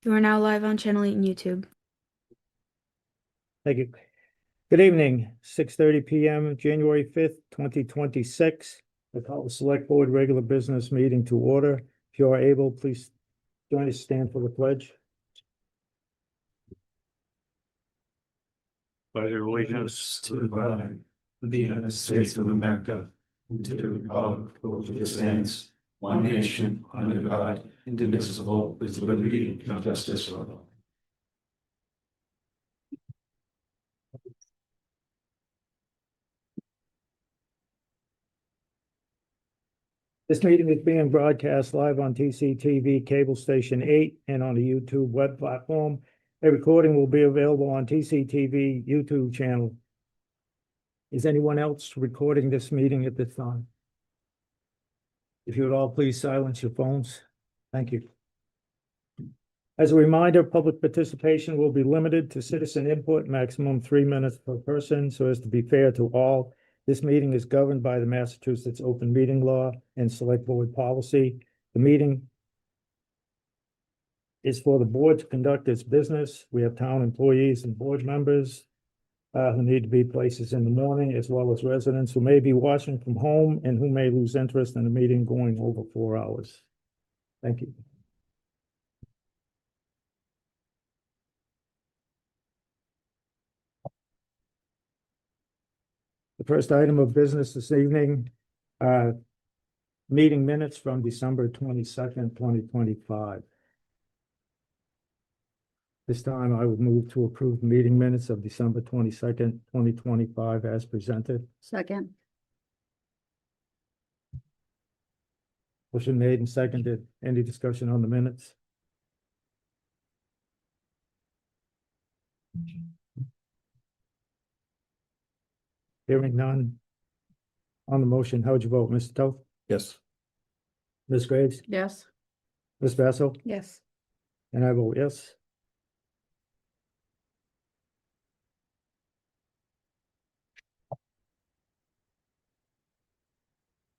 You are now live on Channel 8 and YouTube. Thank you. Good evening, 6:30 PM, January 5th, 2026. I call the Select Board regular business meeting to order. If you are able, please join us, stand for the pledge. Pledge allegiance to the flag of the United States of America, and to the republic for which it stands, one nation, under God, indivisible, with liberty and justice for all. This meeting is being broadcast live on TCTV Cable Station 8 and on the YouTube web platform. A recording will be available on TCTV YouTube channel. Is anyone else recording this meeting at this time? If you would all please silence your phones. Thank you. As a reminder, public participation will be limited to citizen input, maximum 3 minutes per person, so as to be fair to all. This meeting is governed by the Massachusetts Open Meeting Law and Select Board policy. The meeting is for the board to conduct its business. We have town employees and board members who need to be places in the morning, as well as residents who may be watching from home and who may lose interest in the meeting going over 4 hours. Thank you. The first item of business this evening, meeting minutes from December 22nd, 2025. This time I would move to approve the meeting minutes of December 22nd, 2025 as presented. Second. Motion made and seconded. Any discussion on the minutes? Hearing none. On the motion, how would you vote, Mr. Toth? Yes. Ms. Graves? Yes. Ms. Basso? Yes. And I vote yes.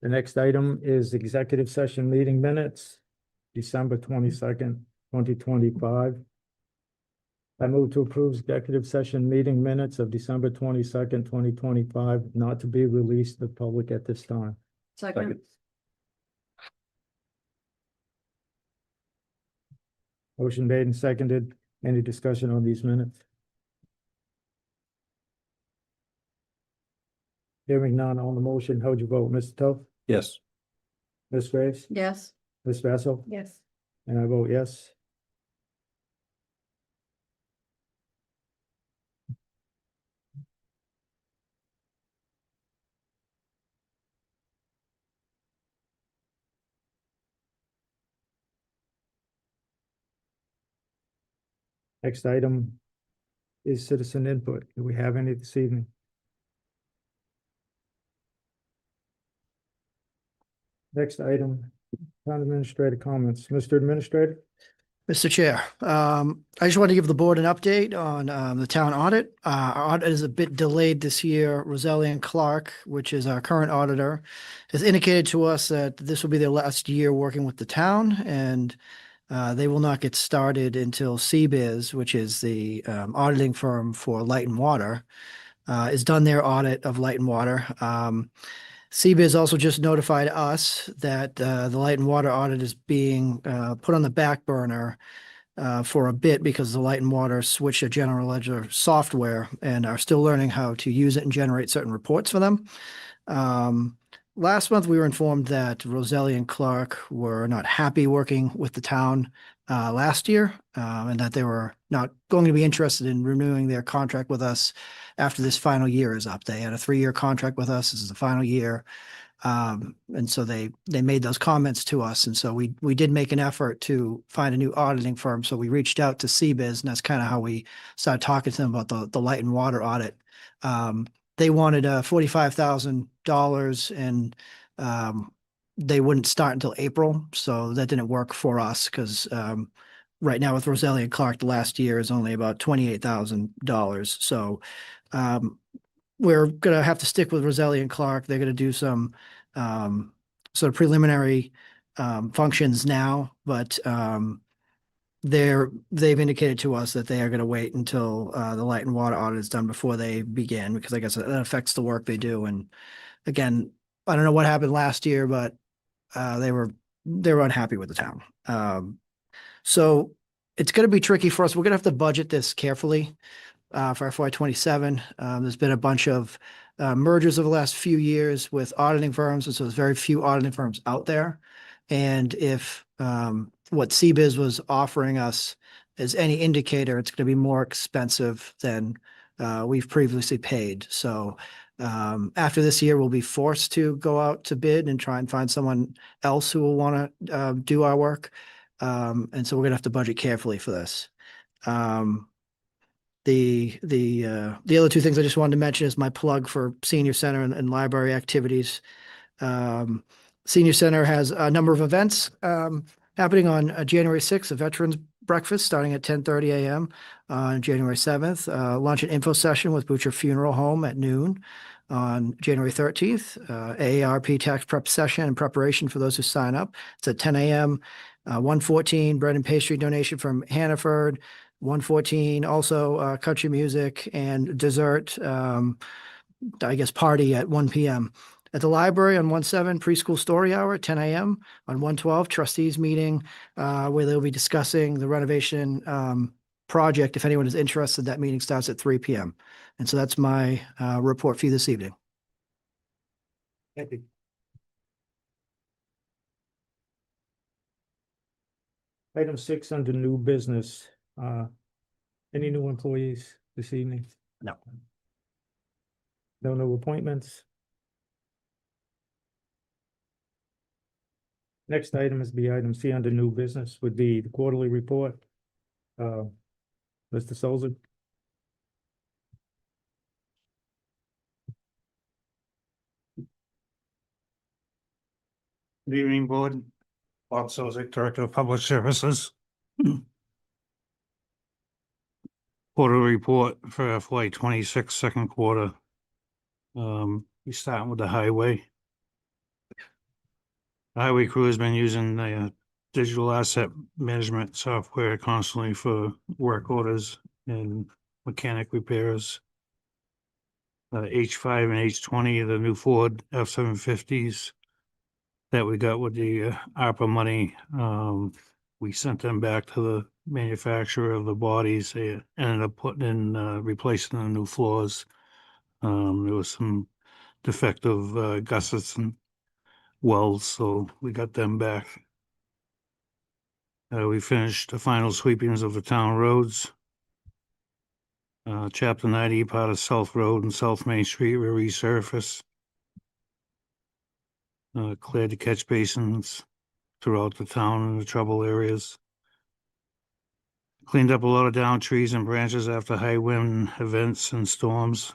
The next item is executive session meeting minutes, December 22nd, 2025. I move to approve executive session meeting minutes of December 22nd, 2025, not to be released to the public at this time. Second. Motion made and seconded. Any discussion on these minutes? Hearing none on the motion, how would you vote, Mr. Toth? Yes. Ms. Graves? Yes. Ms. Basso? Yes. And I vote yes. Next item is citizen input. Do we have any this evening? Next item, town administrator comments. Mr. Administrator? Mr. Chair, I just want to give the board an update on the town audit. Our audit is a bit delayed this year. Roselli and Clark, which is our current auditor, has indicated to us that this will be their last year working with the town, and they will not get started until CBIZ, which is the auditing firm for Light and Water, is done their audit of Light and Water. CBIZ also just notified us that the Light and Water audit is being put on the back burner for a bit because the Light and Water switched to general ledger software and are still learning how to use it and generate certain reports for them. Last month, we were informed that Roselli and Clark were not happy working with the town last year and that they were not going to be interested in renewing their contract with us after this final year is up. They had a 3-year contract with us. This is the final year. And so they made those comments to us. And so we did make an effort to find a new auditing firm. So we reached out to CBIZ, and that's kind of how we started talking to them about the Light and Water audit. They wanted $45,000 and they wouldn't start until April. So that didn't work for us because right now with Roselli and Clark, the last year is only about $28,000. So we're going to have to stick with Roselli and Clark. They're going to do some sort of preliminary functions now, but they've indicated to us that they are going to wait until the light and water audit is done before they begin, because I guess it affects the work they do. And again, I don't know what happened last year, but they were unhappy with the town. So it's going to be tricky for us. We're going to have to budget this carefully for FY27. There's been a bunch of mergers over the last few years with auditing firms, and so there's very few auditing firms out there. And if what CBIZ was offering us is any indicator, it's going to be more expensive than we've previously paid. So after this year, we'll be forced to go out to bid and try and find someone else who will want to do our work. And so we're going to have to budget carefully for this. The other two things I just wanted to mention is my plug for senior center and library activities. Senior Center has a number of events happening on January 6th, a veterans breakfast starting at 10:30 a.m. On January 7th, lunch and info session with Butcher Funeral Home at noon. On January 13th, AARP tax prep session and preparation for those who sign up. It's at 10 a.m. 1:14, bread and pastry donation from Hannaford. 1:14, also country music and dessert, I guess, party at 1 p.m. At the library on 1/7, preschool story hour at 10 a.m. On 1/12, trustees meeting where they'll be discussing the renovation project. If anyone is interested, that meeting starts at 3 p.m. And so that's my report for you this evening. Thank you. Item 6 under new business. Any new employees this evening? No. No new appointments? Next item is the item C under new business would be the quarterly report. Mr. Souza. Good evening, Board. Bob Sozik, Director of Public Services. Quarter report for FY26 second quarter. We start with the highway. The highway crew has been using the digital asset management software constantly for work orders and mechanic repairs. H5 and H20, the new Ford F-750s that we got with the ARPA money. We sent them back to the manufacturer of the bodies. They ended up putting in, replacing the new floors. There was some defective gussets and welds, so we got them back. We finished the final sweepings of the town roads. Chapter 90, part of South Road and South Main Street were resurfaced. Cleared the catch basins throughout the town and the trouble areas. Cleaned up a lot of down trees and branches after high wind events and storms.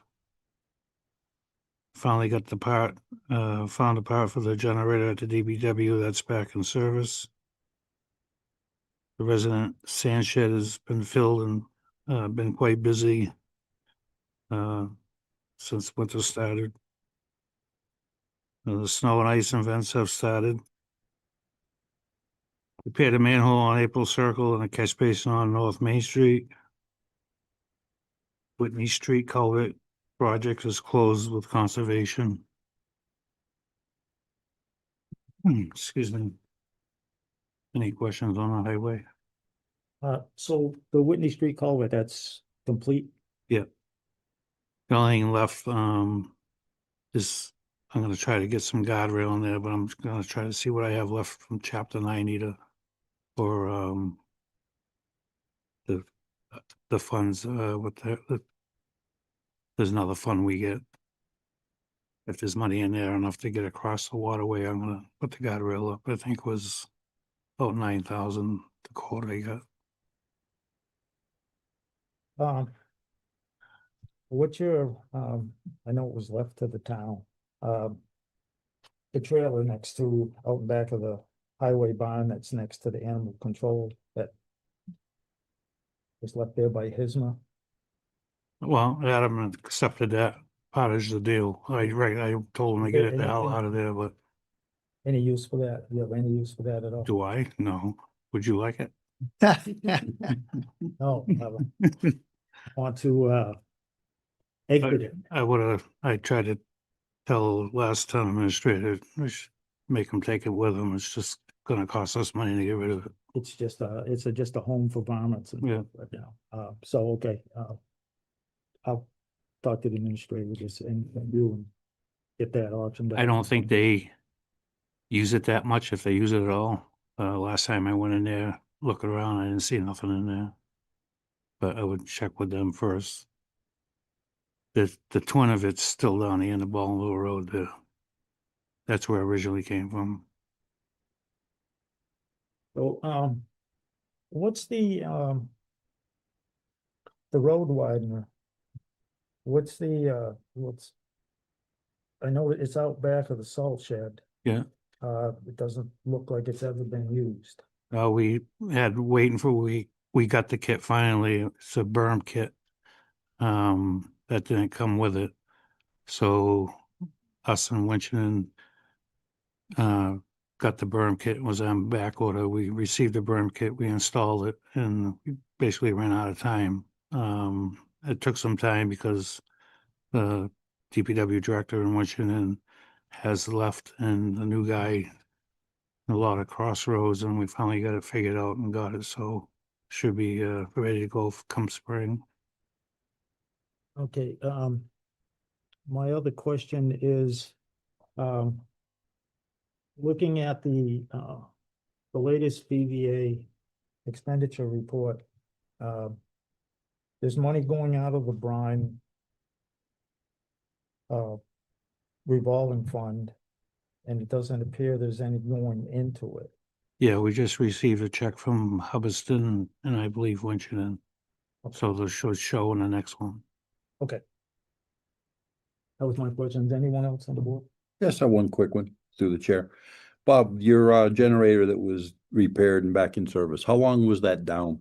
Finally got the part, found a part for the generator at the DBW that's back in service. The resident sand shed has been filled and been quite busy since winter started. The snow and ice events have started. Repaired a manhole on April Circle and a catch basin on North Main Street. Whitney Street culvert project is closed with conservation. Excuse me. Any questions on the highway? So the Whitney Street culvert, that's complete? Yeah. The only thing left is I'm gonna try to get some guardrail in there, but I'm gonna try to see what I have left from chapter 90 for the funds with there's another fund we get. If there's money in there enough to get across the waterway, I'm gonna put the guardrail up. I think was about 9,000 the quote I got. What's your, I know it was left to the town, the trailer next to, out back of the highway barn that's next to the animal control that was left there by Hisma. Well, Adam accepted that part of the deal. I told him to get it the hell out of there, but Any use for that? Do you have any use for that at all? do I? No. Would you like it? No, I want to, exit it. I tried to tell last town administrator, we should make them take it with them. It's just gonna cost us money to get rid of it. It's just just a home for varmints. And Yeah. right now. So, okay, I'll talk to the administrator just and you and get that auctioned. I don't think they use it that much, if they use it at all. Last time I went in there, looking around, I didn't see nothing in there. But I would check with them first. The twin of it's still down the end of Ballinville Road there. That's where it originally came from. So, what's the road widener? What's I know it's out back of the salt shed. Yeah. It doesn't look like it's ever been used. We had waiting for, we got the kit finally. It's a berm kit. That didn't come with it. So us and Winchendon got the berm kit, it was on back order. We received the berm kit, we installed it, and we basically ran out of time. It took some time because the DPW director in Winchendon has left, and the new guy, a lot of crossroads, and we finally got it figured out and got it, so should be ready to go come spring. Okay, my other question is, looking at the latest BVA expenditure report, there's money going out of the brine revolving fund, and it doesn't appear there's any going into it. Yeah, we just received a check from Hubbardston and I believe Winchendon. So they'll show in the next one. Okay. That was my question. Is anyone else on the board? Yes, I have one quick one through the chair. Bob, your generator that was repaired and back in service, how long was that down?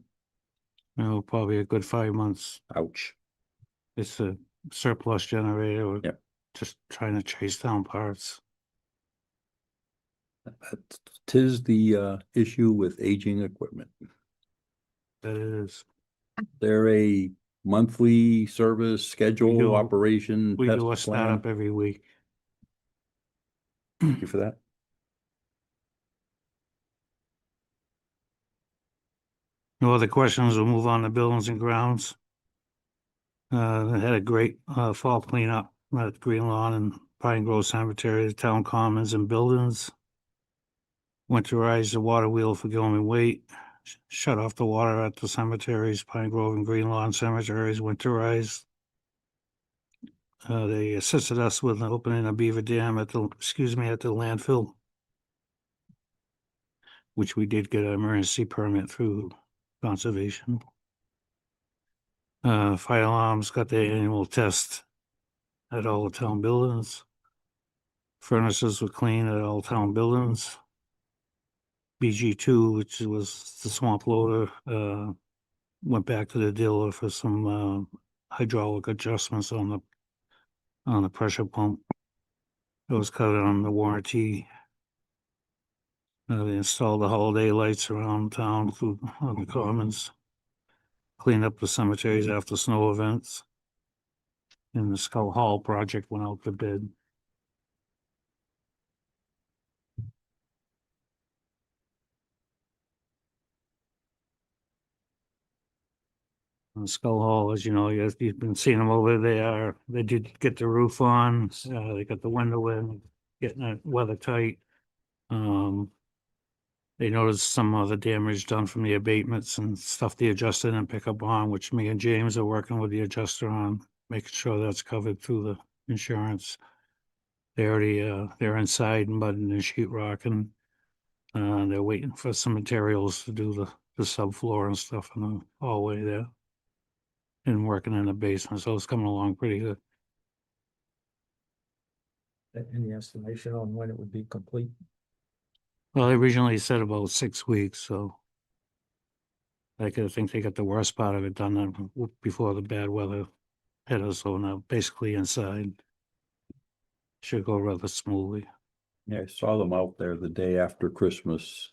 Oh, probably a good 5 months. Ouch. It's a surplus generator. We're Yep. just trying to chase down parts. Tis the issue with aging equipment. That it is. There a monthly service schedule, do. operation? We test do a plan? startup every week. Thank you for that. No other questions? We'll move on to buildings and grounds. They had a great fall cleanup at Green Lawn and Pine Grove Cemetery, the town commons and buildings. Winterized the water wheel for Gilman Waite. Shut off the water at the cemeteries, Pine Grove and Green Lawn cemeteries, winterized. They assisted us with opening a beaver dam at the landfill, which we did get an emergency permit through conservation. Fire alarms got their annual test at all the town buildings. Furnaces were clean at all town buildings. BG2, which was the swamp loader, went back to the dealer for some hydraulic adjustments on the pressure pump. It was covered on the warranty. They installed the holiday lights around town through on the commons. Cleaned up the cemeteries after snow events. And the Skull Hall project went out to bid. And Skull Hall, as you know, you've been seeing them over there. They did get the roof on, they got the window in, getting it weather tight. They noticed some of the damage done from the abatements and stuff the adjuster didn't pick up on, which me and James are working with the adjuster on, making sure that's covered through the insurance. They already, they're inside mudding and sheet rocking. They're waiting for some materials to do the subfloor and stuff in the hallway there. And working in the basement, so it's coming along pretty good. Any estimation on when it would be complete? Well, they originally said about 6 weeks, so I think they got the worst part of it done before the bad weather hit us, so now basically inside. Should go rather smoothly. Yeah, I saw them out there the day after Christmas.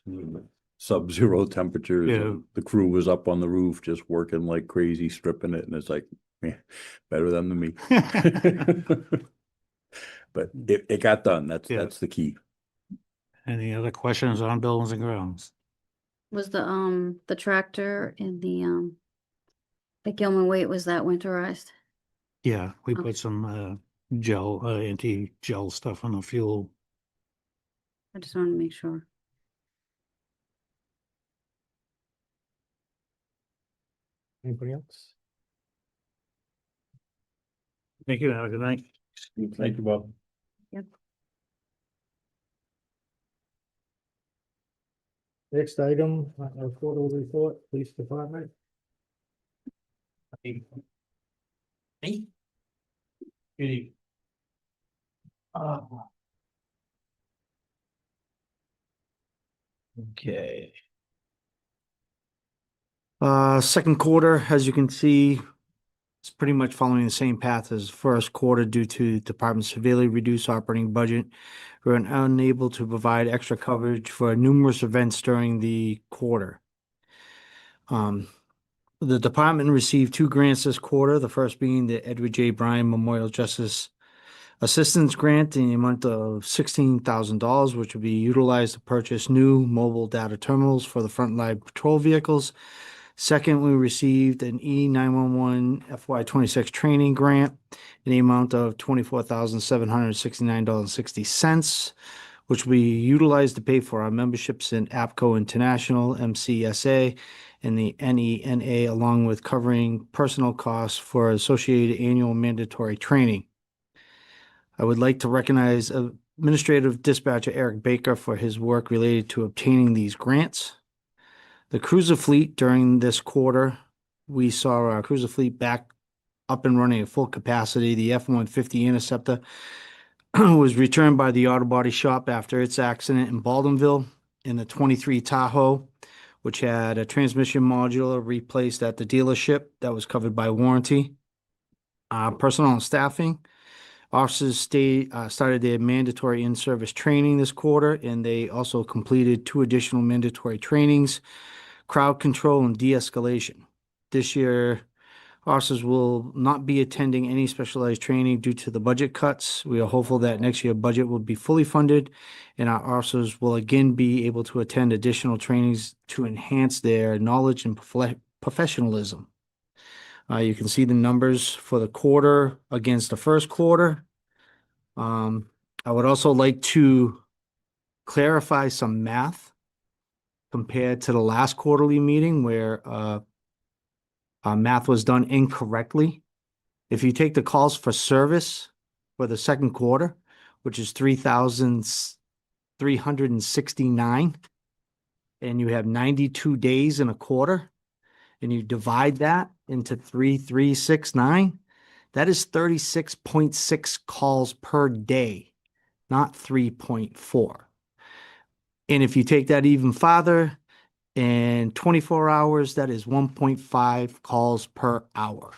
sub-zero temperatures. Yeah. And the crew was up on the roof just working like crazy, stripping it, and it's like, better them than me. But it got done. Yeah. That's the key. Any other questions on buildings and grounds? Was the tractor and the Gilman weight, was that winterized? Yeah, we Okay. put some gel, anti-gel stuff on the fuel. I just wanted to make sure. Anybody else? Thank you. Have a good night. Thank you, Bob. Next item, quarterly report, police department. Okay. Second quarter, as you can see, it's pretty much following the same path as first quarter due to department's severely reduced operating budget. We were unable to provide extra coverage for numerous events during the quarter. The department received 2 grants this quarter, the first being the Edward J. Bryan Memorial Justice Assistance Grant in the amount of $16,000, which will be utilized to purchase new mobile data terminals for the frontline patrol vehicles. Second, we received an E911 FY26 training grant in the amount of $24,769.60, which will be utilized to pay for our memberships in APCO International, MCSA, and the NENA, along with covering personal costs for associated annual mandatory training. I would like to recognize Administrative Dispatcher Eric Baker for his work related to obtaining these grants. The cruiser fleet during this quarter, we saw our cruiser fleet back up and running at full capacity. The F-150 Interceptor was returned by the auto body shop after its accident in Baldwinville, and the 23 Tahoe, which had a transmission module replaced at the dealership that was covered by warranty. Personnel and staffing. Officers started their mandatory in-service training this quarter, and they also completed 2 additional mandatory trainings, crowd control and de-escalation. This year, officers will not be attending any specialized training due to the budget cuts. We are hopeful that next year's budget will be fully funded, and our officers will again be able to attend additional trainings to enhance their knowledge and professionalism. You can see the numbers for the quarter against the first quarter. I would also like to clarify some math compared to the last quarterly meeting where math was done incorrectly. If you take the calls for service for the second quarter, which is 3,369, and you have 92 days in a quarter, and you divide that into 3,369, that is 36.6 calls per day, not 3.4. And if you take that even farther, in 24 hours, that is 1.5 calls per hour.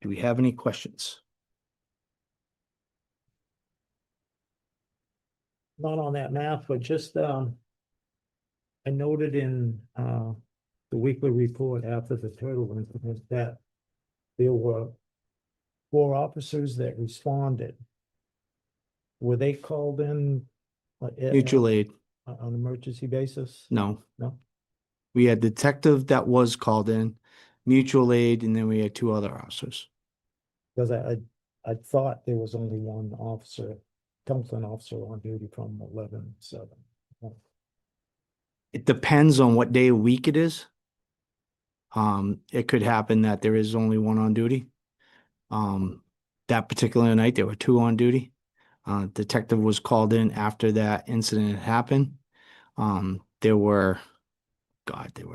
Do we have any questions? Not on that math, but just, I noted in, the weekly report after the turtle incident that there were 4 officers that responded. Were they called in? Mutual aid, On an emergency basis? no. No? We had detective that was called in, mutual aid, and then we had 2 other officers. Because I thought there was only one officer, Templeton officer on duty from 11/7. It depends on what day of week it is. It could happen that there is only 1 on duty. That particular night, there were 2 on duty. Detective was called in after that incident had happened. There were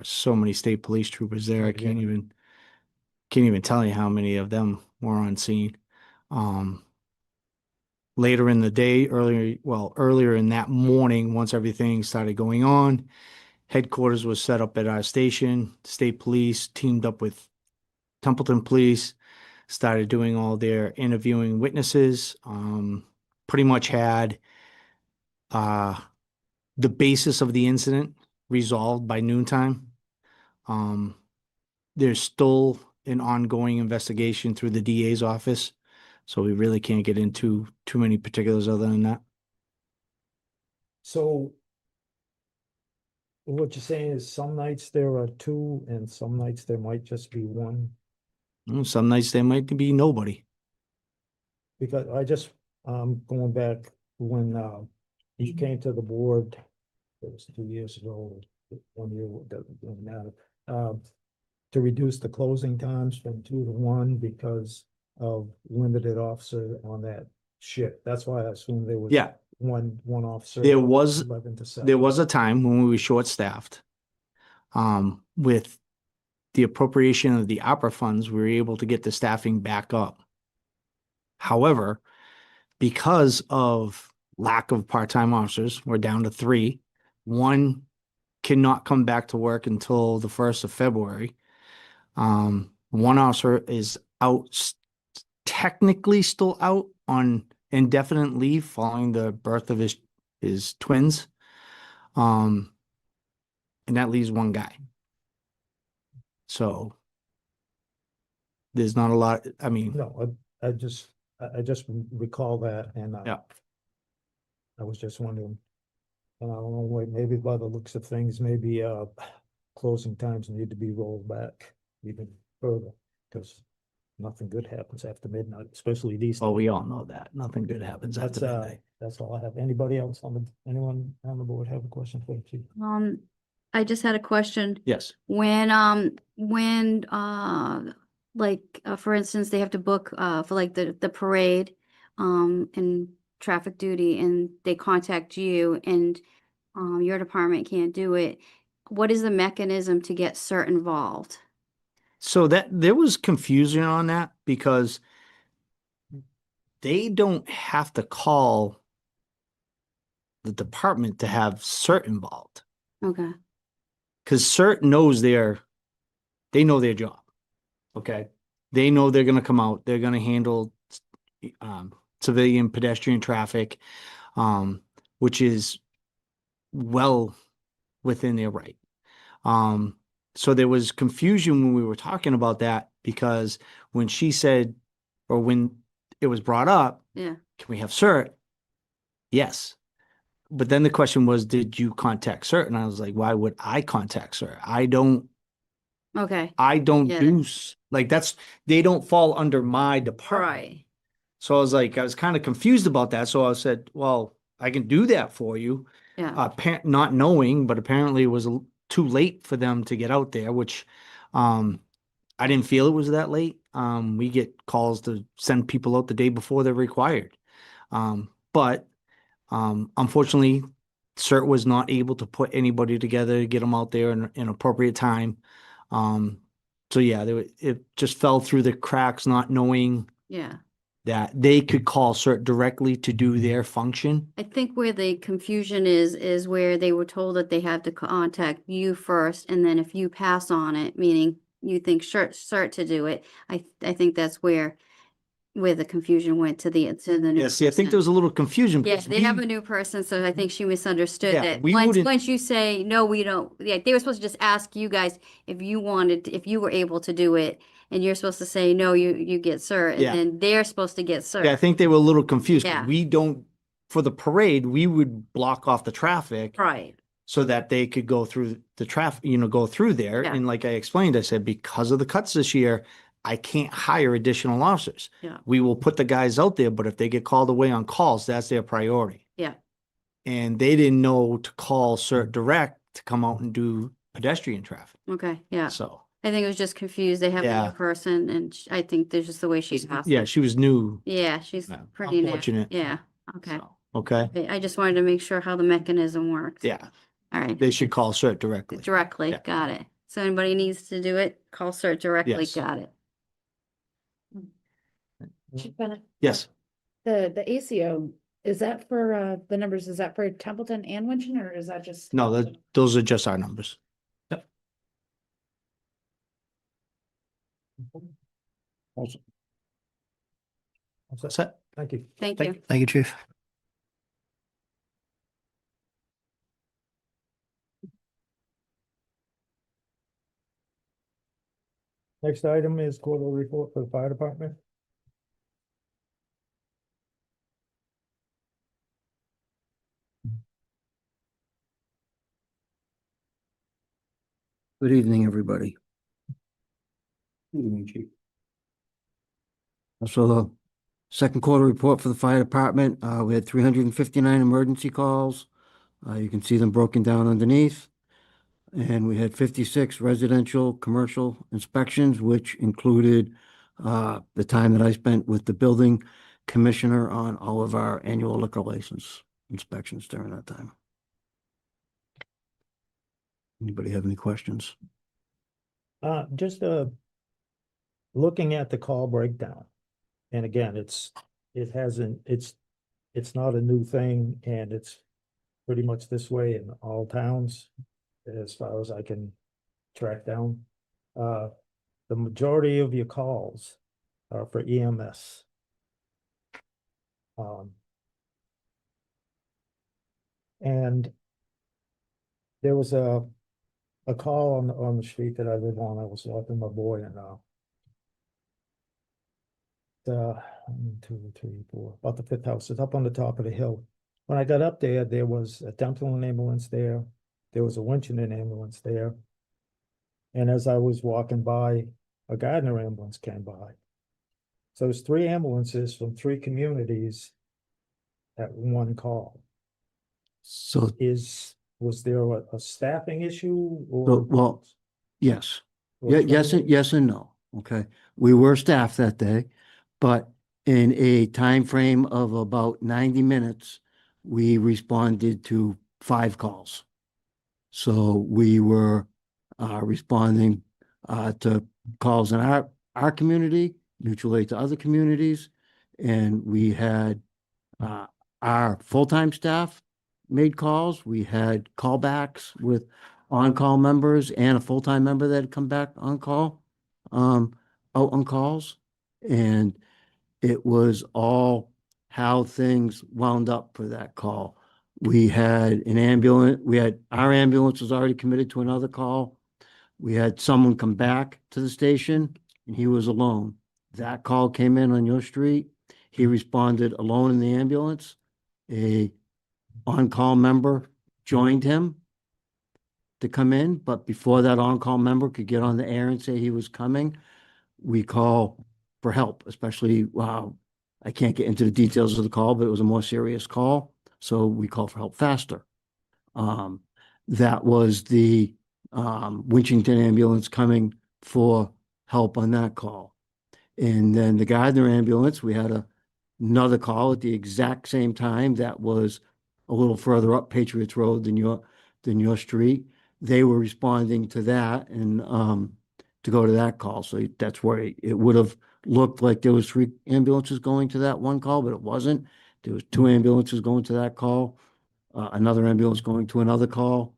so many state police troopers there. I can't even tell you how many of them were on scene. Later in the day, earlier in that morning, once everything started going on, headquarters was set up at our station. State police teamed up with Templeton police, started doing all their interviewing witnesses. Pretty much had the basis of the incident resolved by noontime. There's still an ongoing investigation through the DA's office, so we really can't get into too many particulars other than that. So what you're saying is some nights there are two and some nights there might just be one? Some nights there might be nobody. Because I just, going back when, you came to the board, it was 2 years ago, 1 year, doesn't matter. To reduce the closing times from 2 to 1 because of limited officer on that shift. That's why I assumed there was Yeah, one officer. there was 11 to 7. there was a time when we were short-staffed. With the appropriation of the opera funds, we were able to get the staffing back up. However, because of lack of part-time officers, we're down to 3. One cannot come back to work until the 1st of February. One officer is out, technically still out on indefinite leave following the birth of his twins. And that leaves one guy. So there's not a lot, I mean, No, I just recall that and, Yeah. I was just wondering. And I don't know, wait, maybe by the looks of things, maybe, closing times need to be rolled back even further. Because nothing good happens after midnight, especially these. well, days. we all know that. Nothing good happens after That's, midnight. that's all I have. Anybody else anyone on the board have a question for the chief? I just had a question. Yes. When, like, for instance, they have to book, for like the parade, and traffic duty and they contact you and, your department can't do it. What is the mechanism to get CERT involved? So that there was confusion on that because they don't have to call the department to have CERT involved. Okay, Because CERT knows they know their job. Okay. They know they're going to come out. They're going to handle civilian pedestrian traffic, which is well within their right. So there was confusion when we were talking about that because when she said, or when it was brought up, yeah, can we have CERT? Yes. But then the question was, did you contact CERT? And I was like, why would I contact CERT? I don't okay, Yeah. do like they don't fall under my department. right, So I was kind of confused about that. So I said, well, I can do that for you. yeah, Not knowing, but apparently it was too late for them to get out there, which I didn't feel it was that late. We get calls to send people out the day before they're required. But unfortunately, CERT was not able to put anybody together to get them out there in appropriate time. So yeah, it just fell through the cracks, not knowing yeah. that they could call CERT directly to do their function. I think where the confusion is where they were told that they had to contact you first, and then if you pass on it, meaning you think CERT to do it, I think that's where the confusion went to the new Yeah, see, I think person. there was a little confusion. Yeah, because they have a new person, so I think she misunderstood Yeah, that. we Once wouldn't- you say, no, we don't, yeah, they were supposed to just ask you guys if you were able to do it, and you're supposed to say, no, you get CERT, and Yeah. then they're supposed to get CERT. Yeah, I think they were a little confused. 'Cause Yeah. we don't, for the parade, we would block off the traffic Right, so that they could go through the traffic, go through there. Yeah. And like I explained, I said, because of the cuts this year, I can't hire additional officers. Yeah. We will put the guys out there, but if they get called away on calls, that's their priority. yeah, And they didn't know to call CERT direct to come out and do pedestrian traffic. okay, yeah. So, I think it was just confused. They have a Yeah. new person, and I think there's just the way she's asked. yeah, she was new. Yeah, she's Yeah, pretty new. unfortunate. Yeah, okay. So, okay. Okay, I just wanted to make sure how the mechanism works. Yeah, All right. they should call CERT directly. Directly, Yeah. got it. So anybody needs to do it, call CERT directly, Yes. got it. Yes. The ACO, is that for, the numbers, is that for Templeton and Winchton, or is that just? No, those are just our numbers. Also. Set. Thank you. Thank Thank you. Thank you, Chief. Next item is quarterly report for the fire department. Good evening, everybody. So the second quarter report for the fire department, we had 359 emergency calls. You can see them broken down underneath. And we had 56 residential, commercial inspections, which included the time that I spent with the building commissioner on all of our annual liquor license inspections during that time. Anybody have any questions? Just looking at the call breakdown. And again, it's not a new thing, and it's pretty much this way in all towns, as far as I can track down. The majority of your calls are for EMS. And there was a call on the street that I live on. I was walking my boy, and the 1, 2, 3, 4, about the 5th house. It's up on the top of the hill. When I got up there, there was a Templeton ambulance there. There was a Winchendon ambulance there. And as I was walking by, a Gardner ambulance came by. So there's 3 ambulances from 3 communities at one call. So, Was there a staffing issue or? well, yes. or Yeah, yes, training? yes and no. Okay. We were staffed that day, but in a time frame of about 90 minutes, we responded to 5 calls. So we were responding to calls in our community, mutual aid to other communities, and we had our full-time staff made calls. We had callbacks with on-call members and a full-time member that had come back on call, out on calls. And it was all how things wound up for that call. We had an ambulance, our ambulance was already committed to another call. We had someone come back to the station and he was alone. That call came in on your street. He responded alone in the ambulance. A on-call member joined him to come in, but before that on-call member could get on the air and say he was coming, we call for help, especially, I can't get into the details of the call, but it was a more serious call. So we call for help faster. That was the Winchendon ambulance coming for help on that call. And then the Gardner ambulance, we had another call at the exact same time that was a little further up Patriots Road than your street. They were responding to that and to go to that call. So that's where it would have looked like there was 3 ambulances going to that one call, but it wasn't. There was 2 ambulances going to that call, another ambulance going to another call,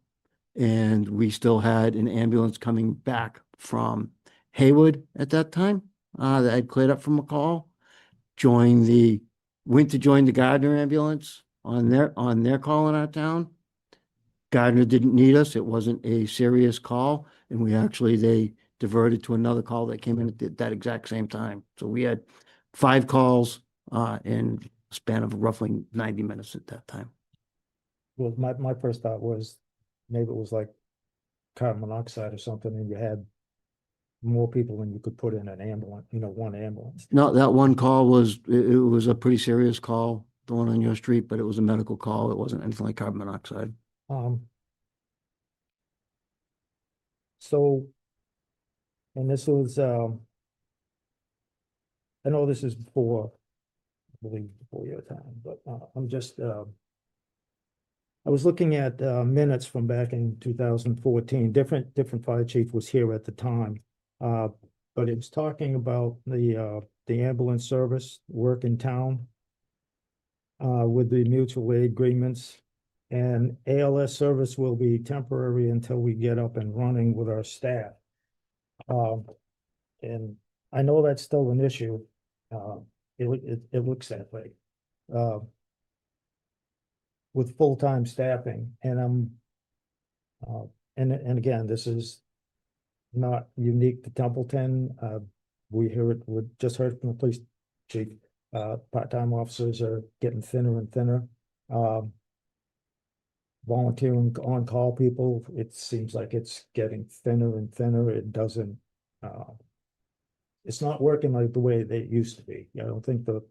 and we still had an ambulance coming back from Haywood at that time that I'd cleared up from a call. Went to join the Gardner ambulance on their call in our town. Gardner didn't need us. It wasn't a serious call, and they diverted to another call that came in at that exact same time. So we had 5 calls in a span of roughly 90 minutes at that time. Well, my first thought was maybe it was like carbon monoxide or something, and you had more people than you could put in an ambulance, one ambulance. No, that one call was a pretty serious call, the one on your street, but it was a medical call. It wasn't anything like carbon monoxide. So, and this was, I know this is before, I believe before your time, but I'm just, I was looking at minutes from back in 2014. Different fire chief was here at the time, but it was talking about the ambulance service work in town with the mutual aid agreements. And ALS service will be temporary until we get up and running with our staff. And I know that's still an issue. It looks that way. With full-time staffing, and and again, this is not unique to Templeton. We just heard from the police chief, part-time officers are getting thinner and thinner. Um, volunteering on-call people, it seems like it's getting thinner and thinner. It doesn't, it's not working like the way they used to be. I don't think at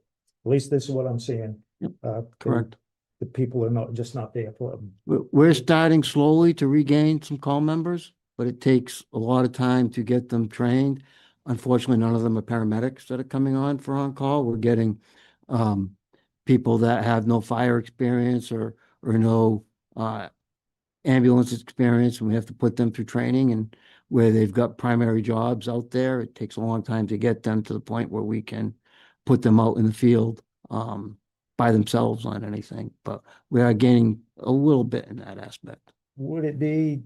least this is what I'm seeing. Yep, Uh, correct. The people are just not there for them. We're starting slowly to regain some call members, but it takes a lot of time to get them trained. Unfortunately, none of them are paramedics that are coming on for on-call. We're getting people that have no fire experience or no ambulance experience, and we have to put them through training, and where they've got primary jobs out there, it takes a long time to get them to the point where we can put them out in the field by themselves on anything, but we are gaining a little bit in that aspect. Would it be,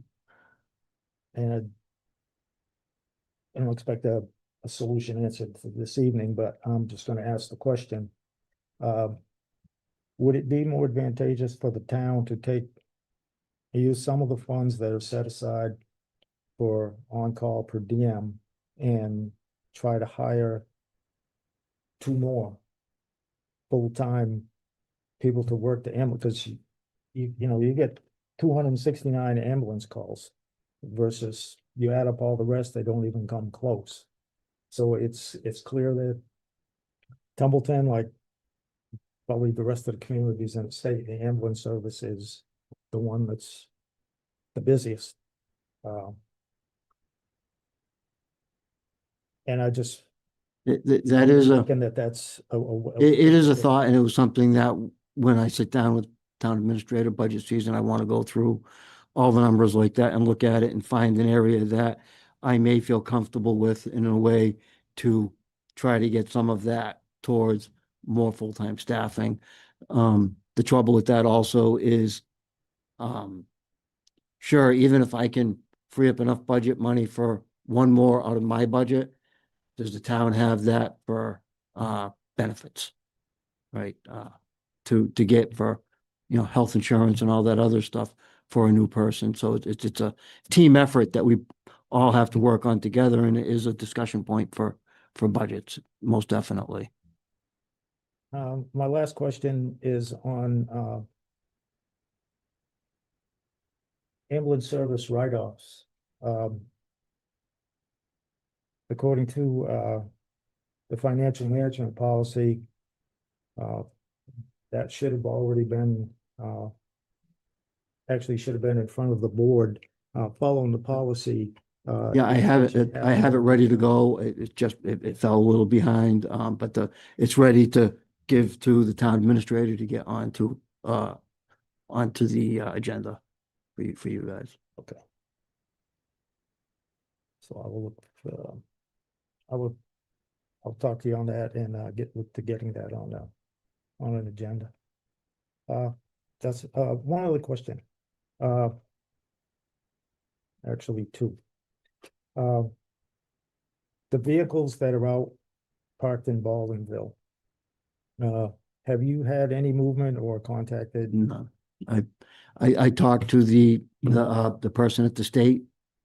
and I don't expect a solution answered for this evening, but I'm just gonna ask the question. Would it be more advantageous for the town to use some of the funds that are set aside for on-call per diem and try to hire 2 more full-time people to work the ambulance? Because you get 269 ambulance calls versus you add up all the rest, they don't even come close. So it's clear that Templeton, like probably the rest of the communities in the state, the ambulance service is the one that's the busiest. And I just. That is thinking that's it is a thought, and it was something that when I sit down with town administrator budget season, I want to go through all the numbers like that and look at it and find an area that I may feel comfortable with in a way to try to get some of that towards more full-time staffing. The trouble with that also is, sure, even if I can free up enough budget money for 1 more out of my budget, does the town have that for benefits? Right, to get for, health insurance and all that other stuff for a new person. So it's a team effort that we all have to work on together, and it is a discussion point for budgets, most definitely. My last question is on ambulance service write-offs. According to the financial management policy, that should have already been, actually should have been in front of the board, following the policy. Yeah, I have it ready to go. It fell a little behind, but it's ready to give to the town administrator to get onto the agenda for you guys. Okay. So I will look, I'll talk to you on that and look to getting that on an agenda. That's one other question. Actually 2. The vehicles that are out parked in Baldwinville, have you had any movement or contacted? No, I talk to the person at the state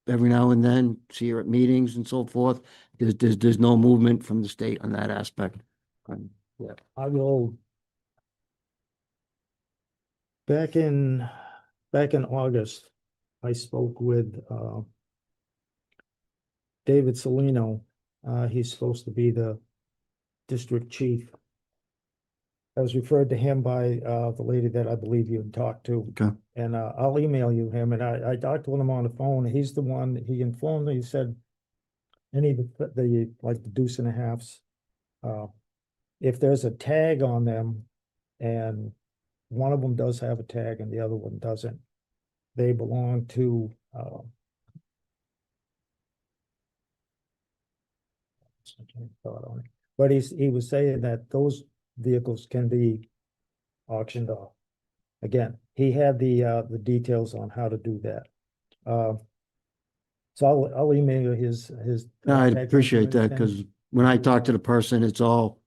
every now and then, see her at meetings and so forth. There's no movement from the state on that aspect. Yeah, I will. Back in August, I spoke with David Salino. He's supposed to be the district chief. I was referred to him by the lady that I believe you had talked to. Okay. And I'll email you him, and I talked to him on the phone. He's the one, he informed me, he said any of the like the deuce and a halves, if there's a tag on them and one of them does have a tag and the other one doesn't, they belong to but he was saying that those vehicles can be auctioned off. Again, he had the details on how to do that. So I'll email you his. I'd contact appreciate that, information. because when I talk to the person, it's all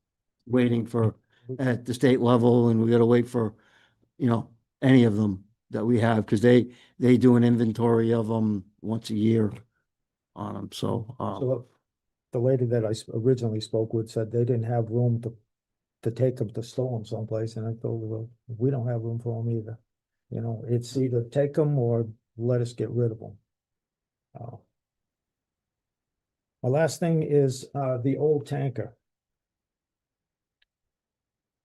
waiting for at the state level, and we gotta wait for, any of them that we have, because they do an inventory of them once a year. on them. So, So the lady that I originally spoke with said they didn't have room to take them to store them someplace, and I told her, well, we don't have room for them either. You know, it's either take them or let us get rid of them. My last thing is, the old tanker.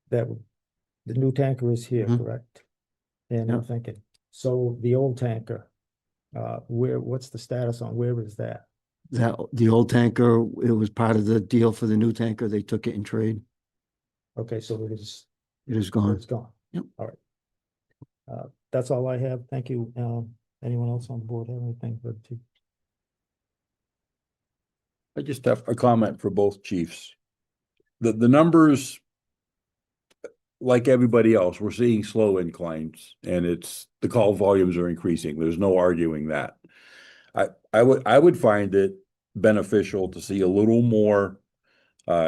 That, the new tanker is here, Mhm. correct? And I'm Yeah. thinking, so the old tanker, what's the status on, where is that? that, the old tanker, it was part of the deal for the new tanker. They took it in trade. Okay, so It is it's gone. gone. Yep. All right. That's all I have. Thank you. Anyone else on the board have anything for the chief? I just have a comment for both chiefs. The numbers, like everybody else, we're seeing slow inclines, and the call volumes are increasing. There's no arguing that. I would find it beneficial to see a little more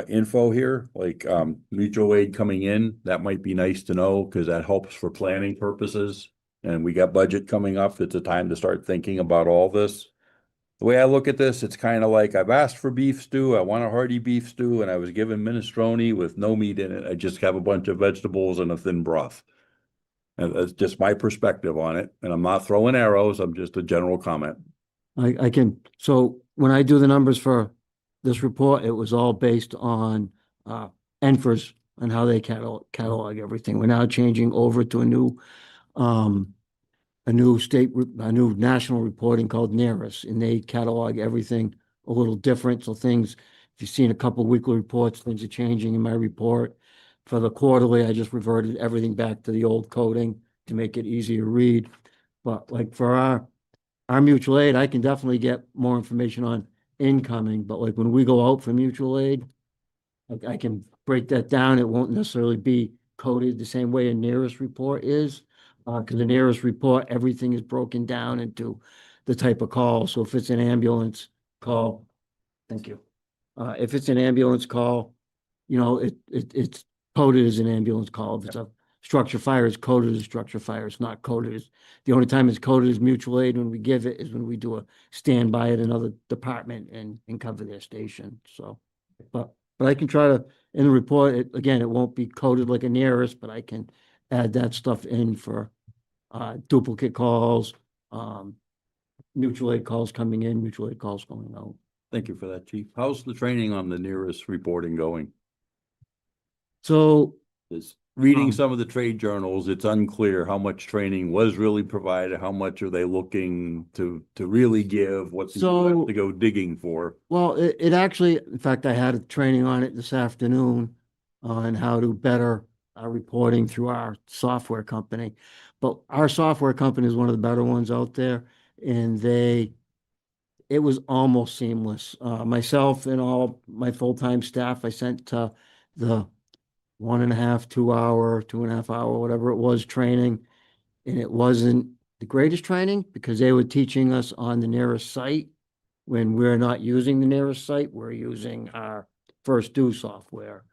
info here, like mutual aid coming in. That might be nice to know, because that helps for planning purposes. And we got budget coming up. It's a time to start thinking about all this. The way I look at this, it's kind of like I've asked for beef stew. I want a hearty beef stew, and I was given minestrone with no meat in it. I just have a bunch of vegetables and a thin broth. And that's just my perspective on it. And I'm not throwing arrows. I'm just a general comment. I can, so when I do the numbers for this report, it was all based on NFRS and how they catalog everything. We're now changing over to a new national reporting called NARIS, and they catalog everything a little different. So things, if you've seen a couple of weekly reports, things are changing in my report. For the quarterly, I just reverted everything back to the old coding to make it easier to read. But like for our mutual aid, I can definitely get more information on incoming, but like when we go out for mutual aid, I can break that down. It won't necessarily be coded the same way a nearest report is. Because the nearest report, everything is broken down into the type of call. So if it's an ambulance call, thank you. If it's an ambulance call, you know, it's coded as an ambulance call. If it's a structure fire, it's coded as structure fire. It's not coded as, the only time it's coded as mutual aid when we give it is when we do a standby at another department and cover their station. So, but I can try to, in the report, again, it won't be coded like a nearest, but I can add that stuff in for duplicate calls, mutual aid calls coming in, mutual aid calls going out. Thank you for that, Chief. How's the training on the nearest reporting going? So Is reading some of the trade journals, it's unclear how much training was really provided, how much are they looking to really give, what's So- to go digging for? well, it actually, in fact, I had a training on it this afternoon on how to better our reporting through our software company. But our software company is one of the better ones out there, and it was almost seamless. Myself and all my full-time staff, I sent to the 1.5, 2 hour, 2.5 hour, whatever it was, training. And it wasn't the greatest training because they were teaching us on the nearest site. When we're not using the nearest site, we're using our First Do software.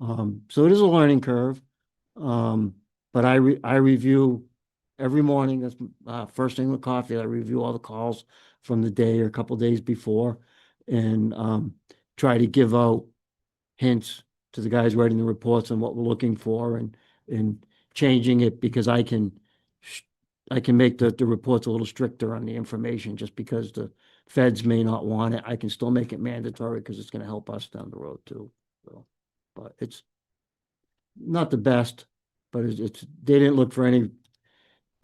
So it is a learning curve. But I review every morning, that's first thing with coffee, I review all the calls from the day or a couple days before and try to give out hints to the guys writing the reports on what we're looking for and changing it because I can make the reports a little stricter on the information just because the feds may not want it. I can still make it mandatory because it's going to help us down the road too. So, but it's not the best, but it's they didn't look for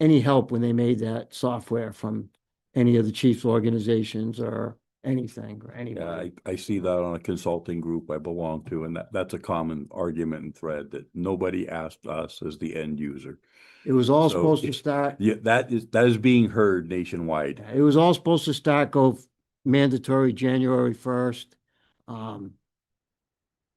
any help when they made that software from any of the chiefs organizations or anything or Yeah, anybody. I see that on a consulting group I belong to, and that's a common argument and thread that nobody asked us as the end user. It was all So supposed to start. Yeah, that is being heard nationwide. It was all supposed to start go mandatory January 1st.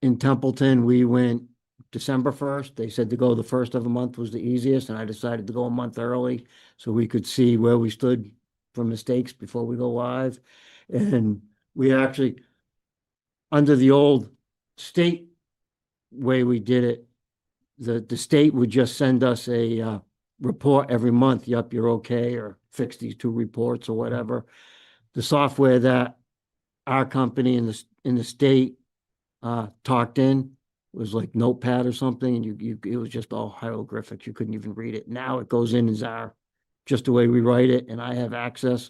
In Templeton, we went December 1st. They said to go the first of the month was the easiest, and I decided to go a month early so we could see where we stood for mistakes before we go live. And we actually, under the old state way we did it, the state would just send us a report every month. Yup, you're okay, or fix these 2 reports or whatever. The software that our company in the state talked in, was like Notepad or something, and it was just all hieroglyphics. You couldn't even read it. Now it goes in as just the way we write it, and I have access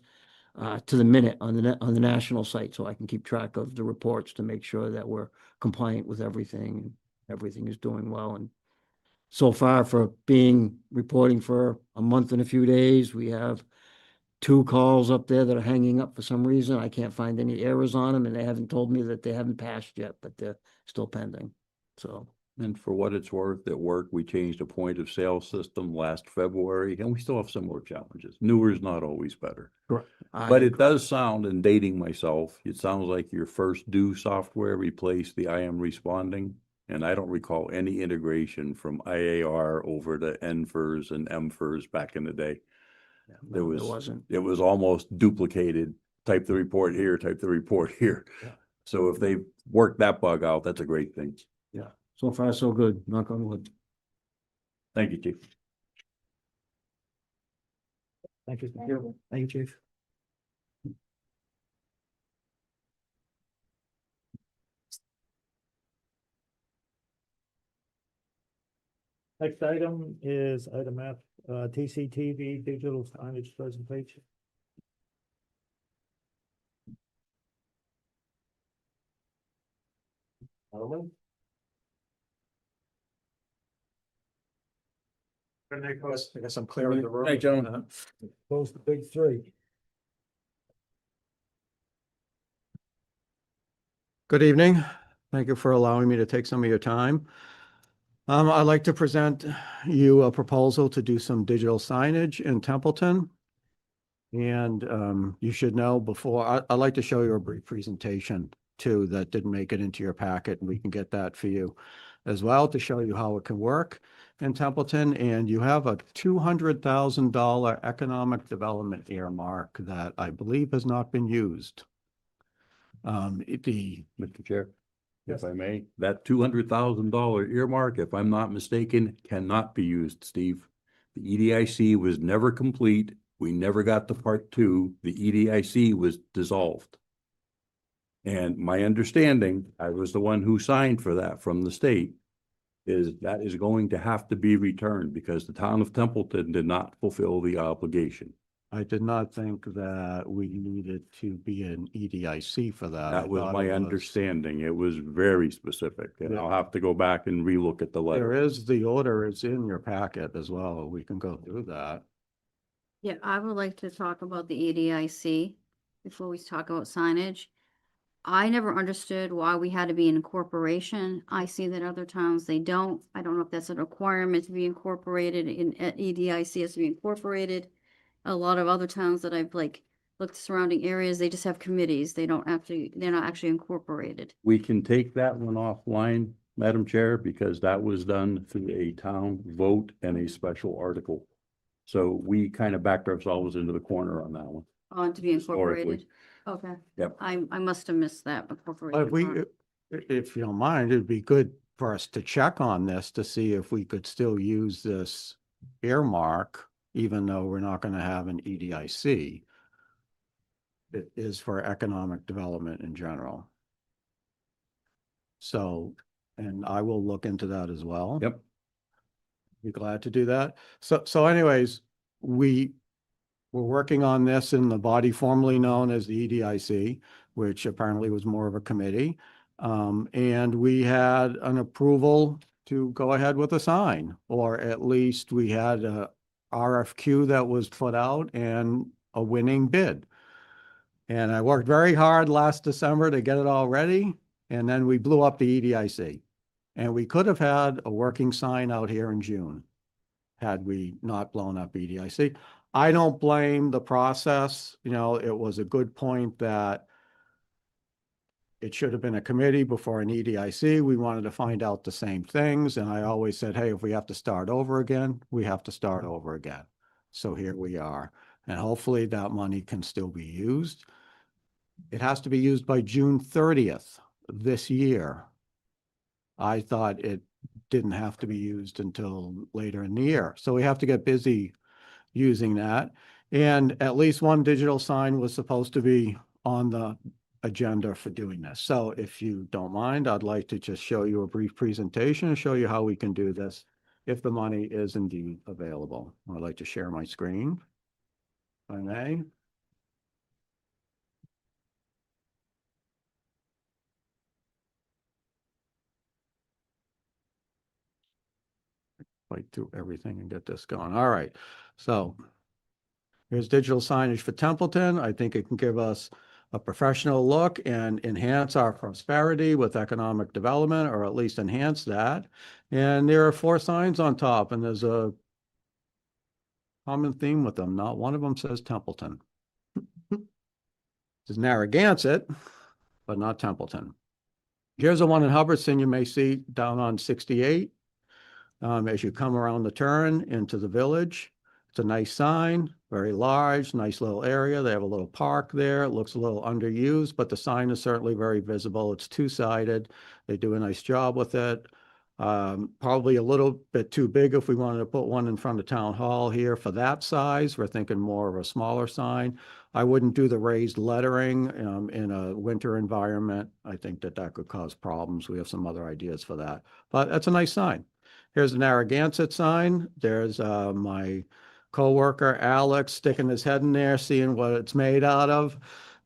to the minute on the national site, so I can keep track of the reports to make sure that we're compliant with everything, and everything is doing well. And so far, for reporting for a month and a few days, we have 2 calls up there that are hanging up for some reason. I can't find any errors on them, and they haven't told me that they haven't passed yet, but they're still pending. So, And for what it's worth, at work, we changed a point of sale system last February, and we still have similar challenges. Newer is not always better. But it does sound, and dating myself, it sounds like your first due software replaced the I am responding. And I don't recall any integration from IAR over to NFIRS and MFIRS back in the day. There no, it wasn't. It was almost duplicated. Type the report here, type the report here. Yeah. So if they work that bug out, that's a great thing. Yeah, so far so good, knock on wood. Thank you, Chief. Thank you. Thank you, Chief. Next item is item F, TCTV digital signage presentation. Gentlemen? I guess I'm clearing the room. Hey, gentlemen. Close the big three. Good evening. Thank you for allowing me to take some of your time. I'd like to present you a proposal to do some digital signage in Templeton. And you should know before, I'd like to show you a brief presentation too that didn't make it into your packet, and we can get that for you as well to show you how it can work in Templeton. And you have a $200,000 economic development earmark that I believe has not been used. Mr. Chair, Yes. if I may, that $200,000 earmark, if I'm not mistaken, cannot be used, Steve. The EDIC was never complete. We never got to part 2. The EDIC was dissolved. And my understanding, I was the one who signed for that from the state, is that is going to have to be returned because the town of Templeton did not fulfill the obligation. I did not think that we needed to be an EDIC for that. I That was thought my it understanding. It was very specific, and Yeah. I'll have to go back and relook at the There letter. is, the order is in your packet as well. We can go through that. Yeah, I would like to talk about the EDIC before we talk about signage. I never understood why we had to be an incorporation. I see that other towns, they don't. I don't know if that's a requirement to be incorporated at EDIC has to be incorporated. A lot of other towns that I've looked surrounding areas, they just have committees. They're not actually incorporated. We can take that one offline, Madam Chair, because that was done through a town vote and a special article. So we kind of backed ourselves into the corner on that one. On to be Historically. incorporated. Okay. Yep. I must have missed that But incorporation. if you don't mind, it'd be good for us to check on this to see if we could still use this earmark, even though we're not going to have an EDIC. It is for economic development in general. So, and I will look into that as well. Yep. Be glad to do that. So anyways, we're working on this in the body formerly known as the EDIC, which apparently was more of a committee. And we had an approval to go ahead with a sign, or at least we had a RFQ that was put out and a winning bid. And I worked very hard last December to get it all ready, and then we blew up the EDIC. And we could have had a working sign out here in June had we not blown up EDIC. I don't blame the process. You know, it was a good point that it should have been a committee before an EDIC. We wanted to find out the same things. And I always said, hey, if we have to start over again, we have to start over again. So here we are. And hopefully that money can still be used. It has to be used by June 30th this year. I thought it didn't have to be used until later in the year. So we have to get busy using that. And at least one digital sign was supposed to be on the agenda for doing this. So if you don't mind, I'd like to just show you a brief presentation and show you how we can do this if the money is indeed available. I'd like to share my screen, if I may. Fight through everything and get this going. All right. So here's digital signage for Templeton. I think it can give us a professional look and enhance our prosperity with economic development, or at least enhance that. And there are 4 signs on top, and there's a common theme with them. Not one of them says Templeton. It's Narragansett, but not Templeton. Here's the one in Hubbardston you may see down on 68. As you come around the turn into the village. It's a nice sign, very large, nice little area. They have a little park there. It looks a little underused, but the sign is certainly very visible. It's 2-sided. They do a nice job with it. Probably a little bit too big if we wanted to put one in front of Town Hall here for that size. We're thinking more of a smaller sign. I wouldn't do the raised lettering in a winter environment. I think that that could cause problems. We have some other ideas for that, but that's a nice sign. Here's the Narragansett sign. There's my coworker, Alex, sticking his head in there, seeing what it's made out of.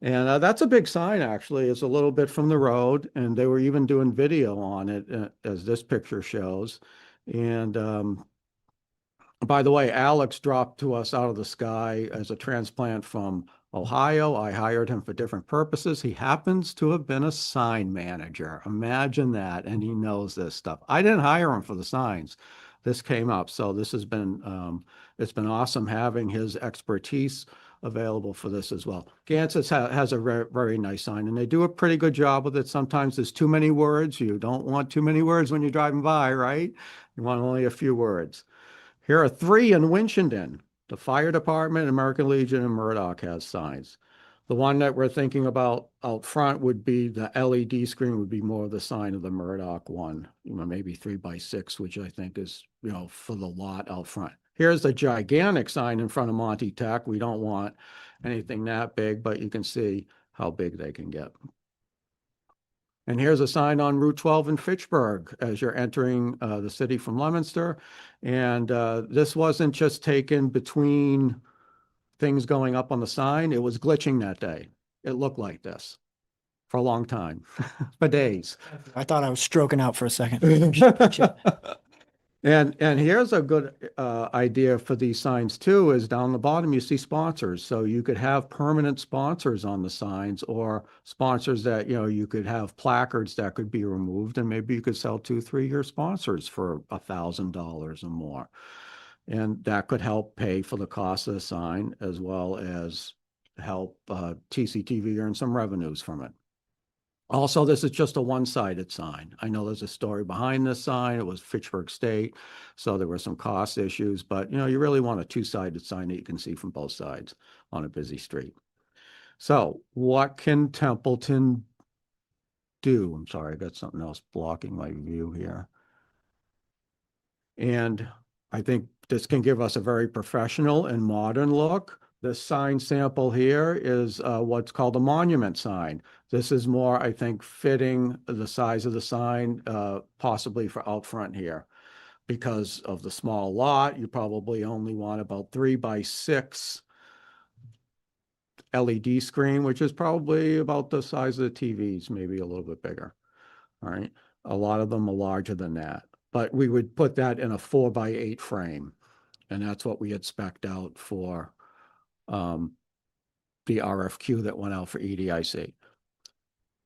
And that's a big sign, actually. It's a little bit from the road, and they were even doing video on it, as this picture shows. And by the way, Alex dropped to us out of the sky as a transplant from Ohio. I hired him for different purposes. He happens to have been a sign manager. Imagine that. And he knows this stuff. I didn't hire him for the signs. This came up. So this has been, it's been awesome having his expertise available for this as well. Gansett has a very, very nice sign, and they do a pretty good job with it. Sometimes there's too many words. You don't want too many words when you're driving by, right? You want only a few words. Here are 3 in Winchendon. The Fire Department, American Legion, and Murdoch has signs. The one that we're thinking about out front would be the LED screen, would be more of the sign of the Murdoch one, maybe 3x6, which I think is, for the lot out front. Here's the gigantic sign in front of Monty Tech. We don't want anything that big, but you can see how big they can get. And here's a sign on Route 12 in Fitchburg as you're entering the city from Leominster. And this wasn't just taken between things going up on the sign. It was glitching that day. It looked like this for a long time, for days. I thought I was stroking out for a second. And here's a good idea for these signs too, is down the bottom you see sponsors. So you could have permanent sponsors on the signs, or sponsors that, you could have placards that could be removed, and maybe you could sell 2-3-year sponsors for $1,000 or more. And that could help pay for the cost of the sign, as well as help TCTV earn some revenues from it. Also, this is just a one-sided sign. I know there's a story behind this sign. It was Fitchburg State, so there were some cost issues, but you really want a 2-sided sign that you can see from both sides on a busy street. So what can Templeton do? I'm sorry, I got something else blocking my view here. And I think this can give us a very professional and modern look. This sign sample here is what's called a monument sign. This is more, I think, fitting the size of the sign, possibly for out front here. Because of the small lot, you probably only want about 3x6 LED screen, which is probably about the size of the TVs, maybe a little bit bigger. All right. A lot of them are larger than that, but we would put that in a 4x8 frame. And that's what we had spec'd out for the RFQ that went out for EDIC.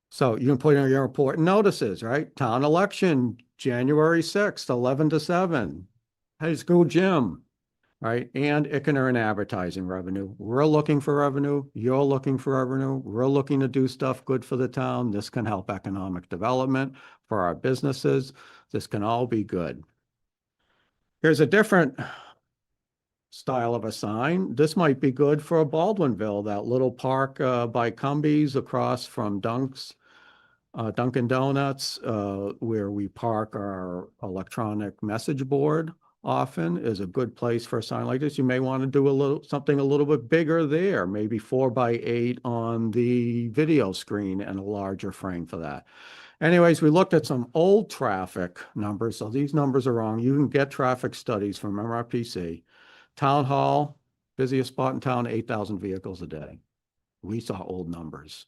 So you can put in your important notices, right? Town election, January 6th, 11 to 7, high school gym, right? And it can earn advertising revenue. We're looking for revenue. You're looking for revenue. We're looking to do stuff good for the town. This can help economic development for our businesses. This can all be good. Here's a different style of a sign. This might be good for Baldwinville, that little park by Cumbies across from Dunkin' Donuts, where we park our electronic message board. often is a good place for a sign like this. You may want to do something a little bit bigger there, maybe 4x8 on the video screen and a larger frame for that. Anyways, we looked at some old traffic numbers. So these numbers are wrong. You can get traffic studies from MRPC. Town Hall, busiest spot in town, 8,000 vehicles a day. We saw old numbers.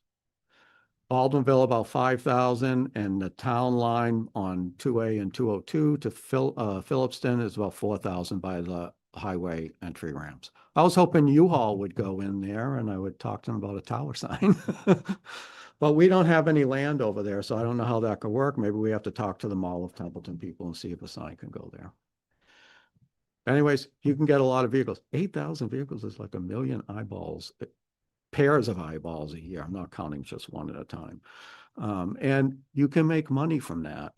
Baldwinville about 5,000, and the town line on 2A and 202 to Phillipston is about 4,000 by the highway entry ramps. I was hoping U-Haul would go in there and I would talk to them about a tower sign. But we don't have any land over there, so I don't know how that could work. Maybe we have to talk to the Mall of Templeton people and see if a sign can go there. Anyways, you can get a lot of vehicles. 8,000 vehicles is like 1 million eyeballs, pairs of eyeballs a year. I'm not counting just one at a time. And you can make money from that.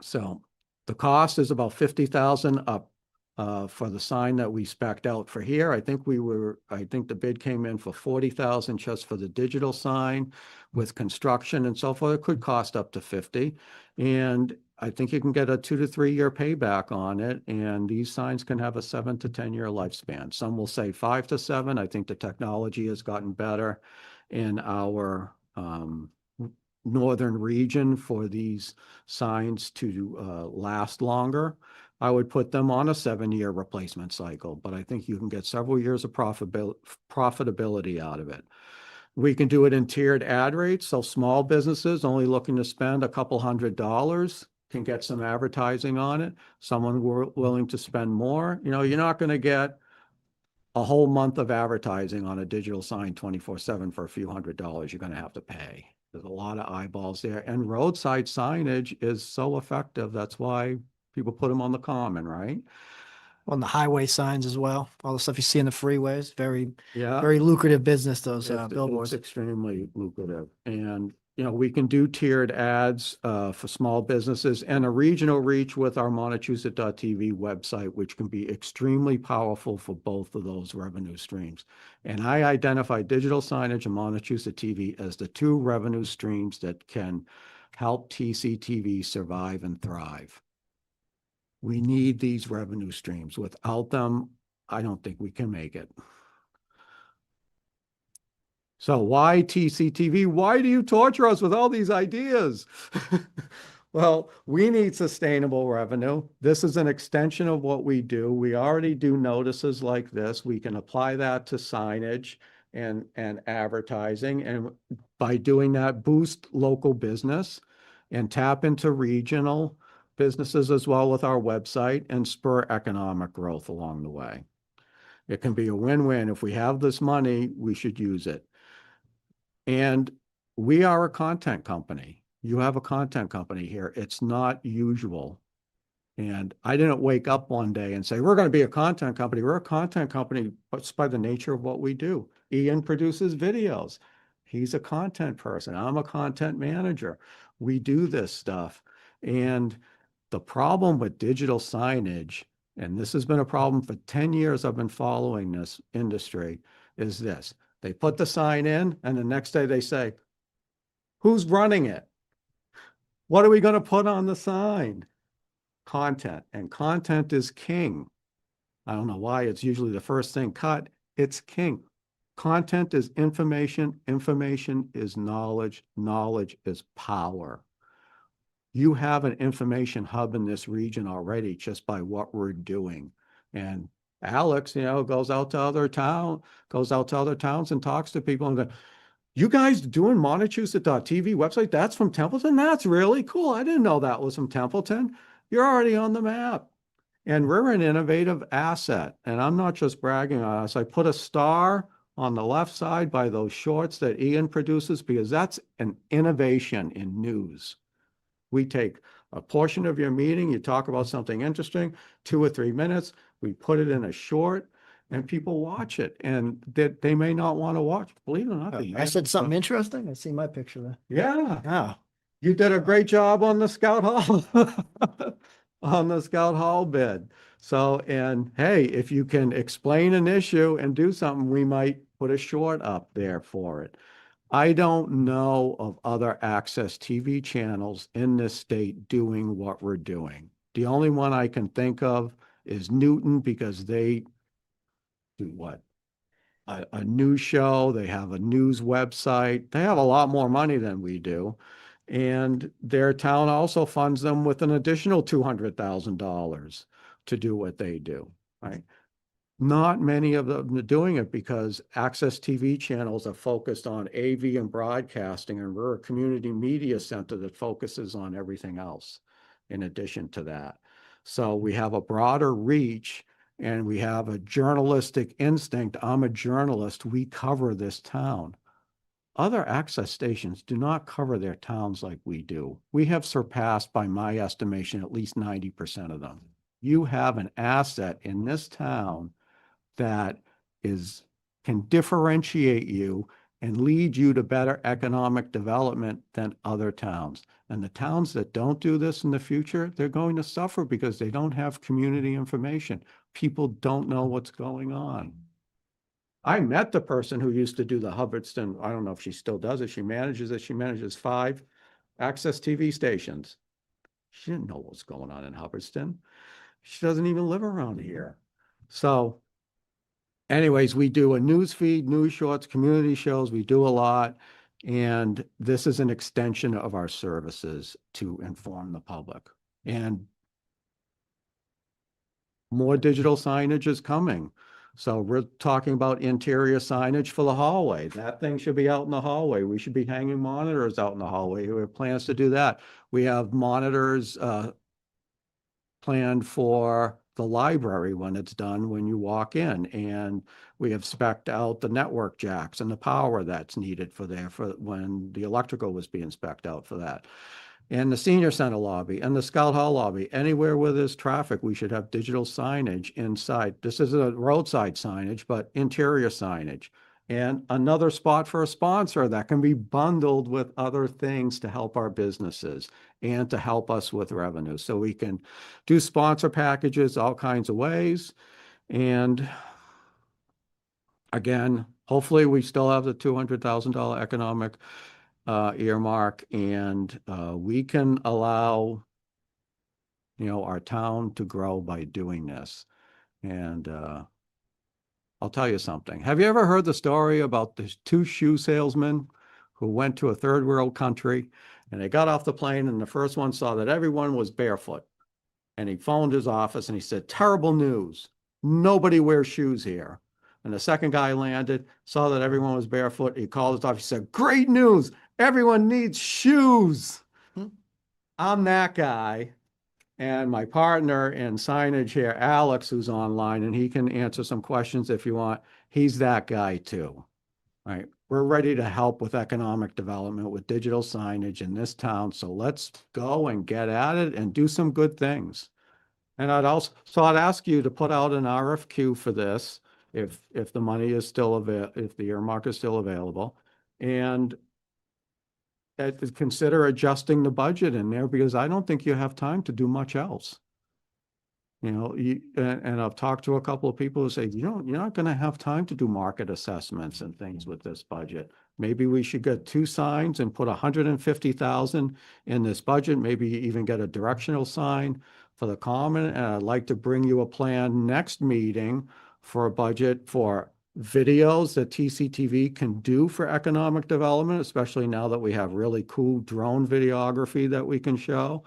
So the cost is about 50,000 up for the sign that we spec'd out for here. I think the bid came in for 40,000 just for the digital sign with construction and so forth. It could cost up to 50. And I think you can get a 2 to 3 year payback on it. And these signs can have a 7 to 10 year lifespan. Some will say 5 to 7. I think the technology has gotten better in our northern region for these signs to last longer. I would put them on a 7-year replacement cycle, but I think you can get several years of profitability out of it. We can do it in tiered ad rates. So small businesses only looking to spend a couple $100 can get some advertising on it. Someone willing to spend more, you're not going to get a whole month of advertising on a digital sign 24/7 for a few $100. You're going to have to pay. There's a lot of eyeballs there, and roadside signage is so effective. That's why people put them on the common, right? On the highway signs as well, all the stuff you see in the freeways, very Yeah. very lucrative business, those It's billboards. extremely lucrative. And, we can do tiered ads for small businesses and a regional reach with our Montechusett.tv website, which can be extremely powerful for both of those revenue streams. And I identify digital signage and Montechusett TV as the 2 revenue streams that can help TCTV survive and thrive. We need these revenue streams. Without them, I don't think we can make it. So why TCTV? Why do you torture us with all these ideas? Well, we need sustainable revenue. This is an extension of what we do. We already do notices like this. We can apply that to signage and advertising. And by doing that, boost local business and tap into regional businesses as well with our website and spur economic growth along the way. It can be a win-win. If we have this money, we should use it. And we are a content company. You have a content company here. It's not usual. And I didn't wake up one day and say, we're going to be a content company. We're a content company, but it's by the nature of what we do. Ian produces videos. He's a content person. I'm a content manager. We do this stuff. And the problem with digital signage, and this has been a problem for 10 years I've been following this industry, is this. They put the sign in, and the next day they say, who's running it? What are we going to put on the sign? Content. And content is king. I don't know why it's usually the first thing cut. It's king. Content is information. Information is knowledge. Knowledge is power. You have an information hub in this region already just by what we're doing. And Alex, goes out to other towns and talks to people and goes, you guys doing Montechusett.tv website? That's from Templeton? That's really cool. I didn't know that was from Templeton. You're already on the map. And we're an innovative asset. And I'm not just bragging on us. I put a star on the left side by those shorts that Ian produces because that's an innovation in news. We take a portion of your meeting, you talk about something interesting, 2 or 3 minutes, we put it in a short, and people watch it, and they may not want to watch. Believe it or not. I said something interesting. I see my picture there. Yeah. Oh, You did a great job on the Scout Hall, on the Scout Hall bid. So, and hey, if you can explain an issue and do something, we might put a short up there for it. I don't know of other access TV channels in this state doing what we're doing. The only one I can think of is Newton, because they do what? A news show, they have a news website, they have a lot more money than we do. And their town also funds them with an additional $200,000 to do what they do, right? Not many of them are doing it because Access TV channels are focused on AV and broadcasting, and we're a community media center that focuses on everything else in addition to that. So we have a broader reach and we have a journalistic instinct. I'm a journalist. We cover this town. Other access stations do not cover their towns like we do. We have surpassed, by my estimation, at least 90% of them. You have an asset in this town that can differentiate you and lead you to better economic development than other towns. And the towns that don't do this in the future, they're going to suffer because they don't have community information. People don't know what's going on. I met the person who used to do the Hubbardston. I don't know if she still does it. She manages it. She manages 5 access TV stations. She didn't know what's going on in Hubbardston. She doesn't even live around here. So anyways, we do a news feed, news shorts, community shows. We do a lot. And this is an extension of our services to inform the public. And more digital signage is coming. So we're talking about interior signage for the hallway. That thing should be out in the hallway. We should be hanging monitors out in the hallway. We have plans to do that. We have monitors planned for the library when it's done, when you walk in. And we have spec'd out the network jacks and the power that's needed for there for when the electrical was being spec'd out for that. And the senior center lobby and the Scout Hall lobby, anywhere where there's traffic, we should have digital signage inside. This is a roadside signage, but interior signage. And another spot for a sponsor that can be bundled with other things to help our businesses and to help us with revenue. So we can do sponsor packages all kinds of ways. And again, hopefully we still have the $200,000 economic earmark, and we can allow, our town to grow by doing this. And I'll tell you something. Have you ever heard the story about the 2 shoe salesmen who went to a third world country, and they got off the plane, and the first one saw that everyone was barefoot, and he phoned his office and he said, "Terrible news. Nobody wears shoes here." And the second guy landed, saw that everyone was barefoot. He called his office. He said, "Great news. Everyone needs shoes." I'm that guy. And my partner in signage here, Alex, who's online, and he can answer some questions if you want. He's that guy too, right? We're ready to help with economic development with digital signage in this town. So let's go and get at it and do some good things. And I'd ask you to put out an RFQ for this if the money is still available, if the earmark is still available, and consider adjusting the budget in there, because I don't think you have time to do much else. And I've talked to a couple of people who say, you're not going to have time to do market assessments and things with this budget. Maybe we should get 2 signs and put 150,000 in this budget, maybe even get a directional sign for the common. And I'd like to bring you a plan next meeting for a budget for videos that TCTV can do for economic development, especially now that we have really cool drone videography that we can show,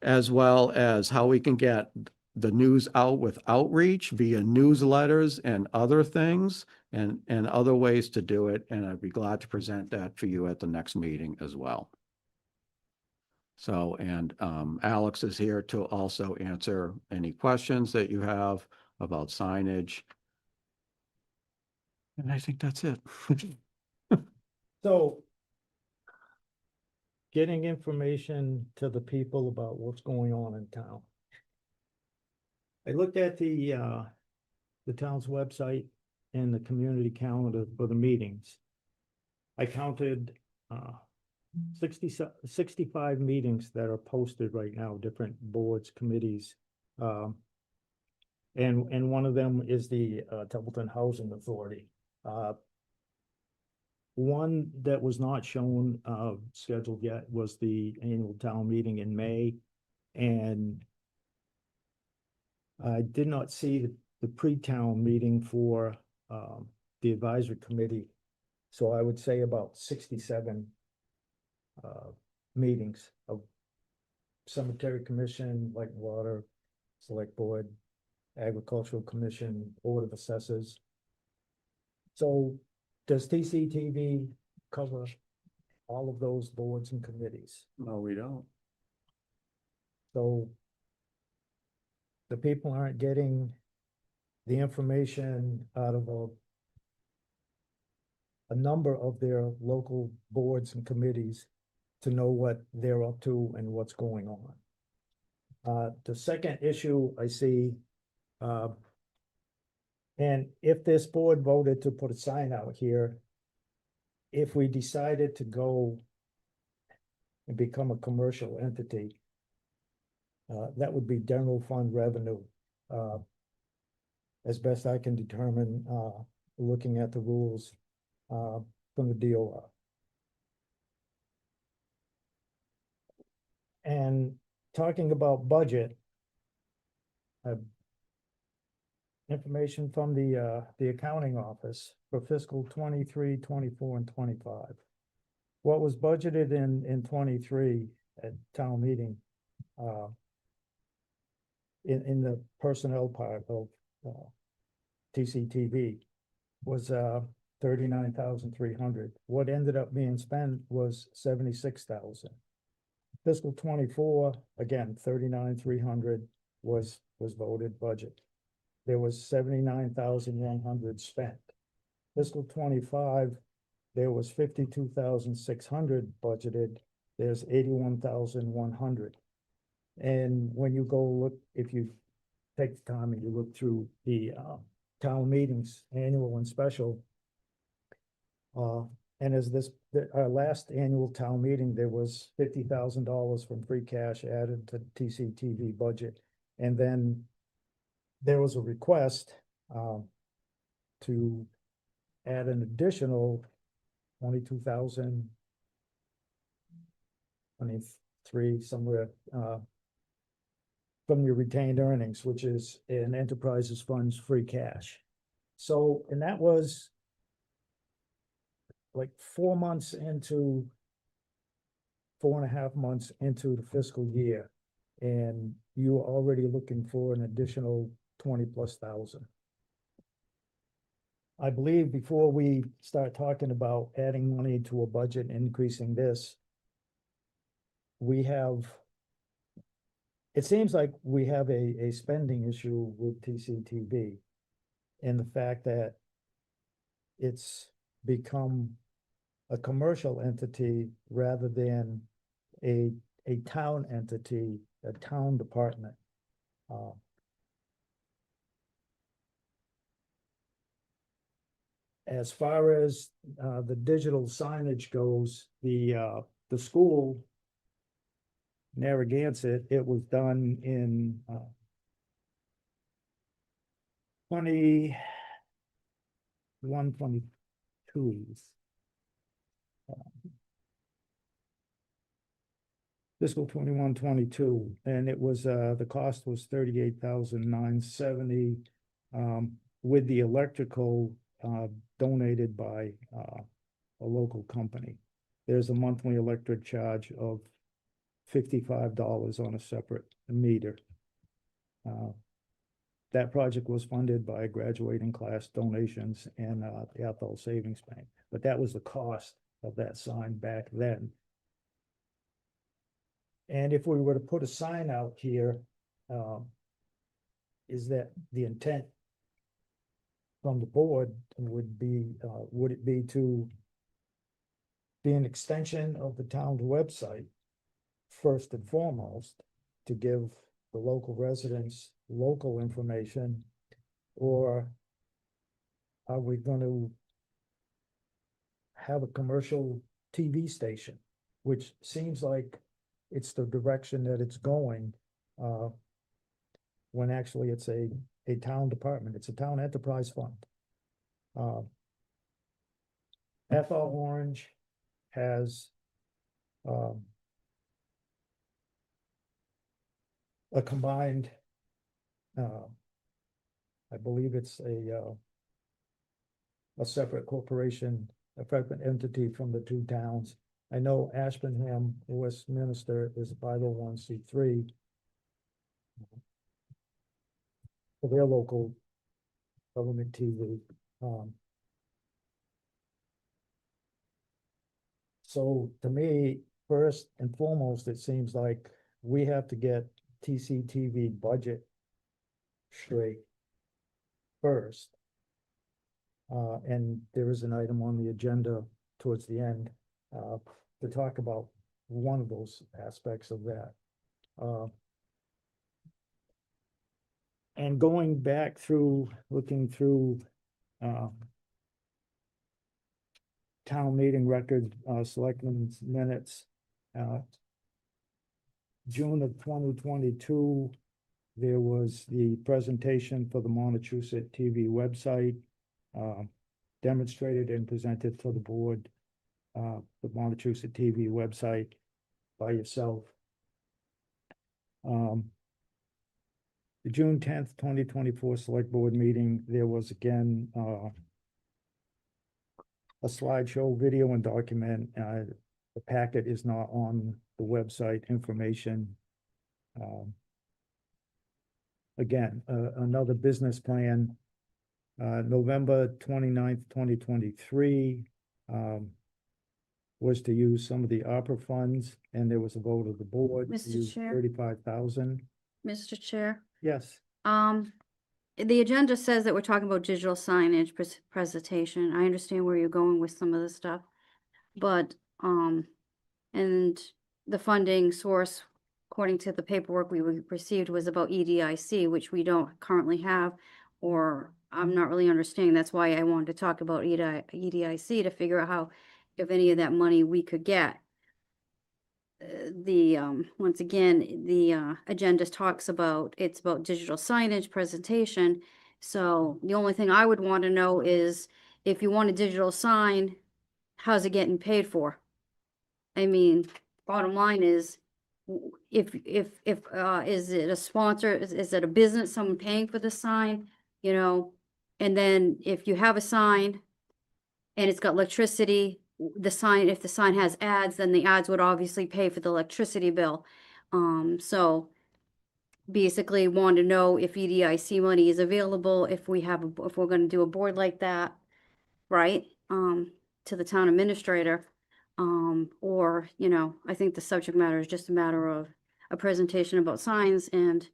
as well as how we can get the news out with outreach via newsletters and other things, and other ways to do it. And I'd be glad to present that for you at the next meeting as well. So, and Alex is here to also answer any questions that you have about signage. And I think that's it. So getting information to the people about what's going on in town. I looked at the town's website and the community calendar for the meetings. I counted 65 meetings that are posted right now, different boards, committees. And one of them is the Templeton Housing Authority. One that was not shown scheduled yet was the annual town meeting in May. And I did not see the pre-town meeting for the advisory committee. So I would say about 67 meetings of cemetery commission, like water, select board, agricultural commission, board of assessors. So does TCTV cover all of those boards and committees? No, we don't. So the people aren't getting the information out of a number of their local boards and committees to know what they're up to and what's going on. The second issue I see, and if this board voted to put a sign out here, if we decided to go and become a commercial entity, that would be general fund revenue. As best I can determine, looking at the rules from the DOR. And talking about budget, information from the accounting office for fiscal 23, 24, and 25. What was budgeted in 23 at town meeting, in the personnel part of TCTV was 39,300. What ended up being spent was 76,000. Fiscal 24, again, 39,300 was voted budget. There was 79,100 spent. Fiscal 25, there was 52,600 budgeted. There's 81,100. And when you go look, if you take the time and you look through the town meetings, annual and special, and as our last annual town meeting, there was $50,000 from free cash added to TCTV budget. And then there was a request to add an additional 22,000, 23, somewhere from your retained earnings, which is in enterprises funds free cash. So, and that was like 4 months into, 4.5 months into the fiscal year. And you were already looking for an additional 20,000+. I believe before we start talking about adding money to a budget, increasing this, it seems like we have a spending issue with TCTV and the fact that it's become a commercial entity rather than a town entity, a town department. As far as the digital signage goes, the school, Narragansett, it was done in 21, 22. Fiscal 21, 22, and it was the cost was 38,970 with the electrical donated by a local company. There's a monthly electric charge of $55 on a separate meter. That project was funded by graduating class donations and the Athol Savings Bank, but that was the cost of that sign back then. And if we were to put a sign out here, is that the intent from the board would it be to be an extension of the town's website, first and foremost, to give the local residents local information, or are we going to have a commercial TV station, which seems like it's the direction that it's going, when actually it's a town department, it's a town enterprise fund. Athol Orange has a combined I believe it's a separate corporation, a separate entity from the two towns. I know Ashburnham, Westminster is a 501c3 for their local government TV. So to me, first and foremost, it seems like we have to get TCTV budget straight first. And there is an item on the agenda towards the end to talk about one of those aspects of that. And going back through, looking through town meeting record, selectmen's minutes, June of 2022, there was the presentation for the Montechusett TV website, demonstrated and presented to the board, the Montechusett TV website by yourself. The June 10th, 2024 select board meeting, there was again, a slideshow video and document. The packet is not on the website information. Again, another business plan, November 29th, 2023, was to use some of the ARPA funds, and there was a vote of the board. to Mr. use Chair? 35,000. Mr. Chair, Yes, the agenda says that we're talking about digital signage presentation. I understand where you're going with some of the stuff. But, and the funding source, according to the paperwork we received, was about EDIC, which we don't currently have, or I'm not really understanding. That's why I wanted to talk about EDIC to figure out how, if any of that money we could get. Once again, the agenda talks about, it's about digital signage presentation. So the only thing I would want to know is if you want a digital sign, how's it getting paid for? I mean, bottom line is, if is it a sponsor, is it a business, someone paying for the sign, you know? And then if you have a sign and it's got electricity, the sign, if the sign has ads, then the ads would obviously pay for the electricity bill. So basically want to know if EDIC money is available, if we have, if we're gonna do a board like that, right? To the town administrator. Or, you know, I think the subject matter is just a matter of a presentation about signs, and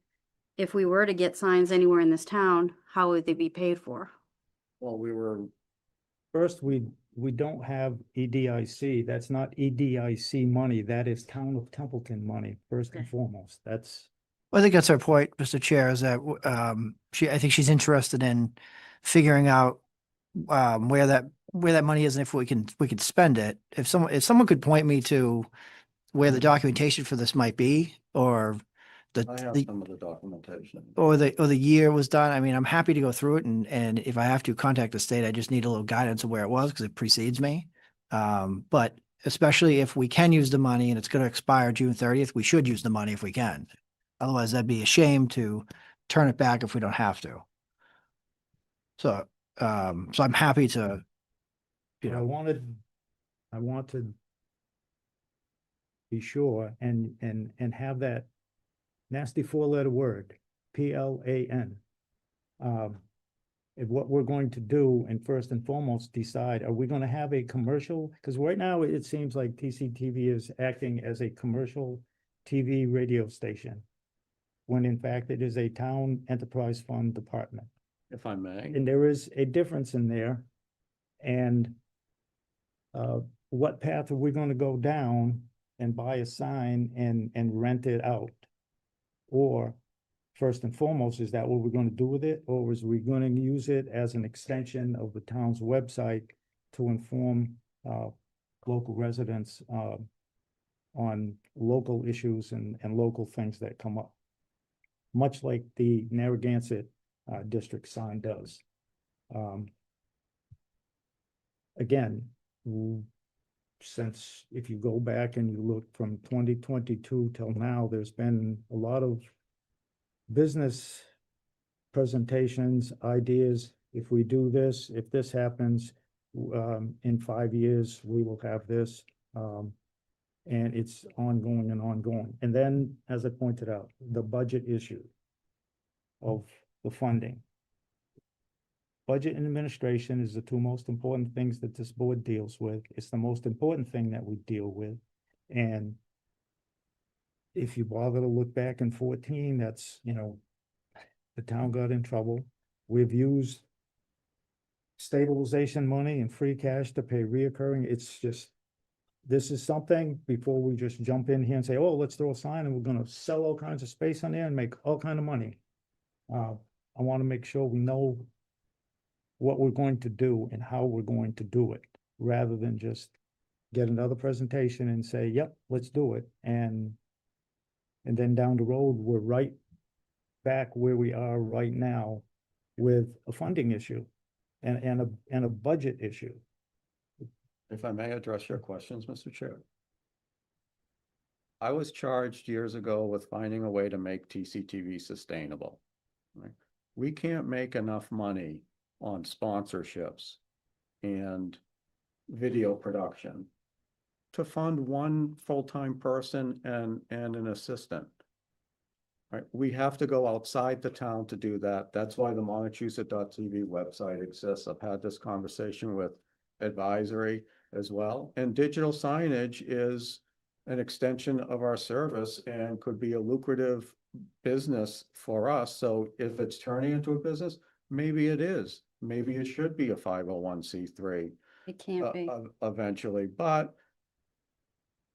if we were to get signs anywhere in this town, how would they be paid for? Well, we were, first, we don't have EDIC. That's not EDIC money. That is town of Templeton money, first and Okay. foremost. That's, I think that's her point, Mr. Chair, is that I think she's interested in figuring out where that money is and if we can spend it. If someone could point me to where the documentation for this might be, or I have some of the documentation. or the year was done, I mean, I'm happy to go through it, and if I have to contact the state, I just need a little guidance of where it was because it precedes me. But especially if we can use the money and it's going to expire June 30th, we should use the money if we can. Otherwise, that'd be a shame to turn it back if we don't have to. So, so I'm happy to, you I know, want to be sure and have that nasty four-letter word, PLAN. And what we're going to do, and first and foremost, decide, are we going to have a commercial? Because right now, it seems like TCTV is acting as a commercial TV radio station, when in fact it is a town enterprise fund department. If I may. And there is a difference in there. And what path are we going to go down and buy a sign and rent it out? Or first and foremost, is that what we're going to do with it? Or is we going to use it as an extension of the town's website to inform local residents on local issues and local things that come up? Much like the Narragansett district sign does. Again, since if you go back and you look from 2022 till now, there's been a lot of business presentations, ideas. If we do this, if this happens, in 5 years, we will have this. And it's ongoing and ongoing. And then, as I pointed out, the budget issue of the funding. Budget and administration is the two most important things that this board deals with. It's the most important thing that we deal with. And if you bother to look back in 14, that's, the town got in trouble. We've used stabilization money and free cash to pay reoccurring. It's just, this is something before we just jump in here and say, oh, let's throw a sign and we're gonna sell all kinds of space on there and make all kind of money. I want to make sure we know what we're going to do and how we're going to do it, rather than just get another presentation and say, yep, let's do it. And then down the road, we're right back where we are right now with a funding issue and a budget issue. If I may address your questions, Mr. Chair. I was charged years ago with finding a way to make TCTV sustainable. Right? We can't make enough money on sponsorships and video production to fund one full-time person and an assistant. Right? We have to go outside the town to do that. That's why the Montechusett.tv website exists. I've had this conversation with advisory as well. And digital signage is an extension of our service and could be a lucrative business for us. So if it's turning into a business, maybe it is. Maybe it should be a 501c3 It can't be. eventually. But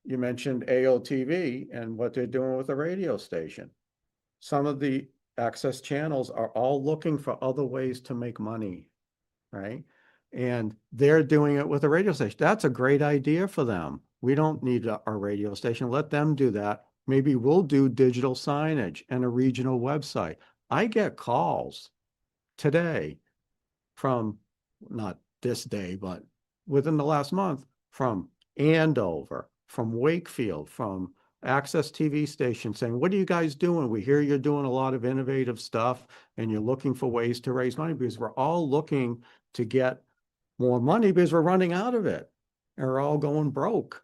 you mentioned AOTV and what they're doing with the radio station. Some of the access channels are all looking for other ways to make money, right? And they're doing it with a radio station. That's a great idea for them. We don't need a radio station. Let them do that. Maybe we'll do digital signage and a regional website. I get calls today from, not this day, but within the last month, from Andover, from Wakefield, from Access TV station saying, what are you guys doing? We hear you're doing a lot of innovative stuff and you're looking for ways to raise money, because we're all looking to get more money because we're running out of it and we're all going broke,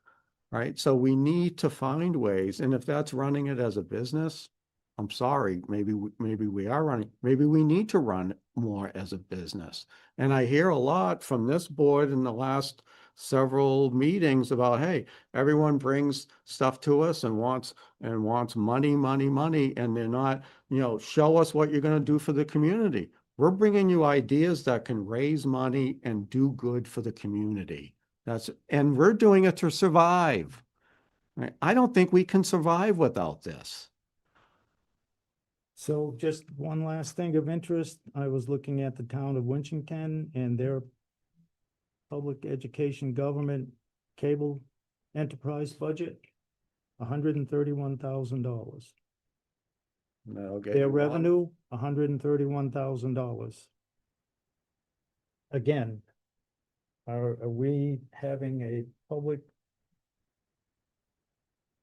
right? So we need to find ways. And if that's running it as a business, I'm sorry, maybe we are running, maybe we need to run more as a business. And I hear a lot from this board in the last several meetings about, hey, everyone brings stuff to us and wants money, and they're not, show us what you're going to do for the community. We're bringing you ideas that can raise money and do good for the community. And we're doing it to survive. Right? I don't think we can survive without this. So just one last thing of interest, I was looking at the town of Winchton and their public education government cable enterprise budget, $131,000. Their revenue, $131,000. Again, are we having a public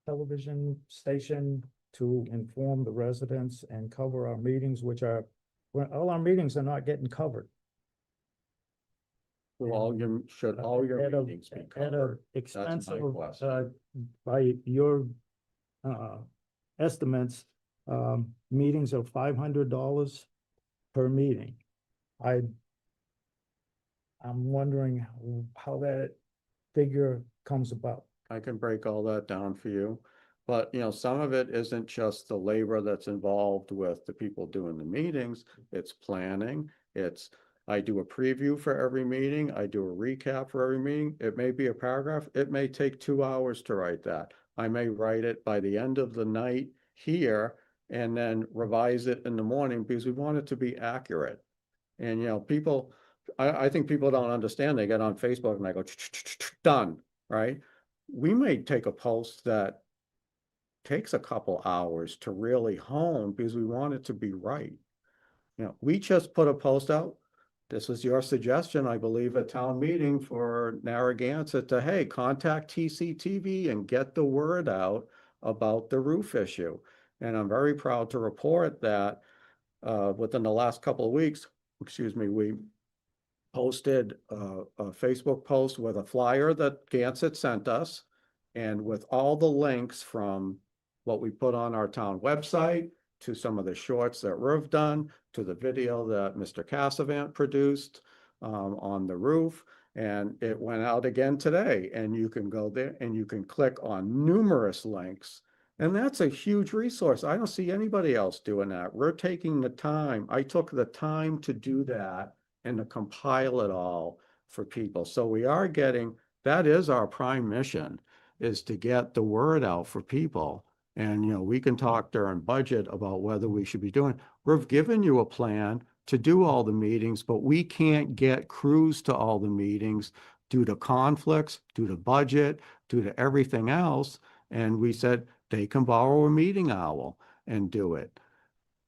television station to inform the residents and cover our meetings, which are, well, all our meetings are not getting covered. Should all your At a- meetings be At a covered? expense my of, question. by your, estimates, meetings are $500 per meeting. I'm wondering how that figure comes about. I can break all that down for you. But, some of it isn't just the labor that's involved with the people doing the meetings. It's planning. I do a preview for every meeting. I do a recap for every meeting. It may be a paragraph. It may take 2 hours to write that. I may write it by the end of the night here and then revise it in the morning because we want it to be accurate. And, I think people don't understand. They get on Facebook and they go, done, right? We may take a post that takes a couple hours to really hone because we want it to be right. We just put a post out. This was your suggestion, I believe, at town meeting for Narragansett to, hey, contact TCTV and get the word out about the roof issue. And I'm very proud to report that within the last couple of weeks, excuse me, we posted a Facebook post with a flyer that Gansett sent us, and with all the links from what we put on our town website to some of the shorts that Riv done, to the video that Mr. Cassavant produced on the roof. And it went out again today, and you can go there and you can click on numerous links. And that's a huge resource. I don't see anybody else doing that. We're taking the time. I took the time to do that and to compile it all for people. So we are getting, that is our prime mission, is to get the word out for people. And, you know, we can talk during budget about whether we should be doing, we've given you a plan to do all the meetings, but we can't get crews to all the meetings due to conflicts, due to budget, due to everything else. And we said they can borrow a meeting owl and do it,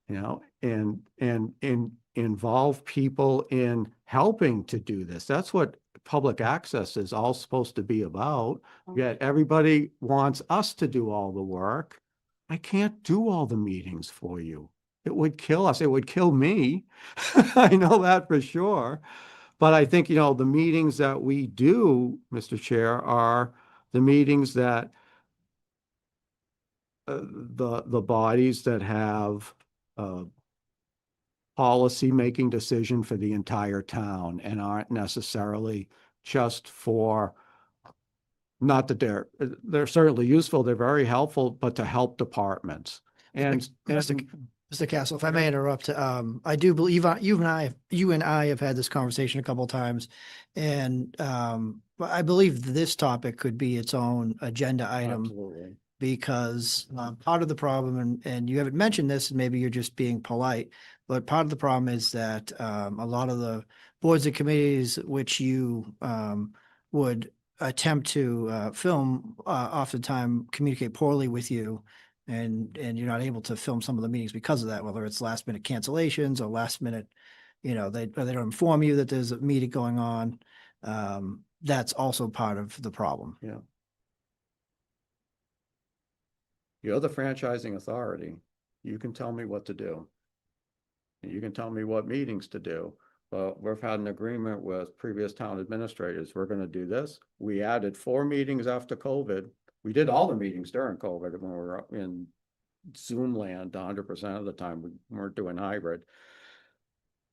you know, and involve people in helping to do this. That's what public access is all supposed to be about. Yet everybody wants us to do all the work. I can't do all the meetings for you. It would kill us. It would kill me. I know that for sure. But I think, you know, the meetings that we do, Mr. Chair, are the meetings that the bodies that have policy-making decision for the entire town and aren't necessarily just for, not that they're certainly useful, they're very helpful, but to help departments. And Mr. Castle, if I may interrupt, I do believe you and I have had this conversation a couple of times, and I believe this topic could be its own agenda item. absolutely. Because part of the problem, and you haven't mentioned this, and maybe you're just being polite, but part of the problem is that a lot of the boards and committees which you would attempt to film oftentimes communicate poorly with you, and you're not able to film some of the meetings because of that, whether it's last minute cancellations or last minute, you know, they don't inform you that there's a meeting going on. That's also part of the problem. Yeah. You're the franchising authority. You can tell me what to do. And you can tell me what meetings to do. But we've had an agreement with previous town administrators. We're going to do this. We added 4 meetings after COVID. We did all the meetings during COVID when we were in Zoom land 100% of the time. We weren't doing hybrid.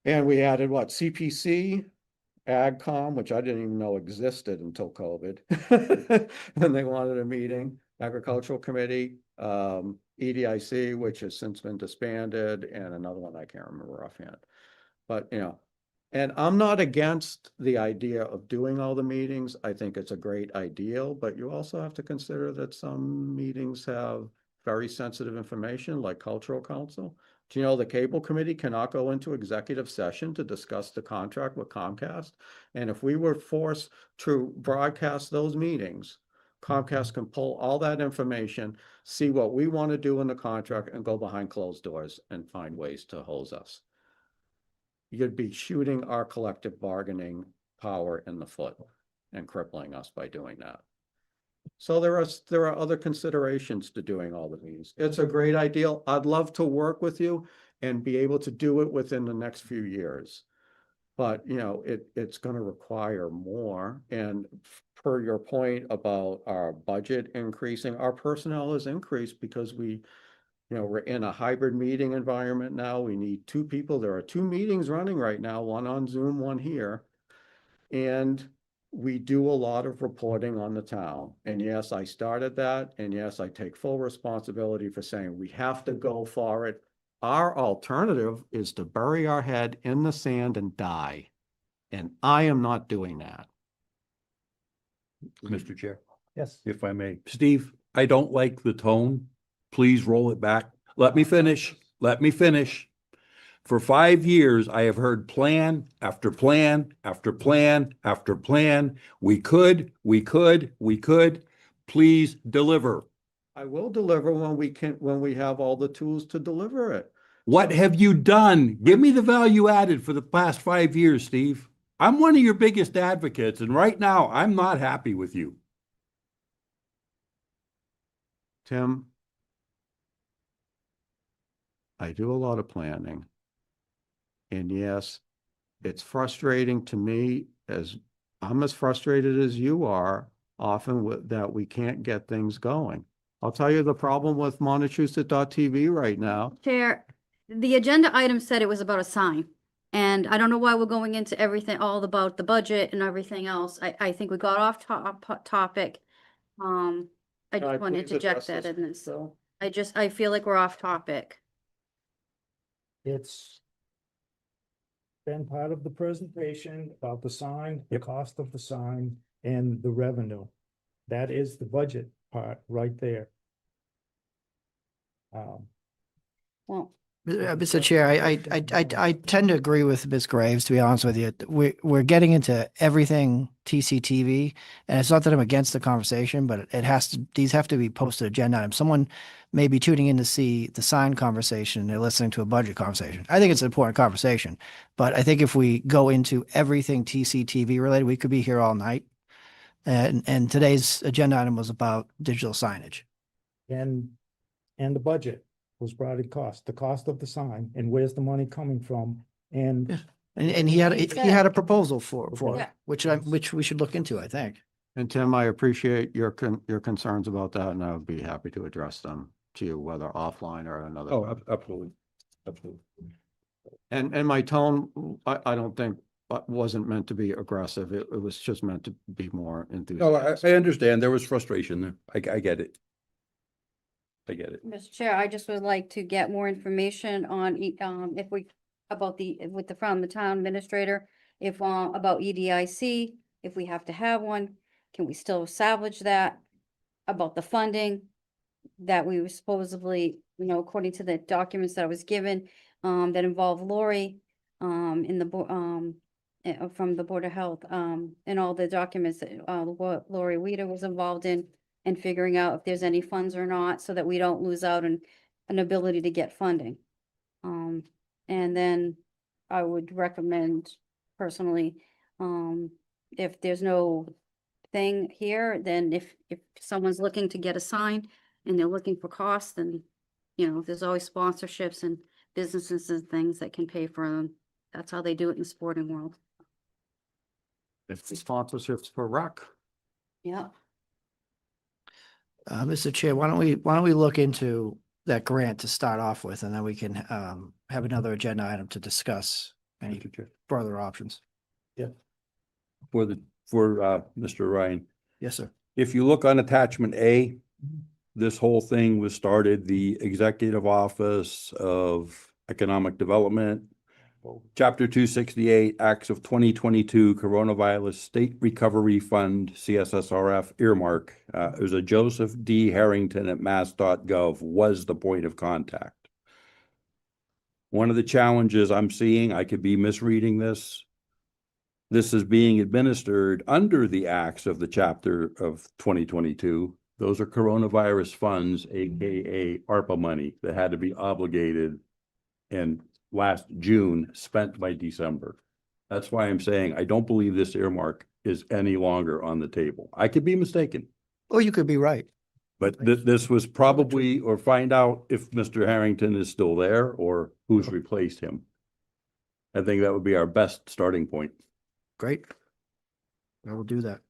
And we added what? CPC, AgCom, which I didn't even know existed until COVID. And they wanted a meeting. Agricultural Committee, EDIC, which has since been disbanded, and another one I can't remember offhand. But, you know, and I'm not against the idea of doing all the meetings. I think it's a great ideal, but you also have to consider that some meetings have very sensitive information, like Cultural Council. Do you know the Cable Committee cannot go into executive session to discuss the contract with Comcast? And if we were forced to broadcast those meetings, Comcast can pull all that information, see what we want to do in the contract, and go behind closed doors and find ways to hose us. You'd be shooting our collective bargaining power in the foot and crippling us by doing that. So there are other considerations to doing all the meetings. It's a great ideal. I'd love to work with you and be able to do it within the next few years. But, you know, it's going to require more. And per your point about our budget increasing, our personnel has increased because we, you know, we're in a hybrid meeting environment now. We need 2 people. There are 2 meetings running right now, one on Zoom, one here. And we do a lot of reporting on the town. And yes, I started that. And yes, I take full responsibility for saying we have to go for it. Our alternative is to bury our head in the sand and die. And I am not doing that. Mr. Chair, Yes. if I may. Steve, I don't like the tone. Please roll it back. Let me finish. Let me finish. For 5 years, I have heard plan after plan after plan after plan. We could. Please deliver. I will deliver when we have all the tools to deliver it. What have you done? Give me the value added for the past 5 years, Steve. I'm one of your biggest advocates, and right now I'm not happy with you. Tim, I do a lot of planning. And yes, it's frustrating to me as I'm as frustrated as you are often with that we can't get things going. I'll tell you the problem with Montechusett.tv right now. Chair, the agenda item said it was about a sign. And I don't know why we're going into everything, all about the budget and everything else. I think we got off topic. I just want to interject that in this. So, I feel like we're off topic. It's been part of the presentation about the sign, the cost of the sign, and the revenue. That is the budget part right there. Well, Mr. Chair, I tend to agree with Ms. Graves, to be honest with you. We're getting into everything TCTV, and it's not that I'm against the conversation, but it has to, these have to be posted agenda items. Someone may be tuning in to see the sign conversation, and they're listening to a budget conversation. I think it's an important conversation, but I think if we go into everything TCTV related, we could be here all night. And today's agenda item was about digital signage. And the budget was brought in cost, the cost of the sign, and where's the money coming from? And And he had a proposal for Okay. it, which we should look into, I think. and Tim, I appreciate your concerns about that, and I would be happy to address them to you, whether offline or another. Oh, absolutely, absolutely. And my tone, I don't think wasn't meant to be aggressive. It was just meant to be more No, enthusiastic. I understand. There was frustration there. I get it. I get it. Mr. Chair, I just would like to get more information on, if we, from the town administrator, if, about EDIC, if we have to have one, can we still salvage that? About the funding that we were supposedly, according to the documents that I was given, that involve Lori, in the from the Board of Health, and all the documents that, what Lori Weeder was involved in, and figuring out if there's any funds or not, so that we don't lose out on an ability to get funding. And then I would recommend personally, if there's no thing here, then if someone's looking to get a sign and they're looking for costs, then, there's always sponsorships and businesses and things that can pay for them. That's how they do it in the sporting world. If the sponsorships for rec. Yeah. Mr. Chair, why don't we look into that grant to start off with, and then we can have another agenda item to discuss any Mr. Chair. further options. For Mr. Ryan, Yes, sir. if you look on attachment A, this whole thing was started, the Executive Office of Economic Development, Chapter 268, Acts of 2022, Coronavirus State Recovery Fund, CSSRF earmark. It was a Joseph D. Harrington at mass.gov was the point of contact. One of the challenges I'm seeing, I could be misreading this. This is being administered under the acts of the chapter of 2022. Those are coronavirus funds, AKA ARPA money that had to be obligated and last June spent by December. That's why I'm saying I don't believe this earmark is any longer on the table. I could be mistaken, Or you could be right. but this was probably, or find out if Mr. Harrington is still there or who's replaced him. I think that would be our best starting point. Great. I will do that.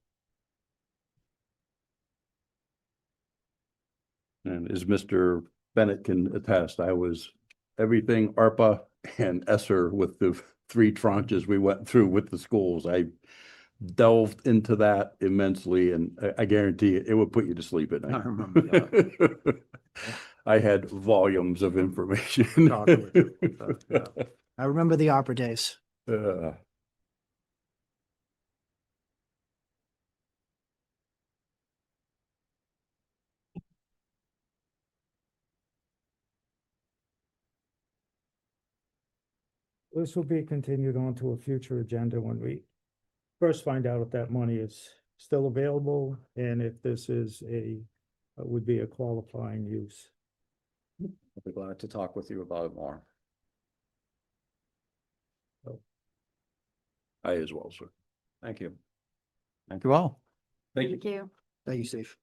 And as Mr. Bennett can attest, I was everything ARPA and ESSER with the 3 tranches we went through with the schools. I delved into that immensely, and I guarantee it would put you to sleep at night. I remember that. I had volumes of information. I remember the opera days. this will be continued on to a future agenda when we first find out if that money is still available and if this is would be a qualifying use. I'll be glad to talk with you about it more. I as well, sir. Thank you. Thank you all. Thank you. Thank you. Thank you, Steve.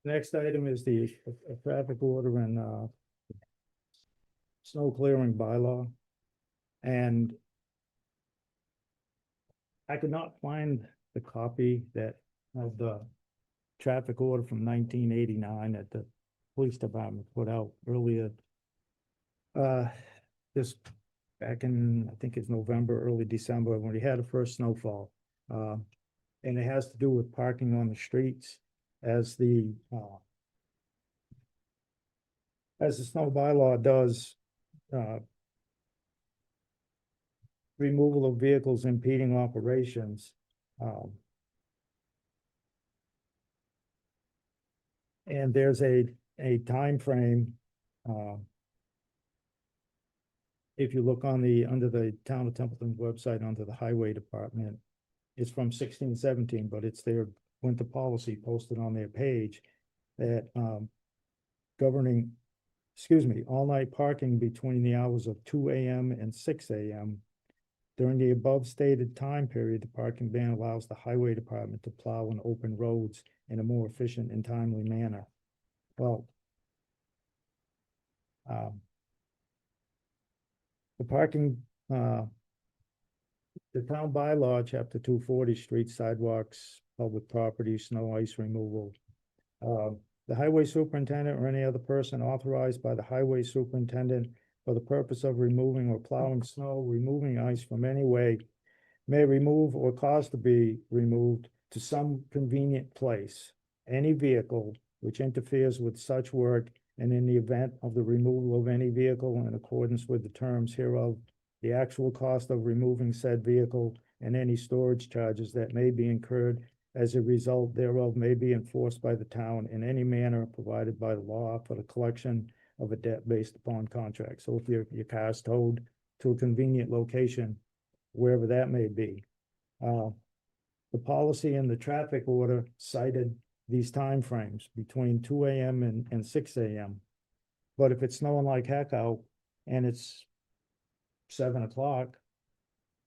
Next item is the traffic order and snow clearing bylaw. And I could not find the copy that of the traffic order from 1989 that the police department put out earlier. This back in, I think it's November, early December, when we had the first snowfall. And it has to do with parking on the streets as the snow bylaw does, removal of vehicles impeding operations. And there's a time frame. If you look on under the town of Templeton's website, under the highway department, it's from 1617, but it's their winter policy posted on their page that governing, all night parking between the hours of 2 a.m. and 6 a.m. During the above stated time period, the parking ban allows the highway department to plow and open roads in a more efficient and timely manner. Well, the parking, the town bylaw, chapter 240, streets, sidewalks, public property, snow, ice removal. The highway superintendent or any other person authorized by the highway superintendent for the purpose of removing or plowing snow, removing ice from any way, may remove or cause to be removed to some convenient place any vehicle which interferes with such work, and in the event of the removal of any vehicle in accordance with the terms hereof, the actual cost of removing said vehicle and any storage charges that may be incurred as a result thereof may be enforced by the town in any manner provided by the law for the collection of a debt based upon contract. So if your car is towed to a convenient location, wherever that may be. The policy in the traffic order cited these timeframes between 2 a.m. and 6 a.m. But if it's snowing like heck out and it's 7 o'clock,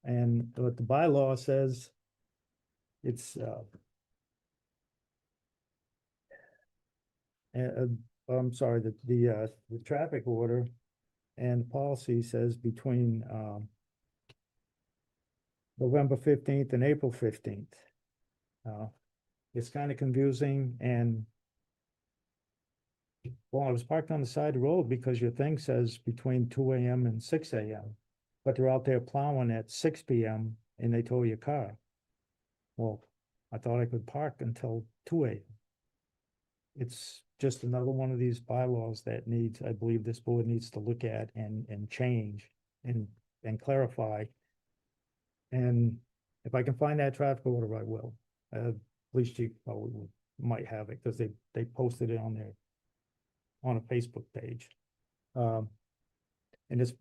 and what the bylaw says, it's I'm sorry, the traffic order and policy says between November 15th and April 15th. It's kind of confusing, and well, I was parked on the side of the road because your thing says between 2 a.m. and 6 a.m. But they're out there plowing at 6 p.m. and they tow your car. Well, I thought I could park until 2 a.m. It's just another one of these bylaws that needs, I believe this board needs to look at and change and clarify. And if I can find that traffic order, I will. Police chief probably might have it because they posted it on a Facebook page. And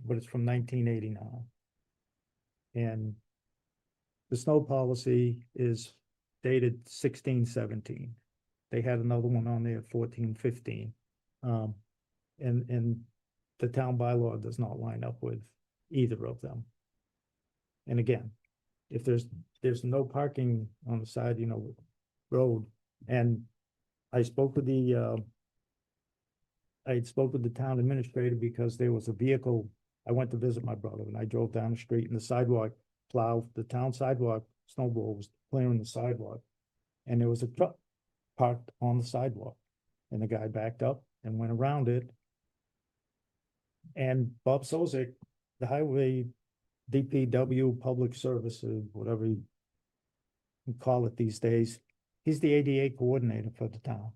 but it's from 1989. And the snow policy is dated 1617. They had another one on there, 1415. And the town bylaw does not line up with either of them. And again, if there's no parking on the side, road, and I spoke with the town administrator because there was a vehicle. I went to visit my brother and I drove down the street and the sidewalk plow, the town sidewalk snowball was clearing the sidewalk. And there was a truck parked on the sidewalk and the guy backed up and went around it. And Bob Sozik, the highway DPW public services, whatever you call it these days, he's the ADA coordinator for the town.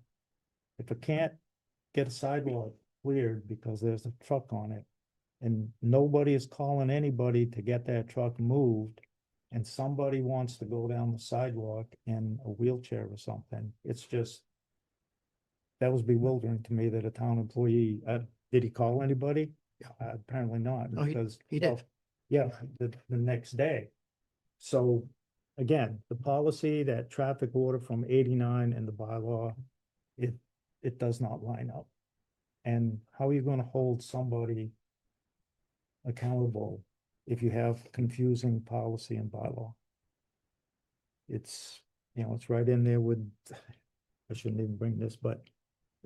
If I can't get a sidewalk cleared because there's a truck on it and nobody is calling anybody to get that truck moved, and somebody wants to go down the sidewalk in a wheelchair or something, it's just, that was bewildering to me that a town employee, did he call anybody? Apparently not, Oh, because. he did. well, yeah, the next day. So again, the policy, that traffic order from 89 and the bylaw, it does not line up. And how are you going to hold somebody accountable if you have confusing policy and bylaw? It's, it's right in there with, I shouldn't even bring this, but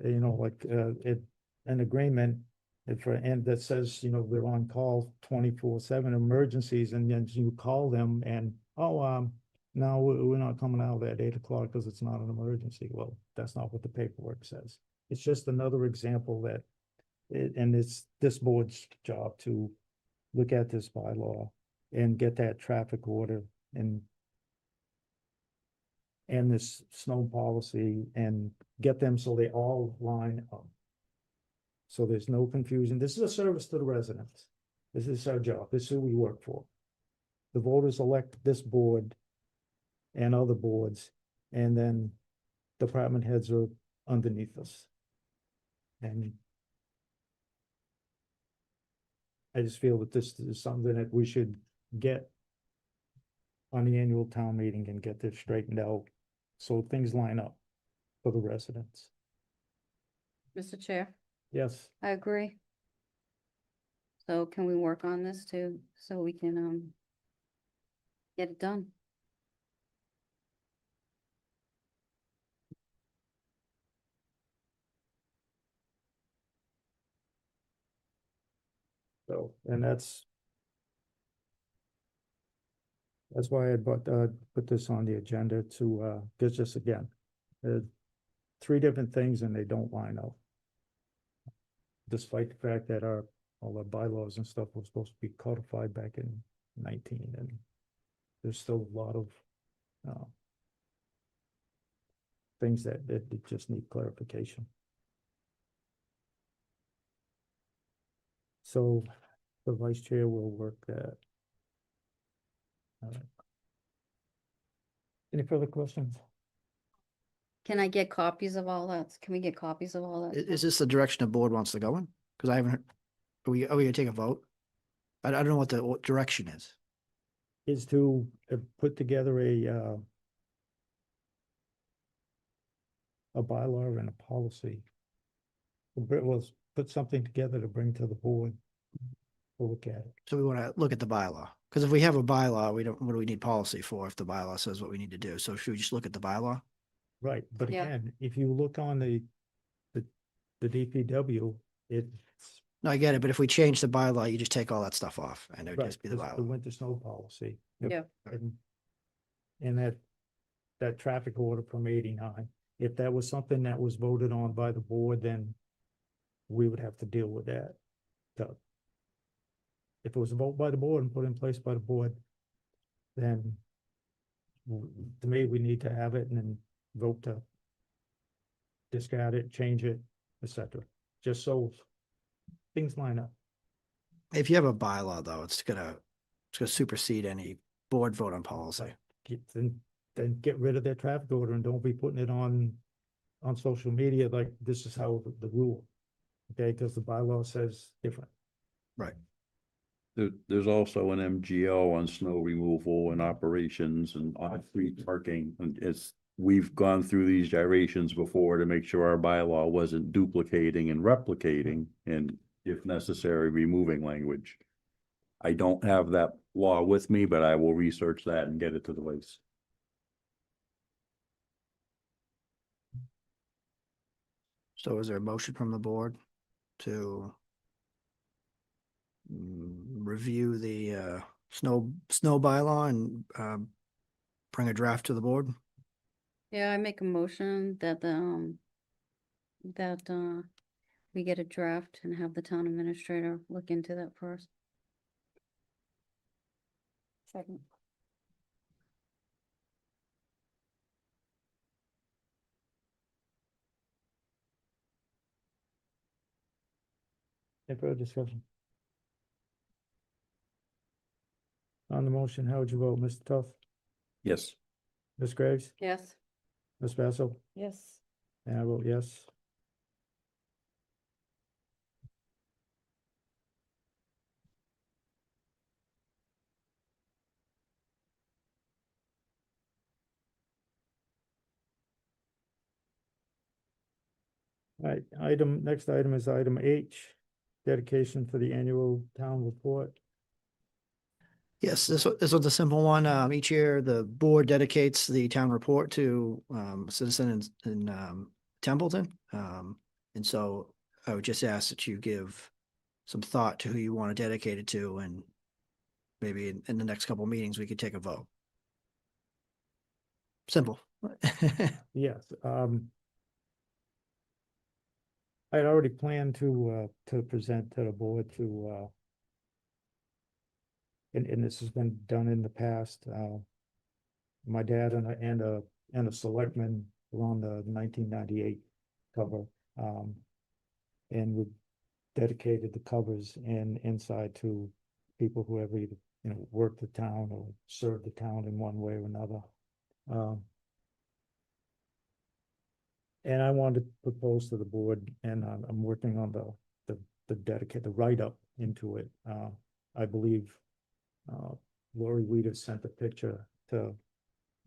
you know, like, an agreement if, and that says, you know, they're on call 24/7 emergencies, and then you call them and, oh, no, we're not coming out at 8 o'clock because it's not an emergency. Well, that's not what the paperwork says. It's just another example that and it's this board's job to look at this bylaw and get that traffic order and this snow policy and get them so they all line up. So there's no confusion. This is a service to the residents. This is our job. This is who we work for. The voters elect this board and other boards, and then department heads are underneath us. And I just feel that this is something that we should get on the annual town meeting and get this straightened out so things line up for the residents. Mr. Chair, Yes, I agree. So can we work on this too, so we can, get it done? so, and that's why I put this on the agenda to, because just again, three different things and they don't line up. Despite the fact that all our bylaws and stuff were supposed to be codified back in 19, and there's still a lot of, things that just need clarification. So the vice chair will work that. All right. Any further questions? Can I get copies of all that? Can we get copies of all that? Is stuff? this the direction the board wants to go in? Because I haven't heard, are we gonna take a vote? I don't know what direction is. Is to put together a bylaw and a policy. We'll put something together to bring to the board. We'll look at it. So we want to look at the bylaw, because if we have a bylaw, what do we need policy for if the bylaw says what we need to do? So should we just look at the bylaw? Right, but Yeah. again, if you look on the DPW, it's. No, I get it, but if we change the bylaw, you just take all that stuff off and it would Right, just be the it's bylaw. winter snow policy. Yep. Yeah. And that traffic order from 89, if that was something that was voted on by the board, then we would have to deal with that. So if it was a vote by the board and put in place by the board, then to me, we need to have it and then vote to discard it, change it, etc. Just so things line up. If you have a bylaw though, it's gonna supersede any board vote on policy. Then get rid of their traffic order and don't be putting it on social media like this is how the rule. Okay, because the bylaw says different. Right. There's also an MGO on snow removal and operations and off-street parking, and we've gone through these gyrations before to make sure our bylaw wasn't duplicating and replicating, and if necessary, removing language. I don't have that law with me, but I will research that and get it to the vice. So is there a motion from the board to review the snow bylaw and bring a draft to the board? Yeah, I make a motion that we get a draft and have the town administrator look into that first. Second. Any further discussion? On the motion, how would you vote, Mr. Toth? Yes. Ms. Graves? Yes. Ms. Basso? Yes. And I vote yes. All right, next item is item H, dedication for the annual town report. Yes, this one's a simple one. Each year, the board dedicates the town report to a citizen in Templeton. And so I would just ask that you give some thought to who you want to dedicate it to, and maybe in the next couple of meetings, we could take a vote. Simple. Yes, I'd already planned to present to the board and this has been done in the past, my dad and a selectman were on the 1998 cover. And we dedicated the covers and inside to people who have either, worked the town or served the town in one way or another. And I wanted to propose to the board, and I'm working on the write-up into it. I believe Lori Weeder sent a picture to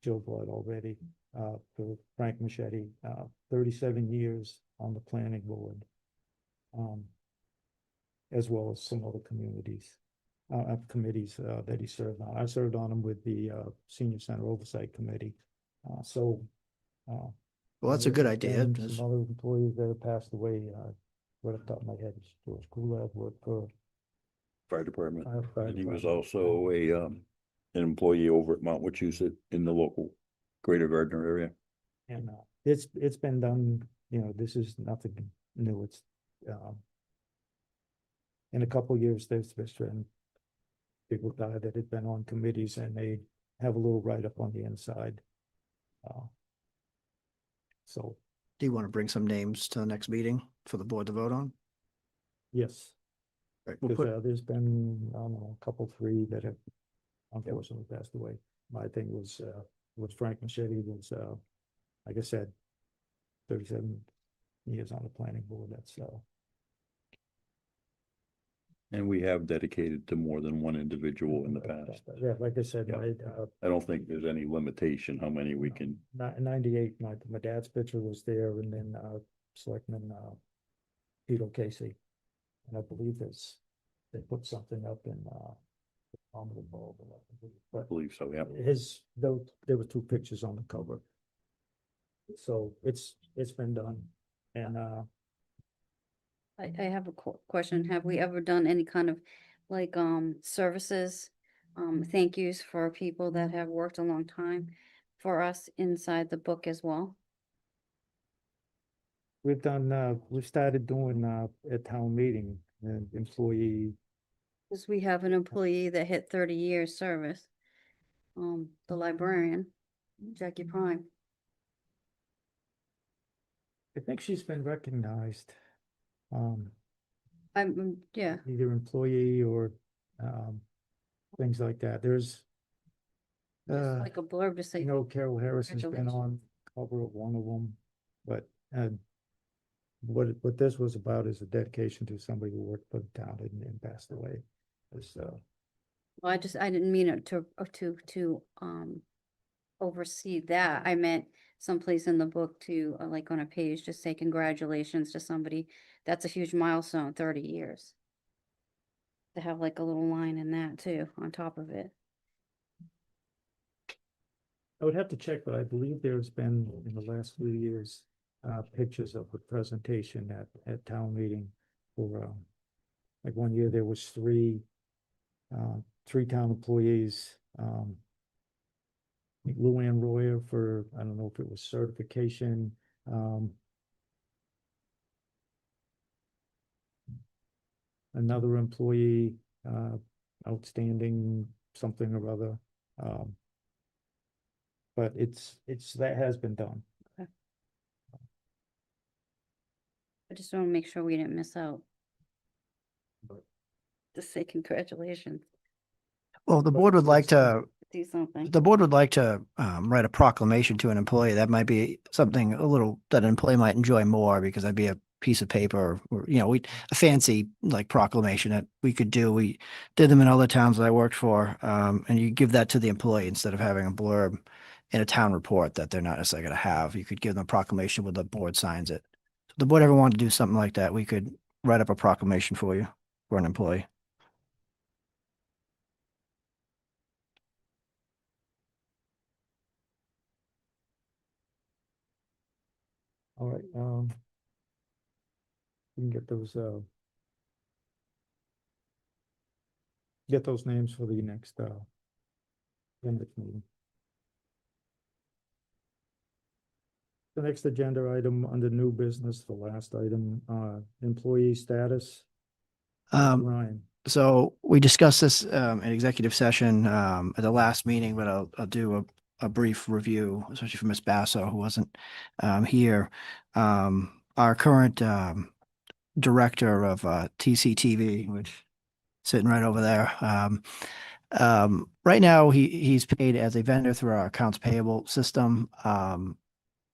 Joe Blood already, for Frank Machete, 37 years on the planning board. As well as some other communities, committees, that he served on. I served on them with the, Senior Center Oversight Committee. So, Well, that's a good idea. and some other employees that have passed away, right off the top of my head, George Kulak worked for Fire department. fire And he was department. also an employee over at Mount Wachusett in the local Greater Gardner area. And, it's been done, this is nothing new. It's, in a couple of years, there's been people die that had been on committees and they have a little write-up on the inside. So, Do you want to bring some names to the next meeting for the board to vote on? yes, Right, we'll because put, there's been, I don't know, a couple, three that have unfortunately passed away. My thing was Frank Machete was, like I said, 37 years on the planning board. That's, And we have dedicated to more than one individual in the past. yeah, like I said, Yeah. I don't think there's any limitation how many we can. 98, my dad's picture was there, and then, Selectman, Peter Casey. And I believe they put something up in, on the bulb. I But believe so, yeah. there were two pictures on the cover. So it's been done, and, I have a question. Have we ever done any kind of like, services, thank yous for people that have worked a long time for us inside the book as well? we've started doing, at town meeting, and employee, Because we have an employee that hit 30 years service, the librarian, Jackie Prime. I think she's been recognized. Yeah, Either employee or, things like that. There's, just like a blurb to say. Carol Harrison's been on cover of one of them, but, what this was about is a dedication to somebody who worked for the town and passed away. It's, Well, I didn't mean it to oversee that. I meant someplace in the book to, like on a page, just say congratulations to somebody. That's a huge milestone, 30 years. To have like a little line in that too, on top of it. I would have to check, but I believe there's been in the last few years, pictures of the presentation at town meeting for, like one year there was three town employees, Luann Royer for, I don't know if it was certification, another employee, outstanding something or other. But that has been done. I just want to make sure we didn't miss out. Just say congratulations, well, the board would like to, do something. the board would like to write a proclamation to an employee. That might be something that an employee might enjoy more, because that'd be a piece of paper or, a fancy like proclamation that we could do. We did them in other towns that I worked for. And you give that to the employee instead of having a blurb in a town report that they're not necessarily going to have. You could give them a proclamation where the board signs it. If the board ever wanted to do something like that, we could write up a proclamation for you, for an employee. All right, We can get those names for the next meeting. The next agenda item under new business, the last item, employee status. Ryan. So we discussed this in executive session at the last meeting, but I'll do a brief review, especially for Ms. Basso, who wasn't here. Our current director of TCTV, which sitting right over there. Right now, he's paid as a vendor through our accounts payable system.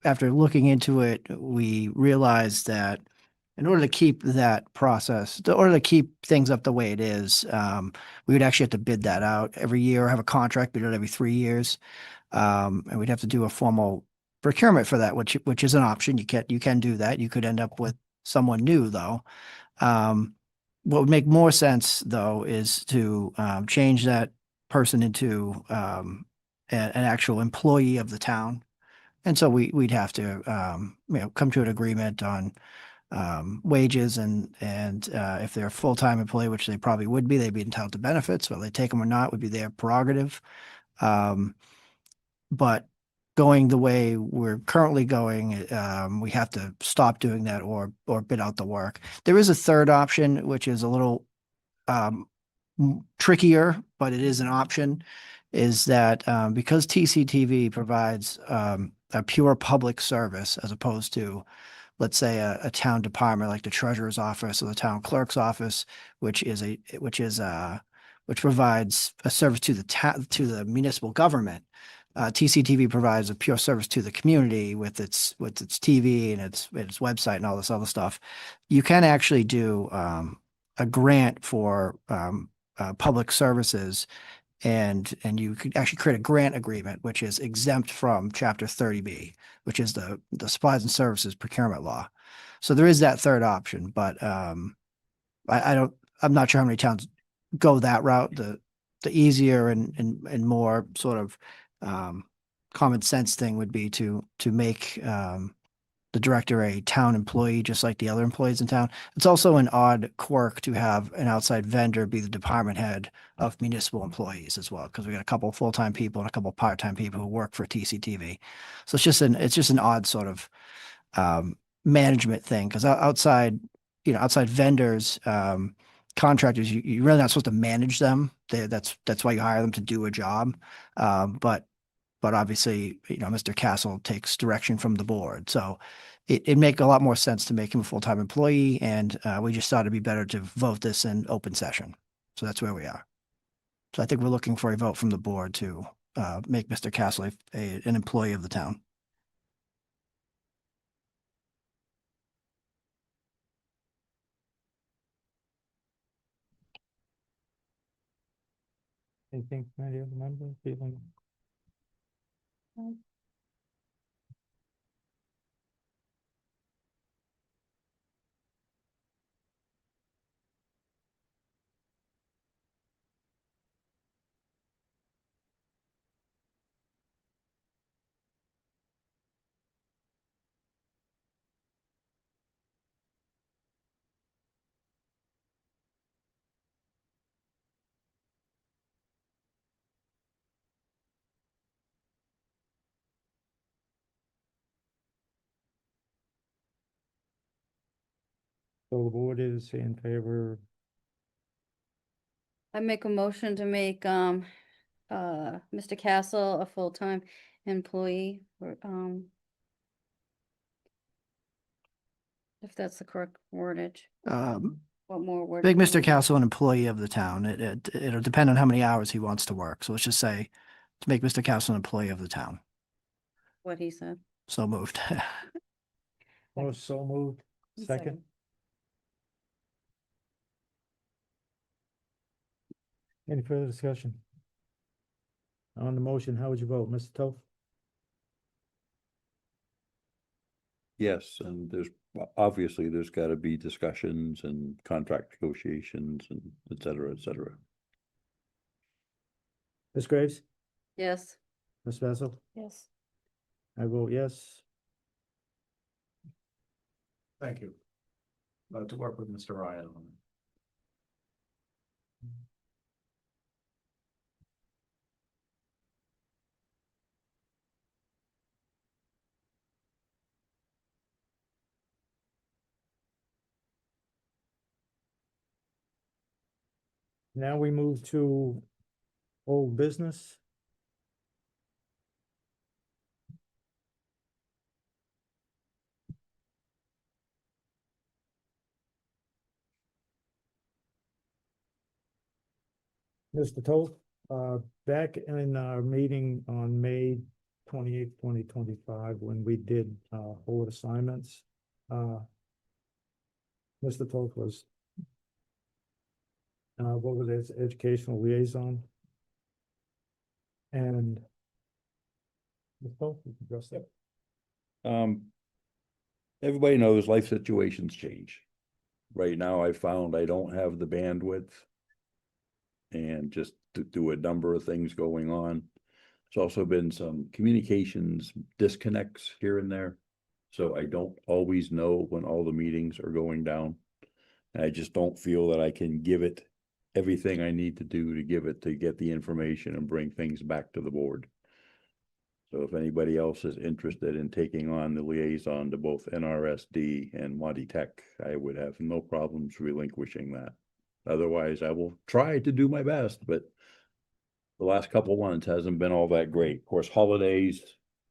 After looking into it, we realized that in order to keep that process, in order to keep things up the way it is, we would actually have to bid that out every year, have a contract, bid it every 3 years. And we'd have to do a formal procurement for that, which is an option. You can do that. You could end up with someone new, though. What would make more sense, though, is to change that person into an actual employee of the town. And so we'd have to come to an agreement on wages and if they're a full-time employee, which they probably would be, they'd be entitled to benefits. Whether they take them or not would be their prerogative. But going the way we're currently going, we have to stop doing that or bid out the work. There is a third option, which is a little trickier, but it is an option, is that because TCTV provides a pure public service as opposed to, let's say, a town department like the treasurer's office or the town clerk's office, which provides a service to the municipal government. TCTV provides a pure service to the community with its TV and its website and all this other stuff. You can actually do a grant for public services, and you could actually create a grant agreement, which is exempt from Chapter 30B, which is the supplies and services procurement law. So there is that third option, but I'm not sure how many towns go that route. The easier and more sort of common sense thing would be to make the director a town employee, just like the other employees in town. It's also an odd quirk to have an outside vendor be the department head of municipal employees as well, because we got a couple of full-time people and a couple of part-time people who work for TCTV. So it's just an odd sort of management thing, because outside vendors, contractors, you're really not supposed to manage them. That's why you hire them, to do a job. But obviously, Mr. Castle takes direction from the board. So it'd make a lot more sense to make him a full-time employee. And we just thought it'd be better to vote this in open session. So that's where we are. So I think we're looking for a vote from the board to make Mr. Castle an employee of the town. Anything, any other member feeling? So the board is in favor. I make a motion to make Mr. Castle a full-time employee, or if that's the correct wordage. What more word? Make Mr. Castle an employee of the town. It'll depend on how many hours he wants to work. So let's just say to make Mr. Castle an employee of the town. What he said. So moved. Oh, so moved. Second. Any further discussion? On the motion, how would you vote, Mr. Toth? Yes, and obviously there's got to be discussions and contract negotiations and et cetera, et cetera. Ms. Graves? Yes. Ms. Basil? Yes. I vote yes. Thank you. to work with Mr. Ryan on it. Now we move to old business. Mr. Toth, back in our meeting on May 28th, 2025, when we did board assignments, Mr. Toth was what was his educational liaison? And Ms. Toth, you can address that. Everybody knows life situations change. Right now, I found I don't have the bandwidth. And just to do a number of things going on. There's also been some communications disconnects here and there. So I don't always know when all the meetings are going down. And I just don't feel that I can give it everything I need to do to give it to get the information and bring things back to the board. So if anybody else is interested in taking on the liaison to both NRSD and Monty Tech, I would have no problems relinquishing that. Otherwise, I will try to do my best, but the last couple ones hasn't been all that great. Of course, holidays,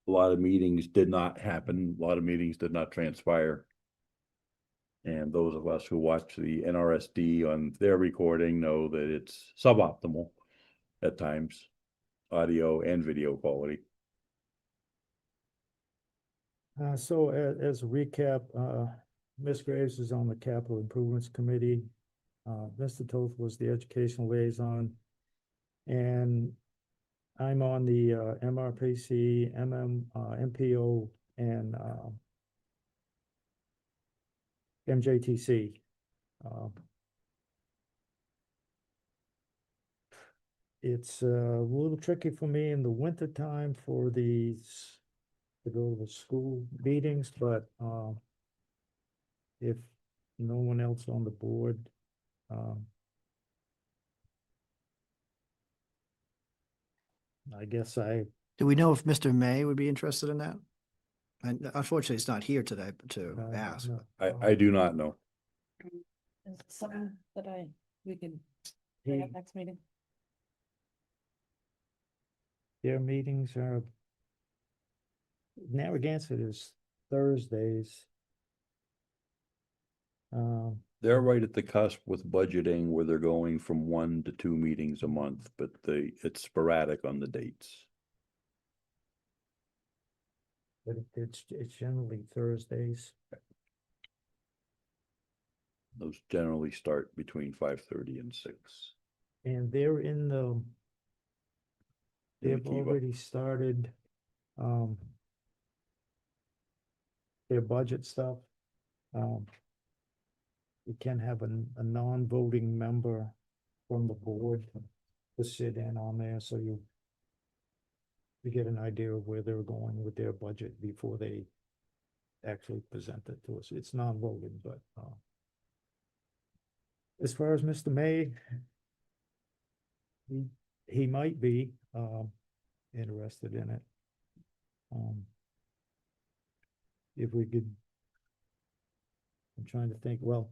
a lot of meetings did not happen. A lot of meetings did not transpire. And those of us who watch the NRSD on their recording know that it's suboptimal at times, audio and video quality. So as a recap, Ms. Graves is on the Capital Improvements Committee. Mr. Toth was the educational liaison. And I'm on the MRPC, MPO, and MJTC. It's a little tricky for me in the winter time for these to go to the school meetings, but if no one else on the board, I guess Do we know if Mr. May would be interested in that? And unfortunately, it's not here today to ask. no, I do not know. Is it something that we could He- have next meeting? Their meetings are Narragansett is Thursdays. They're right at the cusp with budgeting where they're going from 1 to 2 meetings a month, but it's sporadic on the dates. But it's generally Thursdays. Those generally start between 5:30 and 6. And they're in the, they've Kiva. already started, their budget stuff. You can have a non-voting member from the board to sit in on there, so you get an idea of where they're going with their budget before they actually present it to us. It's non-voting, but, as far as Mr. May, he might be, interested in it. If we could, I'm trying to think, well,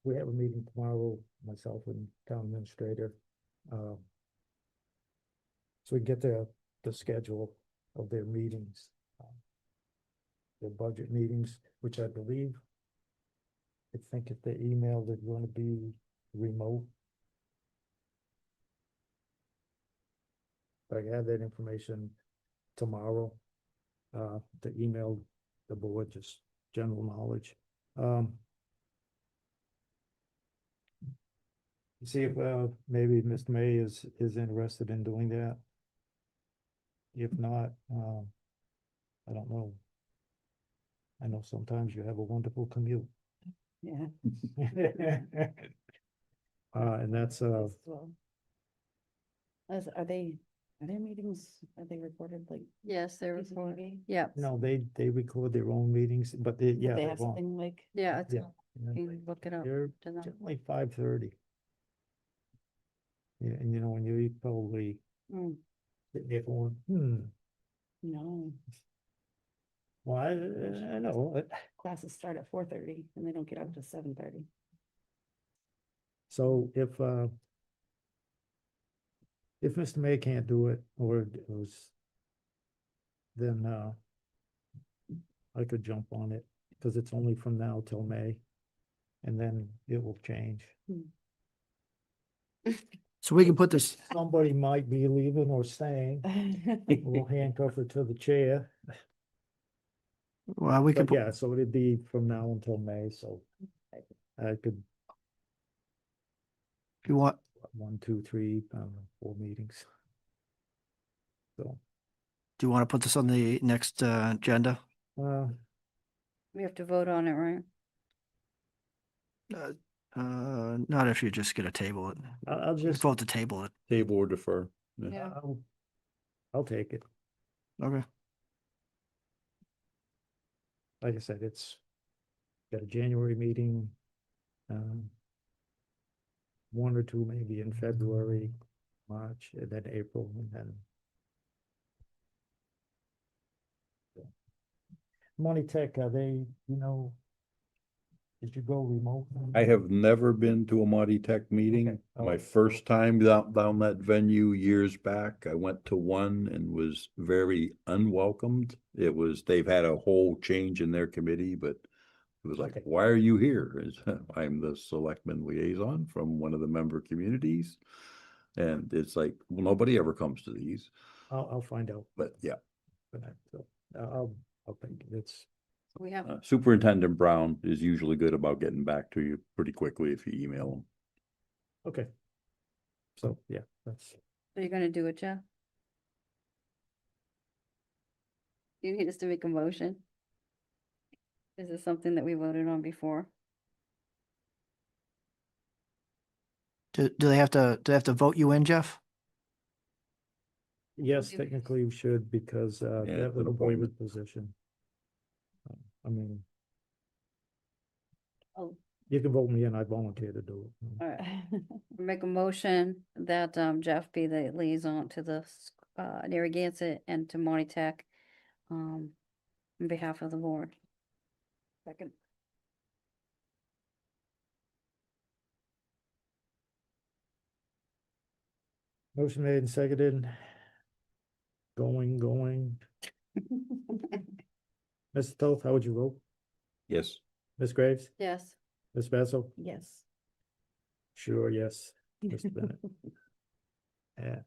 we have a meeting tomorrow, myself and town administrator. So we get the schedule of their meetings. Their budget meetings, which I believe, I think if they email, they're going to be remote. I have that information tomorrow, to email the board, just general knowledge. See if, maybe Mr. May is interested in doing that. If not, I don't know. I know sometimes you have a wonderful commute. Yeah. And that's, Are their meetings, are they recorded like? Yes, they're recorded. TCTV? Yeah, No, they record their own meetings, but they, yeah. They they're have on. something like, yeah, it's, Yeah. you can look it up They're to them. generally 5:30. Yeah, and you know, when you probably mm, sitting there going, no, well, I know. classes start at 4:30 and they don't get up to 7:30. So if Mr. May can't do it, or it was, then I could jump on it, because it's only from now till May, and then it will change. So we can put this, Somebody might be leaving or staying, we'll handcuff her to the chair. well, we can, But yeah, so it'd be from now until May, so I could, if you want, 1, 2, 3, I don't know, 4 meetings. So, do you want to put this on the next agenda? We have to vote on it, right? Not if you're just gonna table it. I'll just, Vote to table it. Table or defer. Yeah. I'll take it. Okay. Like I said, it's got a January meeting, 1 or 2 maybe in February, March, and then April, and then Money Tech, are they, did you go remote? I have never been to a Monty Tech meeting. Okay. Oh. My first time down that venue years back, I went to one and was very unwelcomed. They've had a whole change in their committee, but it was like, Okay. why are you here? I'm the selectman liaison from one of the member communities. And it's like, well, nobody ever comes to these, I'll find out. but yeah. So, I'll think it's, We have, Superintendent Brown is usually good about getting back to you pretty quickly if you email him. okay. So, yeah, that's, are you gonna do it, Jeff? Do you need us to make a motion? Is this something that we voted on before? Do they have to vote you in, Jeff? yes, Okay. technically you should, because Yeah, that it's was an a appointment. voted position. I mean, Oh, you can vote me in, I volunteer to do it. all right. Make a motion that Jeff be the liaison to the Narragansett and to Monty Tech on behalf of the board. Second. Motion made and seconded. Going. Mr. Toth, how would you vote? Yes. Ms. Graves? Yes. Ms. Basso? Yes. Sure, yes. Mr. Bennett. Yeah.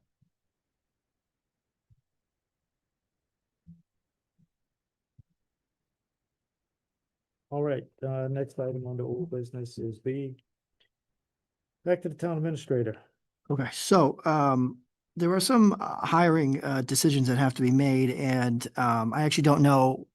All right, next item on the old business is B. Back to the town administrator. Okay, so there are some hiring decisions that have to be made, and I actually don't know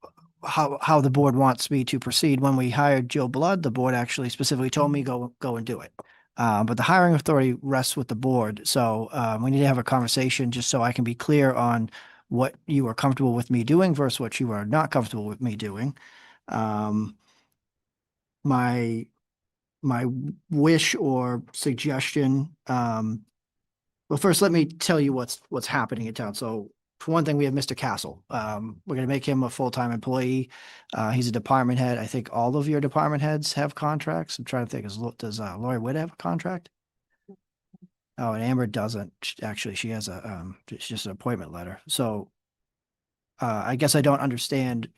how the board wants me to proceed. When we hired Joe Blood, the board actually specifically told me go and do it. But the hiring authority rests with the board, so we need to have a conversation just so I can be clear on what you are comfortable with me doing versus what you are not comfortable with me doing. My wish or suggestion, well, first, let me tell you what's happening in town. So for one thing, we have Mr. Castle. We're gonna make him a full-time employee. He's a department head. I think all of your department heads have contracts. I'm trying to think, does Lori Witt have a contract? Oh, and Amber doesn't. Actually, she has it's just an appointment letter. So I guess I don't understand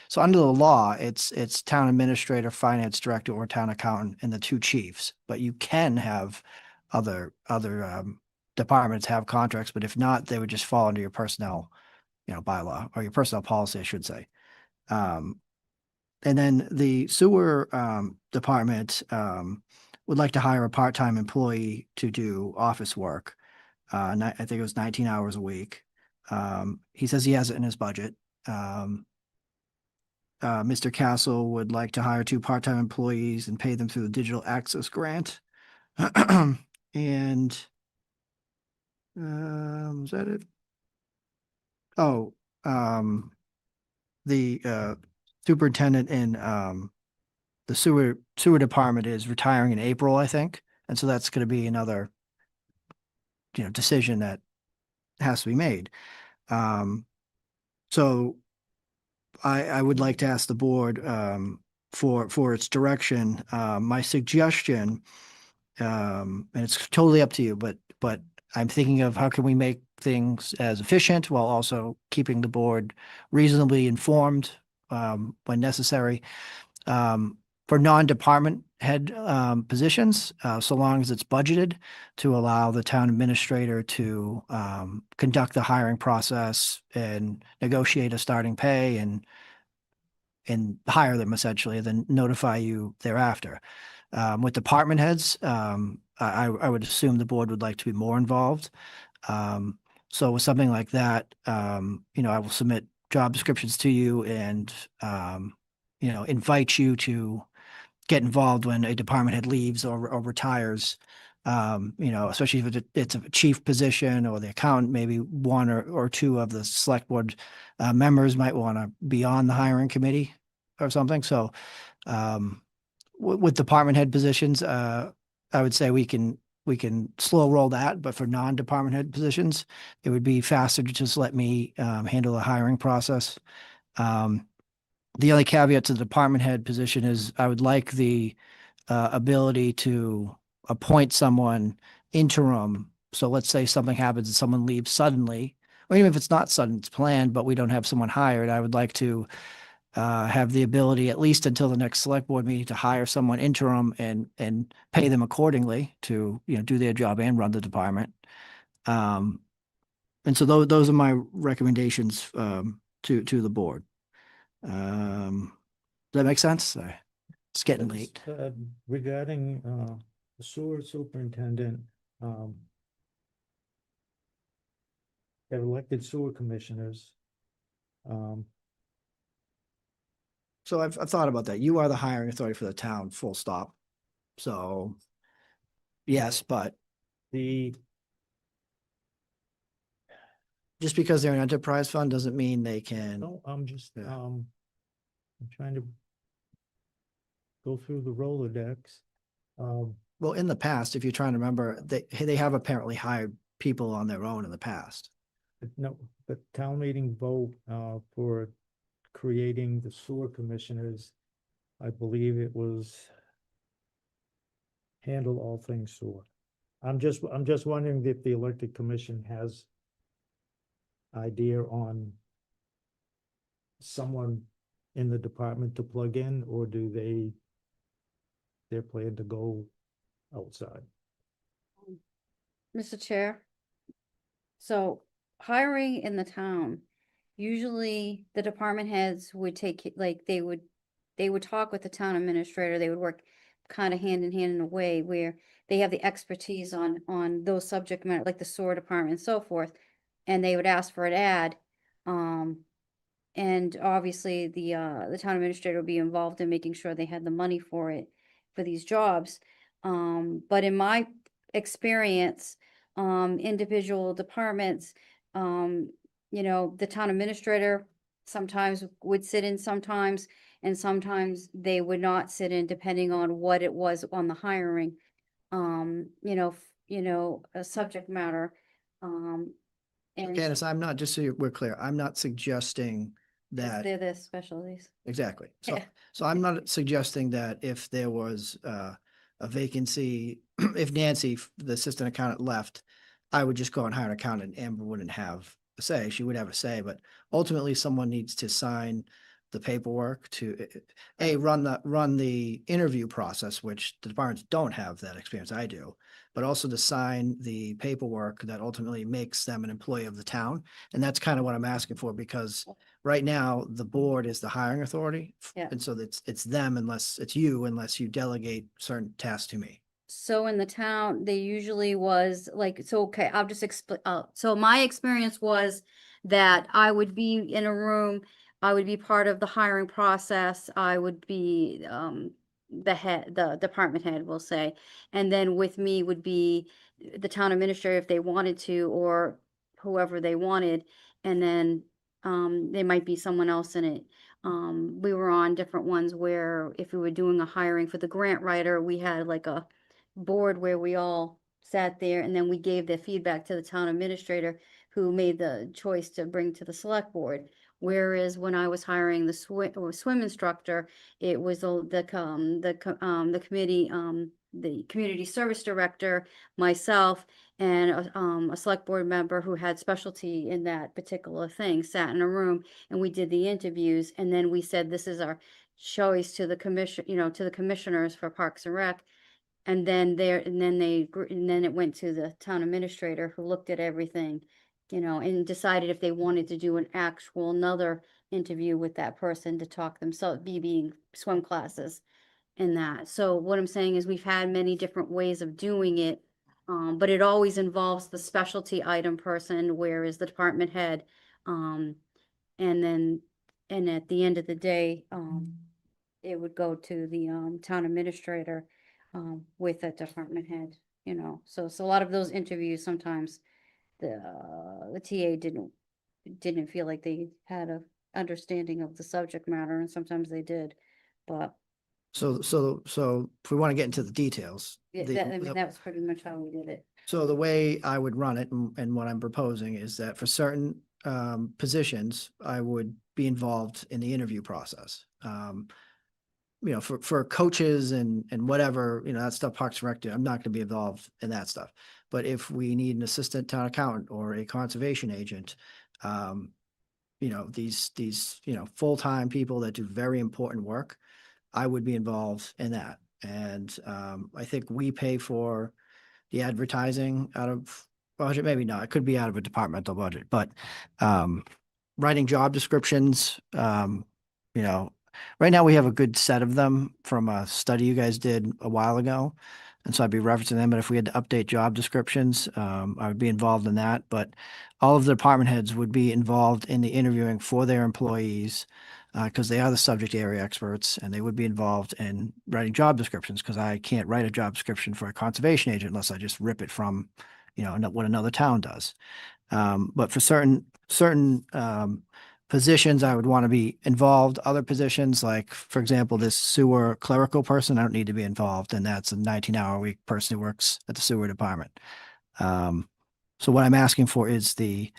so under the law, it's town administrator, finance director, or town accountant, and the 2 chiefs. But you can have other departments have contracts, but if not, they would just fall under your personnel, bylaw, or your personnel policy, I should say. And then the sewer department would like to hire a part-time employee to do office work. I think it was 19 hours a week. He says he has it in his budget. Mr. Castle would like to hire 2 part-time employees and pay them through the digital access grant. And Is that it? Oh, the superintendent in the sewer department is retiring in April, I think. And so that's gonna be another, decision that has to be made. So I would like to ask the board for its direction. My suggestion, and it's totally up to you, but I'm thinking of how can we make things as efficient while also keeping the board reasonably informed when necessary. For non-department head positions, so long as it's budgeted, to allow the town administrator to conduct the hiring process and negotiate a starting pay and hire them essentially, then notify you thereafter. With department heads, I would assume the board would like to be more involved. So with something like that, I will submit job descriptions to you and, invite you to get involved when a department head leaves or retires. Especially if it's a chief position or the accountant, maybe one or two of the select board members might want to be on the hiring committee or something. So with department head positions, I would say we can slow roll that, but for non-department head positions, it would be faster to just let me handle the hiring process. The only caveat to the department head position is I would like the ability to appoint someone interim. So let's say something happens and someone leaves suddenly, or even if it's not sudden, it's planned, but we don't have someone hired. I would like to have the ability, at least until the next select board meeting, to hire someone interim and pay them accordingly to, do their job and run the department. And so those are my recommendations to the board. Does that make sense? Sorry. It's getting late. Regarding the sewer superintendent, have elected sewer commissioners. So I've thought about that. You are the hiring authority for the town, full stop. So yes, but The just because they're an enterprise fund doesn't mean they can. No, I'm just, Yeah. I'm trying to go through the Rolodex. Well, in the past, if you're trying to remember, they have apparently hired people on their own in the past. No, the town meeting vote, for creating the sewer commissioners, I believe it was handle all things sewer. I'm just wondering if the elected commission has idea on someone in the department to plug in, or do their plan to go outside? Mr. Chair. So hiring in the town, usually the department heads would take, like, they would talk with the town administrator. They would work kind of hand in hand in a way where they have the expertise on those subject matter, like the sewer department and so forth. And they would ask for an ad. And obviously the town administrator would be involved in making sure they had the money for it, for these jobs. But in my experience, individual departments, the town administrator sometimes would sit in sometimes, and sometimes they would not sit in depending on what it was on the hiring. A subject matter. And Janice, I'm not, just so we're clear, I'm not suggesting that. they're the specialties. Exactly. So, Yeah. so I'm not suggesting that if there was a vacancy, if Nancy, the assistant accountant, left, I would just go and hire an accountant. Amber wouldn't have a say. She would have a say, but ultimately someone needs to sign the paperwork to run the interview process, which the departments don't have that experience. I do, but also to sign the paperwork that ultimately makes them an employee of the town. And that's kind of what I'm asking for, because right now the board is the hiring authority. Yeah. And so it's them unless you delegate certain tasks to me. So in the town, they usually was like, so, okay, I'll just explain. So my experience was that I would be in a room, I would be part of the hiring process. I would be, the department head, we'll say. And then with me would be the town administrator if they wanted to, or whoever they wanted, and then there might be someone else in it. We were on different ones where if we were doing a hiring for the grant writer, we had like a board where we all sat there and then we gave their feedback to the town administrator who made the choice to bring to the select board. Whereas when I was hiring the swim instructor, it was the committee, the community service director, myself, and a select board member who had specialty in that particular thing sat in a room, and we did the interviews, and then we said, this is our choice to the commission, to the commissioners for Parks and Rec. And then it went to the town administrator who looked at everything, and decided if they wanted to do another interview with that person to talk themselves, being swim classes and that. So what I'm saying is we've had many different ways of doing it, but it always involves the specialty item person, whereas the department head, and at the end of the day, it would go to the town administrator with that department head, So a lot of those interviews, sometimes the TA didn't feel like they had a understanding of the subject matter, and sometimes they did, but So if we want to get into the details. that was pretty much how we did it. So the way I would run it and what I'm proposing is that for certain positions, I would be involved in the interview process. For coaches and whatever, that stuff Parks and Rec, I'm not going to be involved in that stuff. But if we need an assistant town accountant or a conservation agent, these full-time people that do very important work, I would be involved in that. And I think we pay for the advertising out of budget, maybe not, it could be out of a departmental budget, but writing job descriptions, right now we have a good set of them from a study you guys did a while ago. And so I'd be referencing them, but if we had to update job descriptions, I would be involved in that. But all of the department heads would be involved in the interviewing for their employees because they are the subject area experts, and they would be involved in writing job descriptions because I can't write a job description for a conservation agent unless I just rip it from, what another town does. But for certain positions, I would want to be involved. Other positions, like, for example, this sewer clerical person, I don't need to be involved, and that's a 19-hour-a-week person who works at the sewer department. So what I'm asking for is the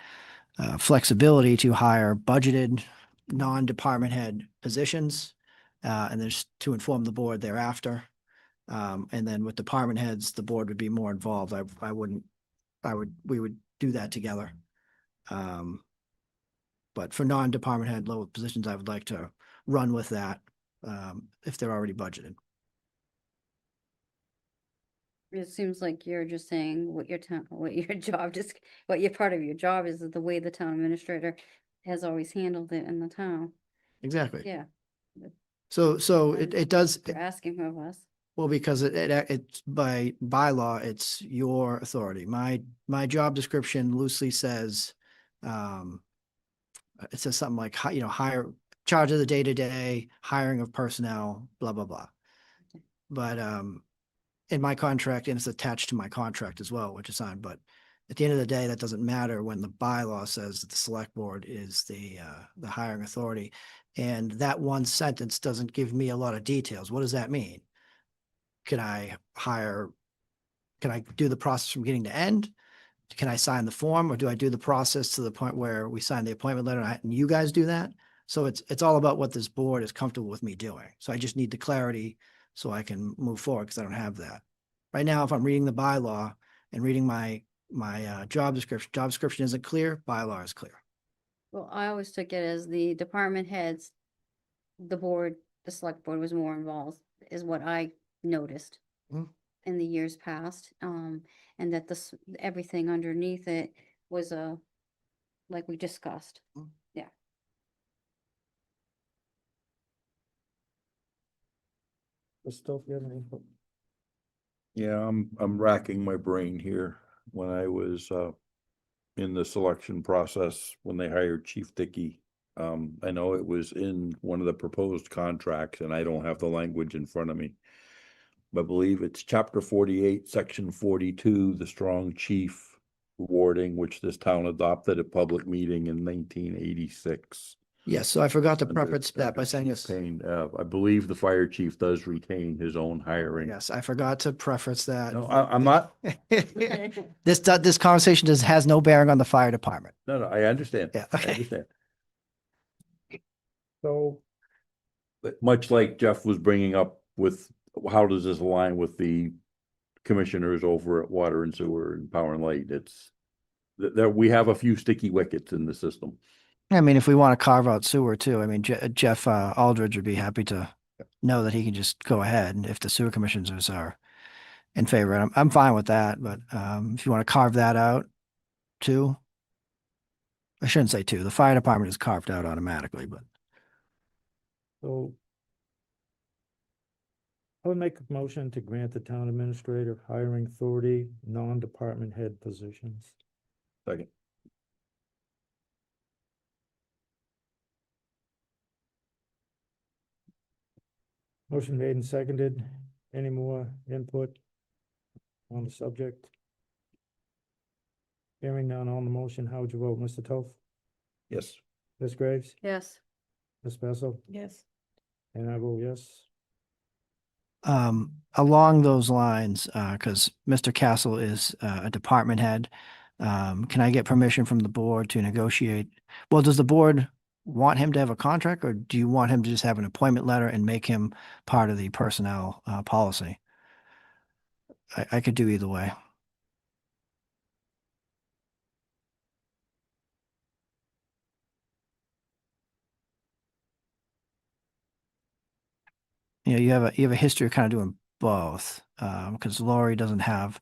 flexibility to hire budgeted non-department head positions, and there's to inform the board thereafter. And then with department heads, the board would be more involved. We would do that together. But for non-department head level positions, I would like to run with that if they're already budgeted. It seems like you're just saying what your part of your job is the way the town administrator has always handled it in the town. Exactly. Yeah, So it does, you're asking of us. well, because it's by bylaw, it's your authority. My job description loosely says, it says something like, hire, charge of the day-to-day, hiring of personnel, blah, blah, blah. But in my contract, and it's attached to my contract as well, which is signed, but at the end of the day, that doesn't matter when the bylaw says that the select board is the hiring authority. And that one sentence doesn't give me a lot of details. What does that mean? Can I do the process from beginning to end? Can I sign the form, or do I do the process to the point where we sign the appointment letter and you guys do that? So it's all about what this board is comfortable with me doing. So I just need the clarity so I can move forward, because I don't have that. Right now, if I'm reading the bylaw and reading my job description isn't clear, bylaw is clear. Well, I always took it as the department heads, the select board was more involved, is what I noticed in the years past. And that everything underneath it was like we discussed. Yeah. Christoph, you have any input? Yeah, I'm racking my brain here. When I was in the selection process, when they hired Chief Dickey, I know it was in one of the proposed contracts, and I don't have the language in front of me. I believe it's chapter 48, section 42, the strong chief wording, which this town adopted at public meeting in 1986. Yes, so I forgot to Under- preface that by under saying yes. Payne, I believe the fire chief does retain his own hiring. Yes, I forgot to preface that. No, I'm not, This conversation has no bearing on the fire department. no, I understand. Yeah, I okay. understand. So, But much like Jeff was bringing up with, how does this align with the commissioners over at Water and Sewer and Power and Light? It's that we have a few sticky wickets in the system. I mean, if we want to carve out sewer too, I mean, Jeff Aldridge would be happy to know that he can just go ahead and if the sewer commissioners are in favor, and I'm fine with that, but if you want to carve that out too, I shouldn't say two, the fire department is carved out automatically, but so I would make a motion to grant the town administrator hiring authority, non-department head positions. Second. Motion made and seconded. Any more input on the subject? Hearing none on the motion, how would you vote, Mr. Toth? Yes. Ms. Graves? Yes. Ms. Bessel? Yes. And I vote yes. along those lines, because Mr. Castle is a department head, can I get permission from the board to negotiate? Well, does the board want him to have a contract, or do you want him to just have an appointment letter and make him part of the personnel policy? I could do either way. You know, you have a history of kind of doing both, because Lori doesn't have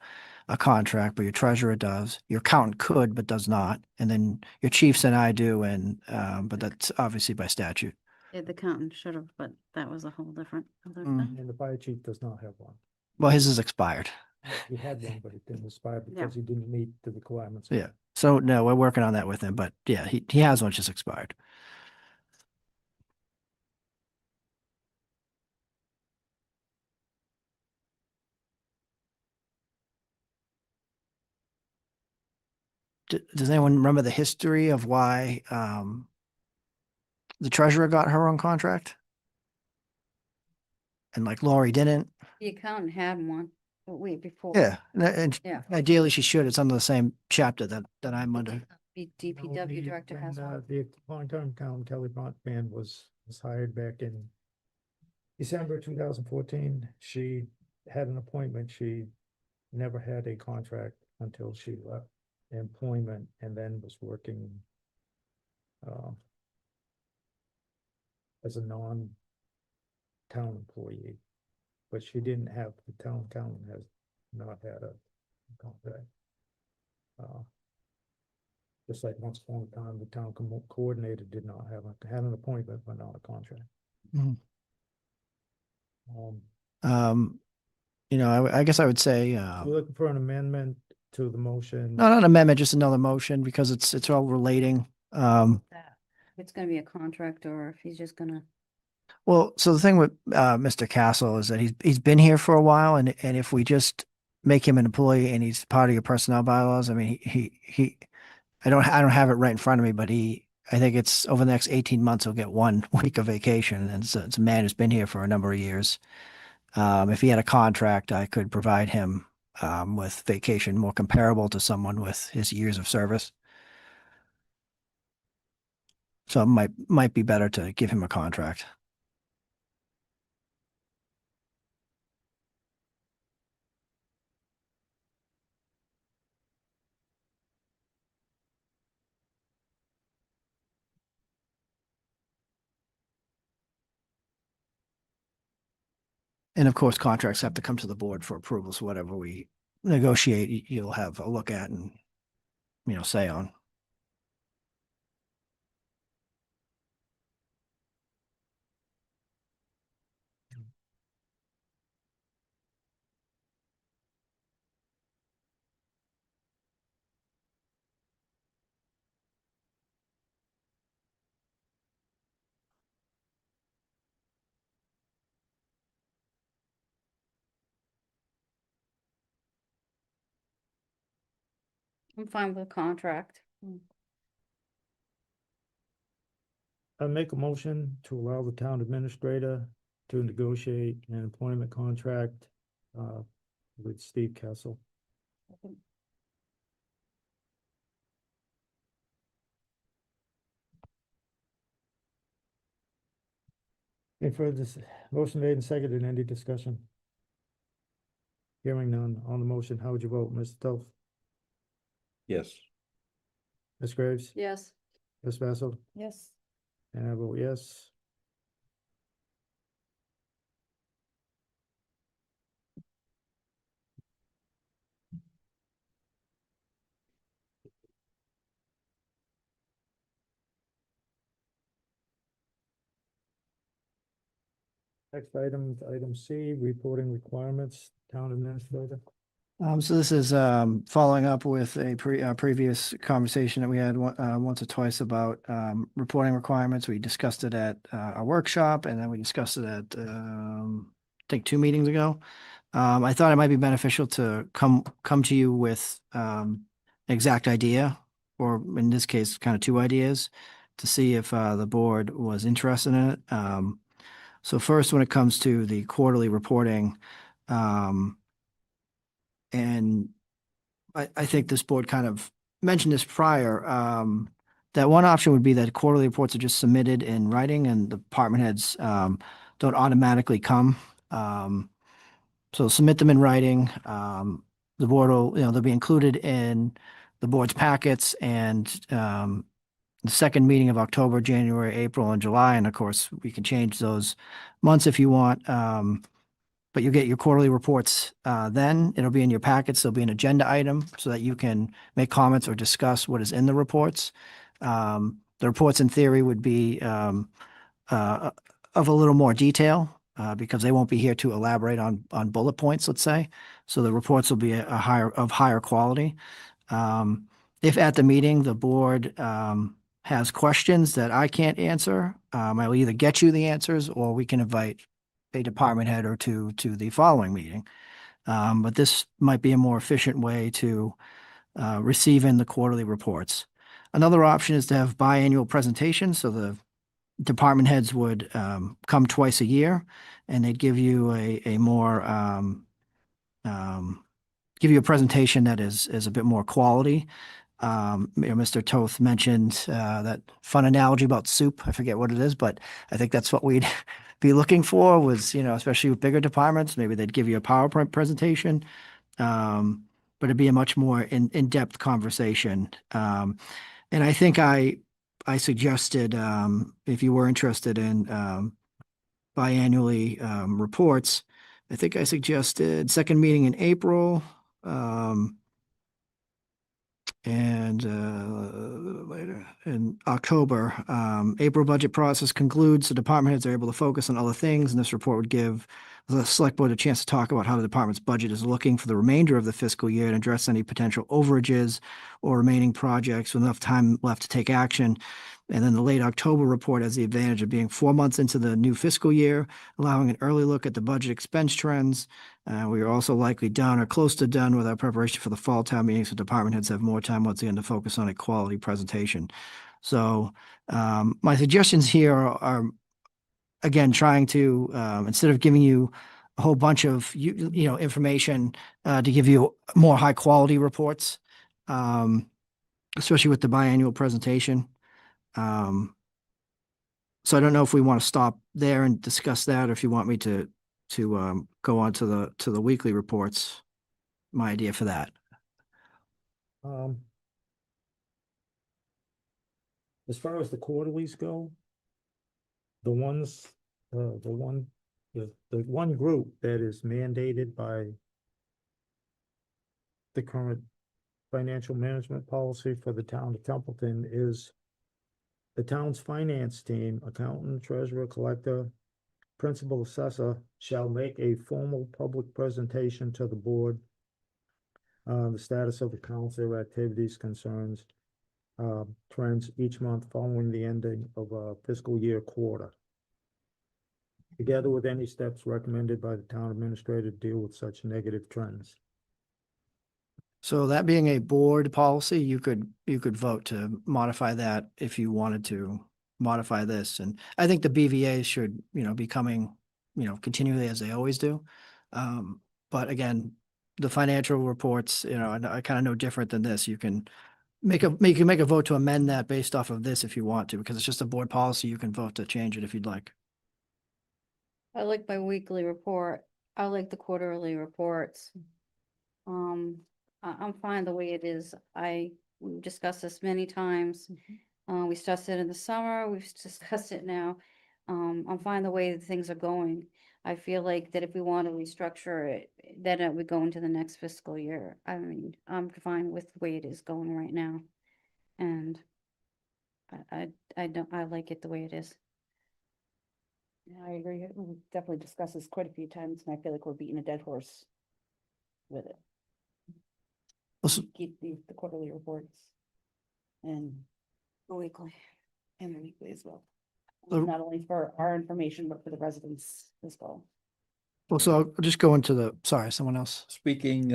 a contract, but your treasurer does. Your accountant could, but does not. And then your chiefs and I do, and but that's obviously by statute. Yeah, the accountant should have, but that was a whole different other Mm. thing. And the fire chief does not have one. Well, his is expired. He had one, but it didn't expire because he didn't meet the requirements. Yeah. So no, we're working on that with him, but yeah, he has one, just expired. Does anyone remember the history of why the treasurer got her own contract? And like Lori didn't? The accountant had one, but wait, before. Yeah, and Yeah. ideally she should. It's under the same chapter that I'm under. The DPW director has one. The long-term accountant Kelly Bond was hired back in December 2014. She had an appointment. She never had a contract until she left employment and then was working as a non-town employee. But she didn't have, the town accountant has not had a contract. Just like once upon a time, the town coordinator did not have had an appointment, but not a contract. Mhm. Um, You know, I guess I would say, we're looking for an amendment to the motion. no, not an amendment, just another motion because it's all relating. That. If it's gonna be a contract or if he's just gonna. Well, so the thing with Mr. Castle is that he's been here for a while, and if we just make him an employee and he's part of your personnel bylaws, I mean, he I don't have it right in front of me, but I think it's over the next 18 months he'll get 1 week of vacation, and it's a man who's been here for a number of years. If he had a contract, I could provide him with vacation more comparable to someone with his years of service. So it might be better to give him a contract. And of course, contracts have to come to the board for approval. So whatever we negotiate, you'll have a look at and, say on. I'm fine with the contract. I make a motion to allow the town administrator to negotiate an employment contract with Steve Kessel. Any further, motion made and seconded, any discussion? Hearing none, on the motion, how would you vote, Mr. Toth? Yes. Ms. Graves? Yes. Ms. Vasso? Yes. And I vote yes. Next item, item C, reporting requirements, town administrator. So this is following up with a previous conversation that we had once or twice about reporting requirements. We discussed it at our workshop, and then we discussed it at I think 2 meetings ago. I thought it might be beneficial to come to you with an exact idea, or in this case, kind of 2 ideas, to see if the board was interested in it. So first, when it comes to the quarterly reporting, and I think this board kind of mentioned this prior, that one option would be that quarterly reports are just submitted in writing and the department heads don't automatically come. So submit them in writing. The board will, they'll be included in the board's packets, and the second meeting of October, January, April, and July. And of course, we can change those months if you want. But you'll get your quarterly reports then. It'll be in your packets. There'll be an agenda item so that you can make comments or discuss what is in the reports. The reports in theory would be of a little more detail because they won't be here to elaborate on bullet points, let's say. So the reports will be of higher quality. If at the meeting the board has questions that I can't answer, I will either get you the answers or we can invite a department head or two to the following meeting. But this might be a more efficient way to receive in the quarterly reports. Another option is to have biannual presentations. So the department heads would come twice a year, and they'd give you a more give you a presentation that is a bit more quality. Mr. Toth mentioned that fun analogy about soup. I forget what it is, but I think that's what we'd be looking for was, especially with bigger departments, maybe they'd give you a PowerPoint presentation. But it'd be a much more in-depth conversation. And I think I suggested, if you were interested in biannually reports, I think I suggested second meeting in April, and later in October. April budget process concludes. The department heads are able to focus on other things, and this report would give the select board a chance to talk about how the department's budget is looking for the remainder of the fiscal year and address any potential overages or remaining projects with enough time left to take action. And then the late October report has the advantage of being 4 months into the new fiscal year, allowing an early look at the budget expense trends. We are also likely done or close to done with our preparation for the fall town meeting, so department heads have more time once again to focus on a quality presentation. So my suggestions here are again, trying to, instead of giving you a whole bunch of, information to give you more high quality reports, especially with the biannual presentation. So I don't know if we want to stop there and discuss that, or if you want me to go on to the weekly reports. My idea for that. As far as the quarterlies go, the one group that is mandated by the current financial management policy for the town of Templeton is the town's finance team, accountant, treasurer, collector, principal assessor shall make a formal public presentation to the board, the status of accounts, their activities, concerns, trends each month following the ending of a fiscal year quarter, together with any steps recommended by the town administrator to deal with such negative trends. So that being a board policy, you could vote to modify that if you wanted to modify this. And I think the BVA should, be coming, continually as they always do. But again, the financial reports, I kind of know different than this. You can make a vote to amend that based off of this if you want to, because it's just a board policy. You can vote to change it if you'd like. I like my weekly report. I like the quarterly reports. I'm fine the way it is. We've discussed this many times. We discussed it in the summer, we've discussed it now. I'm fine the way that things are going. I feel like that if we want to restructure it, then it would go into the next fiscal year. I mean, I'm fine with the way it is going right now. And I like it the way it is. Yeah, I agree. We've definitely discussed this quite a few times, and I feel like we're beating a dead horse with it. Keep the quarterly reports and Weekly. the weekly as well. So- Not only for our information, but for the residents as well. Well, so I'll just go into sorry, someone else. Speaking,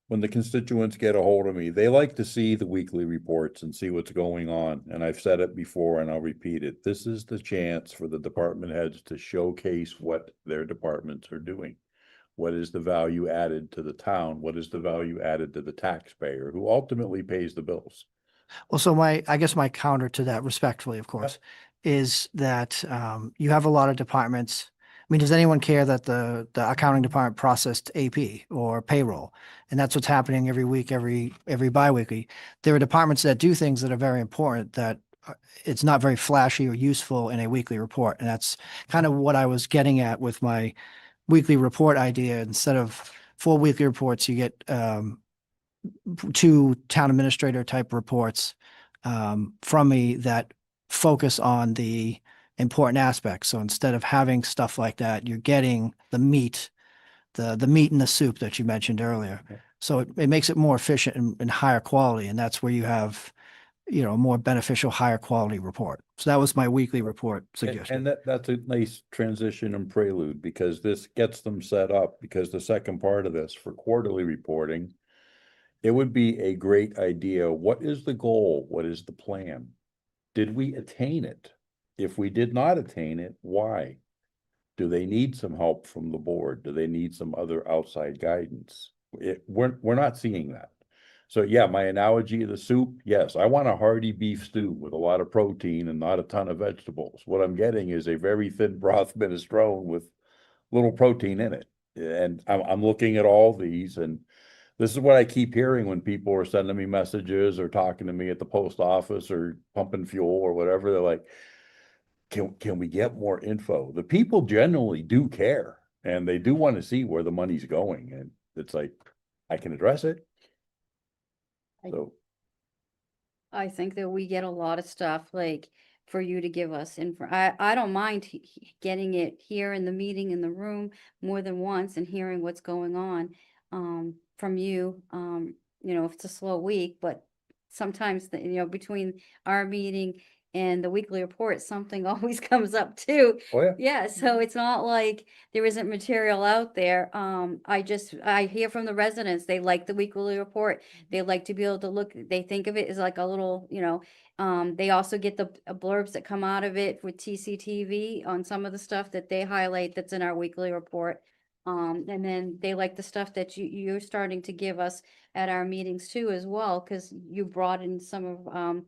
when the constituents get a hold of me, they like to see the weekly reports and see what's going on. And I've said it before and I'll repeat it. This is the chance for the department heads to showcase what their departments are doing. What is the value added to the town? What is the value added to the taxpayer who ultimately pays the bills? Well, so I guess my counter to that, respectfully, of course, is that you have a lot of departments. I mean, does anyone care that the accounting department processed AP or payroll? And that's what's happening every week, every biweekly. There are departments that do things that are very important that it's not very flashy or useful in a weekly report. And that's kind of what I was getting at with my weekly report idea. Instead of 4 weekly reports, you get 2 town administrator type reports from me that focus on the important aspects. So instead of having stuff like that, you're getting the meat, the meat in the soup that you mentioned earlier. Okay. So it makes it more efficient and higher quality. And that's where you have, a more beneficial, higher quality report. So that was my weekly report suggestion. And that's a nice transition and prelude because this gets them set up because the second part of this for quarterly reporting, it would be a great idea. What is the goal? What is the plan? Did we attain it? If we did not attain it, why? Do they need some help from the board? Do they need some other outside guidance? We're not seeing that. So yeah, my analogy of the soup, yes, I want a hearty beef stew with a lot of protein and not a ton of vegetables. What I'm getting is a very thin broth minestrone with little protein in it. And I'm looking at all these, and this is what I keep hearing when people are sending me messages or talking to me at the post office or pumping fuel or whatever. They're like, can we get more info? The people generally do care and they do want to see where the money's going. And it's like, I can address it. So I think that we get a lot of stuff like for you to give us info. I don't mind getting it here in the meeting in the room more than once and hearing what's going on from you. If it's a slow week, but sometimes between our meeting and the weekly report, something always comes up too. oh yeah. Yeah, so it's not like there isn't material out there. I hear from the residents, they like the weekly report. They like to be able to look, they think of it as like a little, they also get the blurbs that come out of it with TCTV on some of the stuff that they highlight that's in our weekly report. And then they like the stuff that you're starting to give us at our meetings too as well, because you brought in some of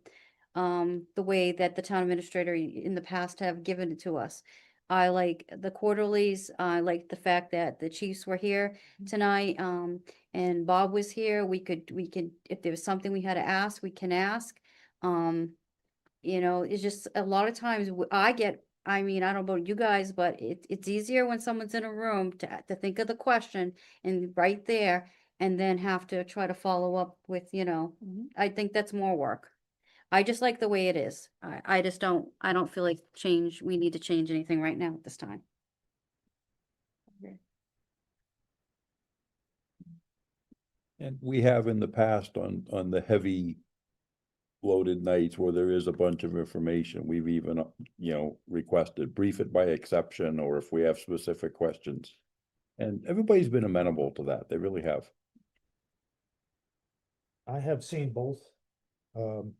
the way that the town administrator in the past have given it to us. I like the quarterlies. I like the fact that the chiefs were here tonight, and Bob was here. We could, if there was something we had to ask, we can ask. It's just a lot of times I don't know about you guys, but it's easier when someone's in a room to think of the question and right there, and then have to try to follow up with, I think that's more work. I just like the way it is. I don't feel like we need to change anything right now at this time. And we have in the past on the heavy loaded nights where there is a bunch of information, we've even, requested brief it by exception, or if we have specific questions. And everybody's been amenable to that. They really have. I have seen both, um,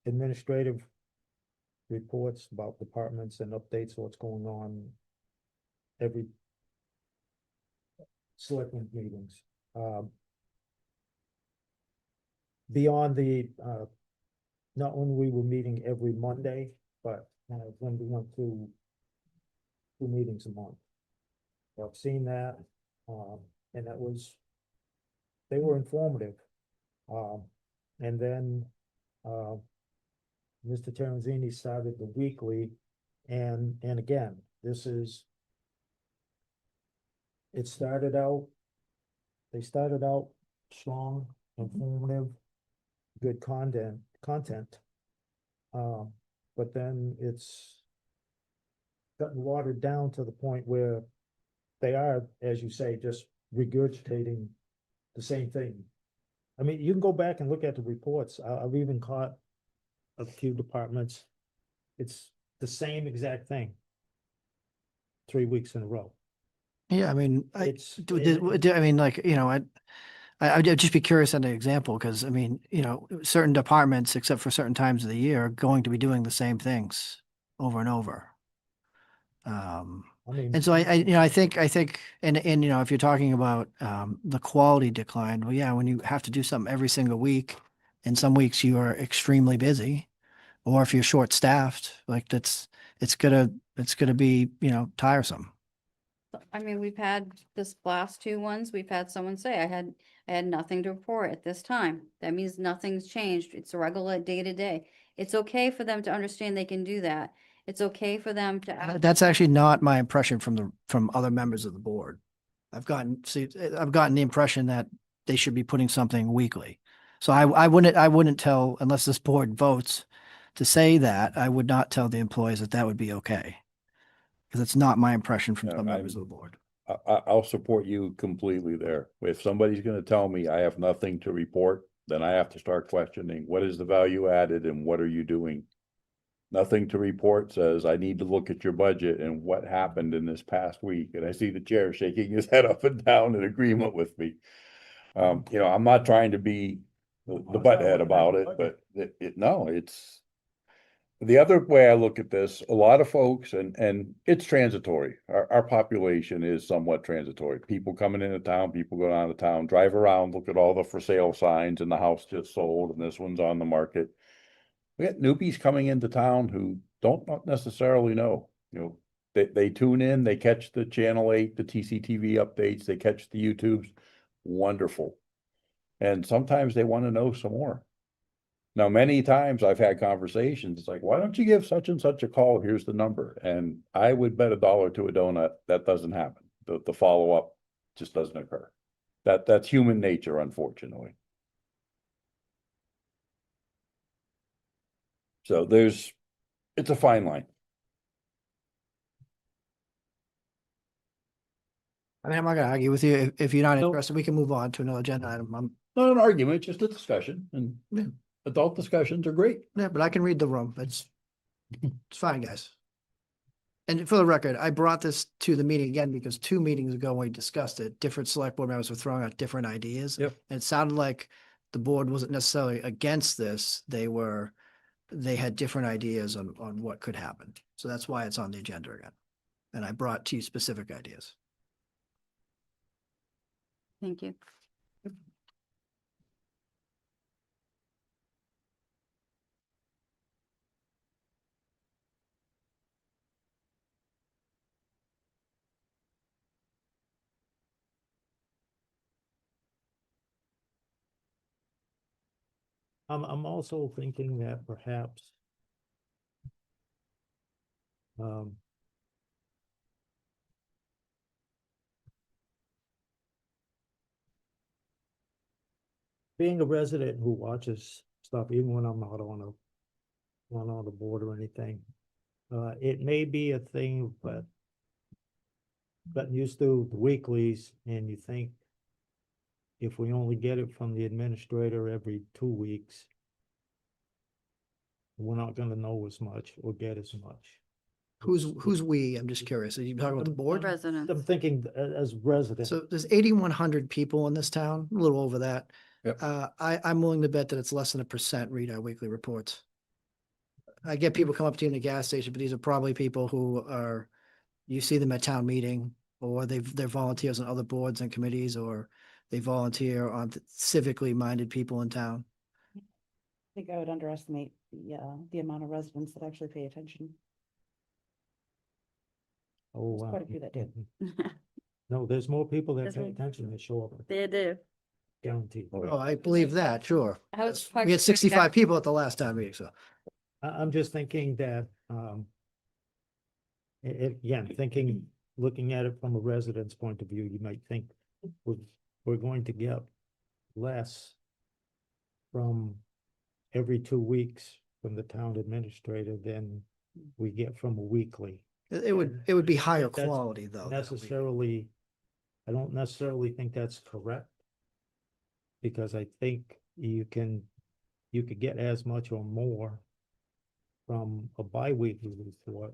administrative reports about departments and updates, what's going on every selectmen meetings. Beyond the, not when we were meeting every Monday, but when we went to 2 meetings a month. I've seen that, and that was, they were informative. And then, Mr. Terenzini started the weekly, and again, this is, it started out, they started out strong, informative, good content. But then it's gotten watered down to the point where they are, as you say, just regurgitating the same thing. I mean, you can go back and look at the reports. I've even caught a few departments. It's the same exact thing. 3 weeks in a row. Yeah, I mean, It's, I mean, like, you know, I'd just be curious on the example, because I mean, you know, certain departments, except for certain times of the year, are going to be doing the same things over and over. I mean. And so you know, I think, and, you know, if you're talking about, the quality decline, well, yeah, when you have to do something every single week, and some weeks you are extremely busy, or if you're short-staffed, like it's gonna be, you know, tiresome. I mean, we've had this last 2 ones, we've had someone say, I had nothing to report at this time. That means nothing's changed. It's a regular day to day. It's okay for them to understand they can do that. It's okay for them to. That's actually not my impression from other members of the board. I've gotten the impression that they should be putting something weekly. So I wouldn't tell, unless this board votes to say that, I would not tell the employees that that would be okay. Because it's not my impression from No, some members I'm- of the board. I'll support you completely there. If somebody's gonna tell me I have nothing to report, then I have to start questioning, what is the value added and what are you doing? Nothing to report says I need to look at your budget and what happened in this past week. And I see the chair shaking his head up and down in agreement with me. You know, I'm not trying to be the butthead about it, but no, it's. The other way I look at this, a lot of folks, and it's transitory. Our population is somewhat transitory. People coming into town, people going out of town, drive around, look at all the for sale signs and the house just sold and this one's on the market. We got newbies coming into town who don't necessarily know, you know, they tune in, they catch the Channel 8, the TCTV updates, they catch the YouTubes. Wonderful. And sometimes they want to know some more. Now, many times I've had conversations, it's like, why don't you give such and such a call? Here's the number. And I would bet $1 to a donut that doesn't happen. The follow-up just doesn't occur. That's human nature, unfortunately. So it's a fine line. I mean, I'm not gonna argue with you. If you're not Nope. interested, we can move on to another agenda item. Not an argument, just a discussion, and Yeah. adult discussions are great. Yeah, but I can read the room. It's fine, guys. And for the record, I brought this to the meeting again because 2 meetings ago when we discussed it, different select board members were throwing out different ideas. Yep. And it sounded like the board wasn't necessarily against this. They had different ideas on what could happen. So that's why it's on the agenda again. And I brought 2 specific ideas. Thank you. I'm also thinking that perhaps. Being a resident who watches stuff, even when I'm not on the board or anything, it may be a thing, but gotten used to the weeklies, and you think if we only get it from the administrator every 2 weeks, we're not gonna know as much or get as much. Who's we? I'm just curious. Are you talking about the The board? residents. I'm thinking as residents. So there's 8,100 people in this town, a little over that. Yep. I'm willing to bet that it's less than 1% read our weekly reports. I get people come up to you in the gas station, but these are probably people who are, you see them at town meeting, or they're volunteers on other boards and committees, or they volunteer on civically minded people in town. I think I would underestimate the amount of residents that actually pay attention. Oh, There's wow. quite a few that do. No, there's more people that There's pay more- attention that show up, They do. guaranteed. Oh, I believe that, sure. I was We had 65 people at the last town meeting, so. I'm just thinking that, again, thinking, looking at it from a resident's point of view, you might think we're going to get less from every 2 weeks from the town administrator than we get from a weekly. It would be higher That's quality though. Necessarily, I don't necessarily think that's correct. Because I think you could get as much or more from a bi-weekly report.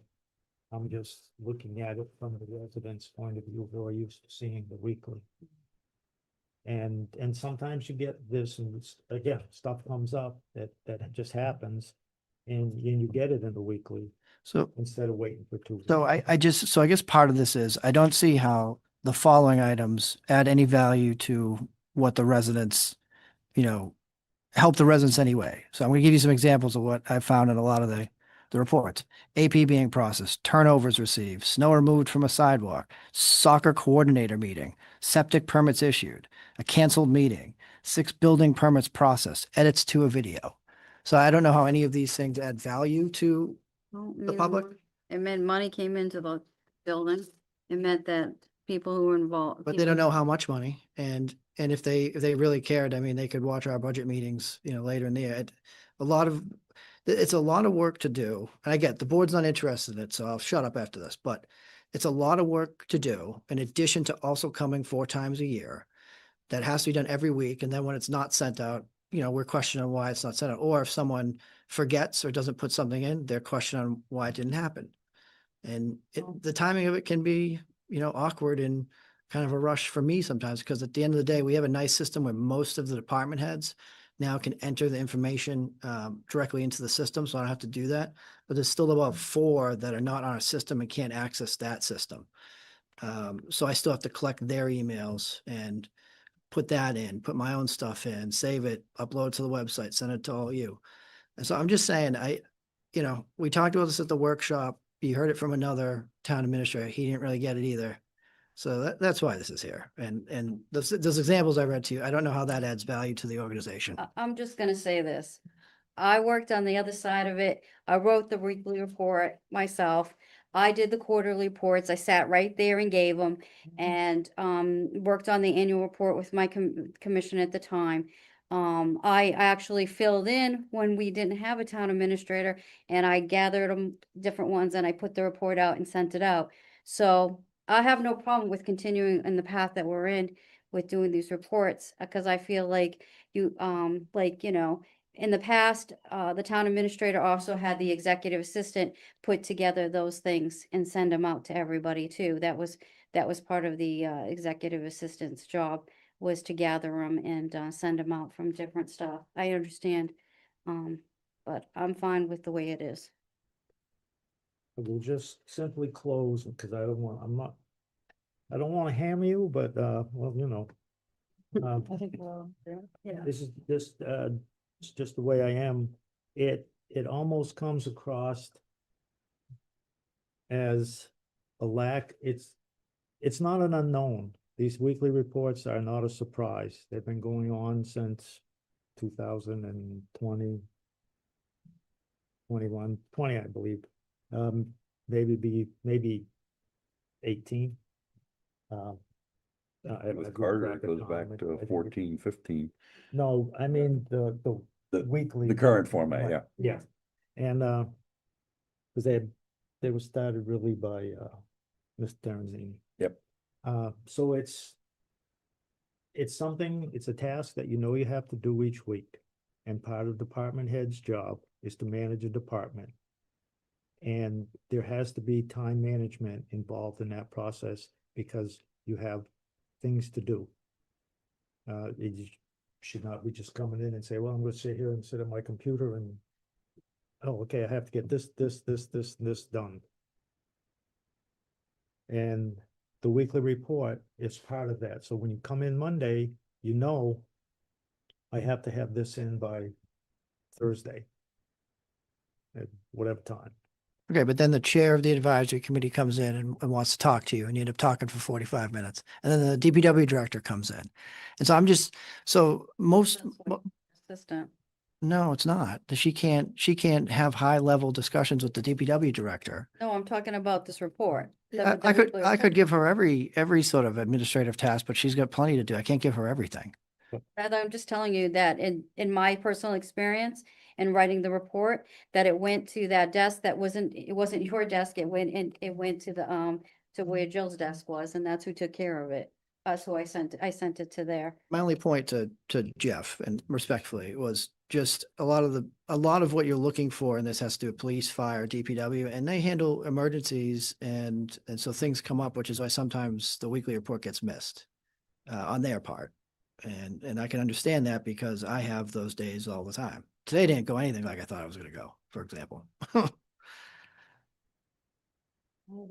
I'm just looking at it from the residents' point of view who are used to seeing the weekly. And sometimes you get this, and again, stuff comes up that just happens, and you get it in the weekly So, instead of waiting for 2 weeks. so I guess part of this is, I don't see how the following items add any value to what the residents, help the residents anyway. So I'm gonna give you some examples of what I found in a lot of the reports. AP being processed, turnovers received, snow removed from a sidewalk, soccer coordinator meeting, septic permits issued, a canceled meeting, 6 building permits processed, edits to a video. So I don't know how any of these things add value to, The public? It meant money came into the building. It meant that people who were involved. but they don't know how much money. And if they really cared, I mean, they could watch our budget meetings, later in the year. It's a lot of work to do. And I get the board's not interested in it, so I'll shut up after this, but it's a lot of work to do in addition to also coming 4 times a year. That has to be done every week. And then when it's not sent out, we're questioning why it's not sent out. Or if someone forgets or doesn't put something in, they're questioning why it didn't happen. And the timing of it can be, awkward and kind of a rush for me sometimes, because at the end of the day, we have a nice system where most of the department heads now can enter the information directly into the system, so I don't have to do that. But there's still about 4 that are not on our system and can't access that system. So I still have to collect their emails and put that in, put my own stuff in, save it, upload to the website, send it to all you. And so I'm just saying, we talked about this at the workshop. You heard it from another town administrator. He didn't really get it either. So that's why this is here. And those examples I read to you, I don't know how that adds value to the organization. I'm just gonna say this. I worked on the other side of it. I wrote the weekly report myself. I did the quarterly reports. I sat right there and gave them and worked on the annual report with my commission at the time. I actually filled in when we didn't have a town administrator, and I gathered them, different ones, and I put the report out and sent it out. So I have no problem with continuing in the path that we're in with doing these reports, because I feel like in the past, the town administrator also had the executive assistant put together those things and send them out to everybody too. That was part of the executive assistant's job, was to gather them and send them out from different stuff. I understand, but I'm fine with the way it is. We'll just simply close, because I don't want to hammer you, but, well, I think we're all there. Yeah. this is just, it's just the way I am. It almost comes across as a lack. It's not an unknown. These weekly reports are not a surprise. They've been going on since 2020, 21, 20, I believe. Maybe 18. With Carter, it goes back to 14, 15. No, I mean, the weekly. The current format, yeah. Yeah, and, because they were started really by, Mr. Terenzini. Yep. So it's something, it's a task that you have to do each week. And part of department head's job is to manage a department. And there has to be time management involved in that process because you have things to do. You should not be just coming in and say, well, I'm gonna sit here and sit at my computer and, oh, okay, I have to get this done. And the weekly report is part of that. So when you come in Monday, you know, I have to have this in by Thursday. At whatever time. Okay, but then the chair of the advisory committee comes in and wants to talk to you and you end up talking for 45 minutes. And then the DPW director comes in. And so I'm just, so most, That's what Assistant. no, it's not. She can't have high level discussions with the DPW director. No, I'm talking about this report. I could give her every sort of administrative task, but she's got plenty to do. I can't give her everything. Rather, I'm just telling you that in my personal experience in writing the report, that it went to that desk that it wasn't your desk. It went to the, to where Jill's desk was, and that's who took care of it. So I sent it to there. My only point to Jeff, and respectfully, was just a lot of what you're looking for, and this has to do with police, fire, DPW, and they handle emergencies, and so things come up, which is why sometimes the weekly report gets missed on their part. And I can understand that because I have those days all the time. Today didn't go anything like I thought it was going to go, for example. Every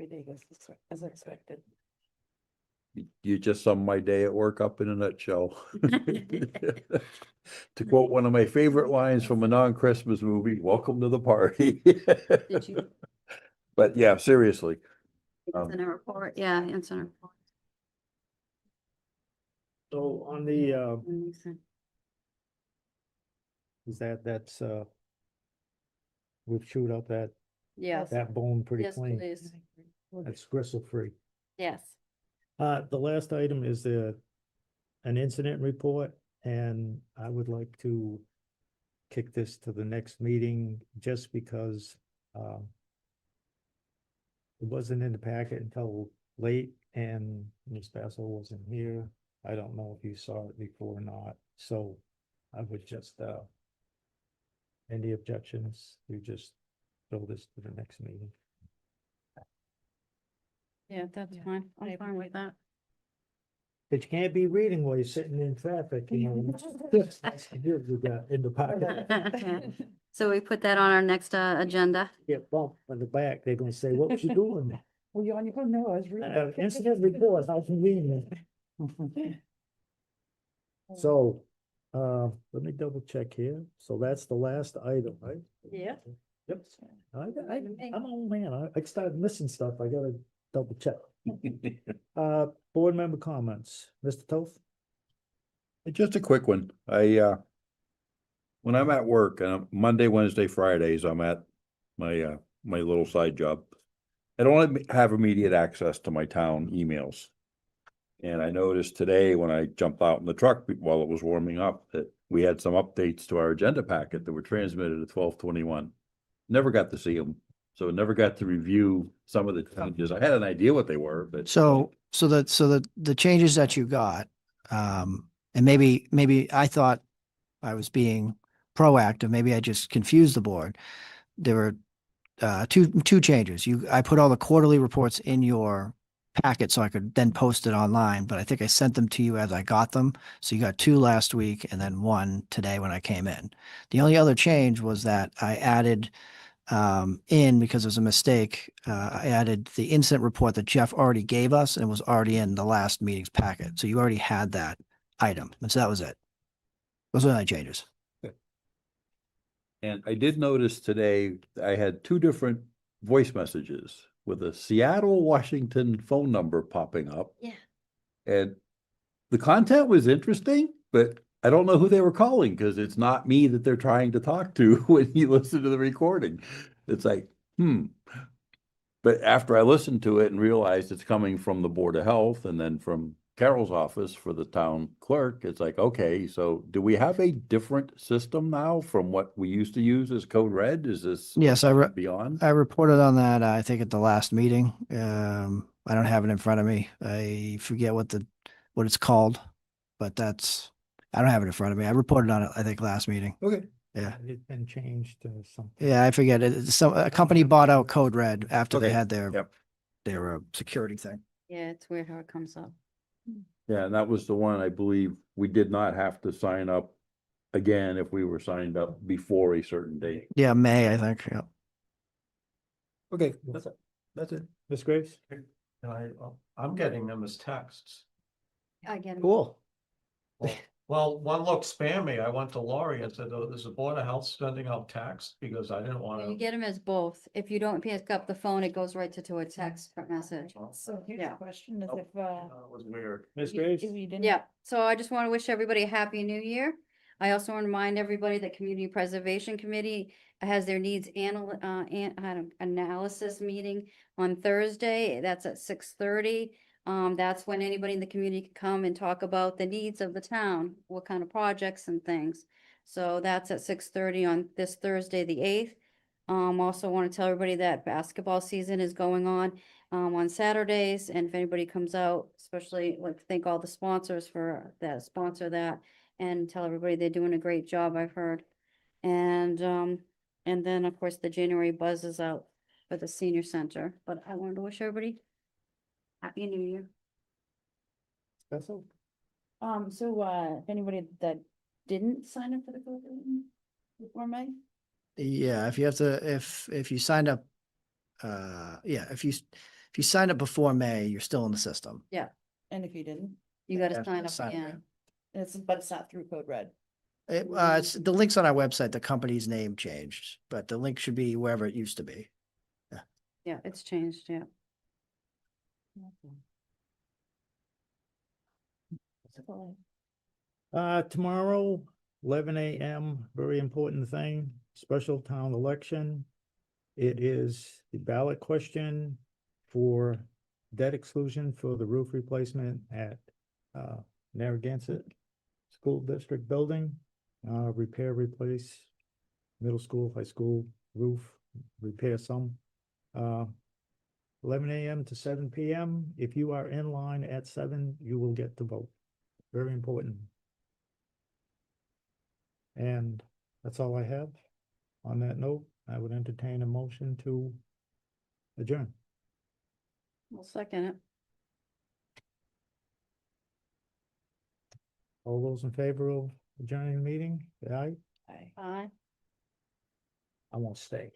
day goes as expected. You just summed my day at work up in a nutshell. To quote one of my favorite lines from a non-Christmas movie, welcome to the party. Did you? But yeah, seriously. It's in a report, yeah, it's in a report. So on the, Mm, is that's, we've chewed up Yes, that bone pretty yes, clean. please. That's gristle free. Yes. The last item is an incident report, and I would like to kick this to the next meeting just because it wasn't in the packet until late and Ms. Bassel wasn't here. I don't know if you saw it before or not, so I would just, any objections, you just throw this to the next meeting. Yeah, that's fine. I'm fine with that. But you can't be reading while you're sitting in traffic, you know. You got in the pocket. So we put that on our next agenda. Get bumped in the back, they're gonna say, what was you doing? Were you on your phone? No, I was reading. Incident report, how convenient. So, let me double check here. So that's the last item, right? Yeah. Yep. I'm old man. I started missing stuff. I gotta double check. Board member comments. Mr. Toth? Just a quick one. When I'm at work, Monday, Wednesday, Fridays, I'm at my little side job. I don't have immediate access to my town emails. And I noticed today when I jumped out in the truck while it was warming up, that we had some updates to our agenda packet that were transmitted at 12:21. Never got to see them, so never got to review some of the changes. I had an idea what they were, but. So the changes that you got, and maybe I thought I was being proactive. Maybe I just confused the board. There were two changes. I put all the quarterly reports in your packet so I could then post it online, but I think I sent them to you as I got them. So you got 2 last week and then 1 today when I came in. The only other change was that I added because it was a mistake. I added the incident report that Jeff already gave us and was already in the last meeting's packet. So you already had that item. And so that was it. Those were the only changes. And I did notice today, I had 2 different voice messages with a Seattle, Washington phone number popping up. Yeah. And the content was interesting, but I don't know who they were calling because it's not me that they're trying to talk to when you listen to the recording. It's like, But after I listened to it and realized it's coming from the Board of Health and then from Carol's office for the town clerk, it's like, okay, so do we have a different system now from what we used to use as Code Red? Is this Yes, beyond? I reported on that, I think at the last meeting. I don't have it in front of me. I forget what it's called, but I don't have it in front of me. I reported on it, I think, last meeting. Okay, Yeah. It's been changed to something. Yeah, I forget it. A company bought out Code Red after they Okay, had their yep. security thing. Yeah, it's weird how it comes up. Yeah, and that was the one I believe we did not have to sign up again if we were signed up before a certain date. Yeah, May, I think. Yeah. Okay, that's it. Ms. Graves? I'm getting them as texts. I get 'em. Cool. Well, one looked spammy. I went to Lori and said, "Oh, is the Board of Health sending out text?" Because I didn't want You to. get them as both. If you don't pick up the phone, it goes right to a text message. So here's Yeah. the question is Oh, if, It was weird. Ms. if Graves? we didn't. Yeah, so I just want to wish everybody a happy new year. I also want to remind everybody that Community Preservation Committee has their needs analysis meeting on Thursday. That's at 6:30. That's when anybody in the community can come and talk about the needs of the town, what kind of projects and things. So that's at 6:30 on this Thursday, the 8th. Also want to tell everybody that basketball season is going on Saturdays, and if anybody comes out, especially like to thank all the sponsors for that, sponsor that, and tell everybody they're doing a great job, I've heard. And then, of course, the January buzz is out for the senior center, but I wanted to wish everybody happy new year. Special? If anybody that didn't sign up for the program before May, Yeah, if you have to, if you signed up, yeah, if you signed up before May, you're still in the system. and if you didn't, You gotta Yeah, sign up sign up, again. but it's not through Code Red. It's the link's on our website. The company's name changed, but the link should be wherever it used to be. Yeah, it's changed, yeah. Tomorrow, 11 a.m., very important thing, special town election. It is the ballot question for debt exclusion for the roof replacement at Narragansett School District Building. Repair, replace middle school, high school roof, repair some. 11 a.m. to 7 p.m. If you are in line at 7, you will get to vote. Very important. And that's all I have. On that note, I would entertain a motion to adjourn. We'll second it. All those in favor of adjourning the meeting, say aye. Aye. Aye. I won't stay.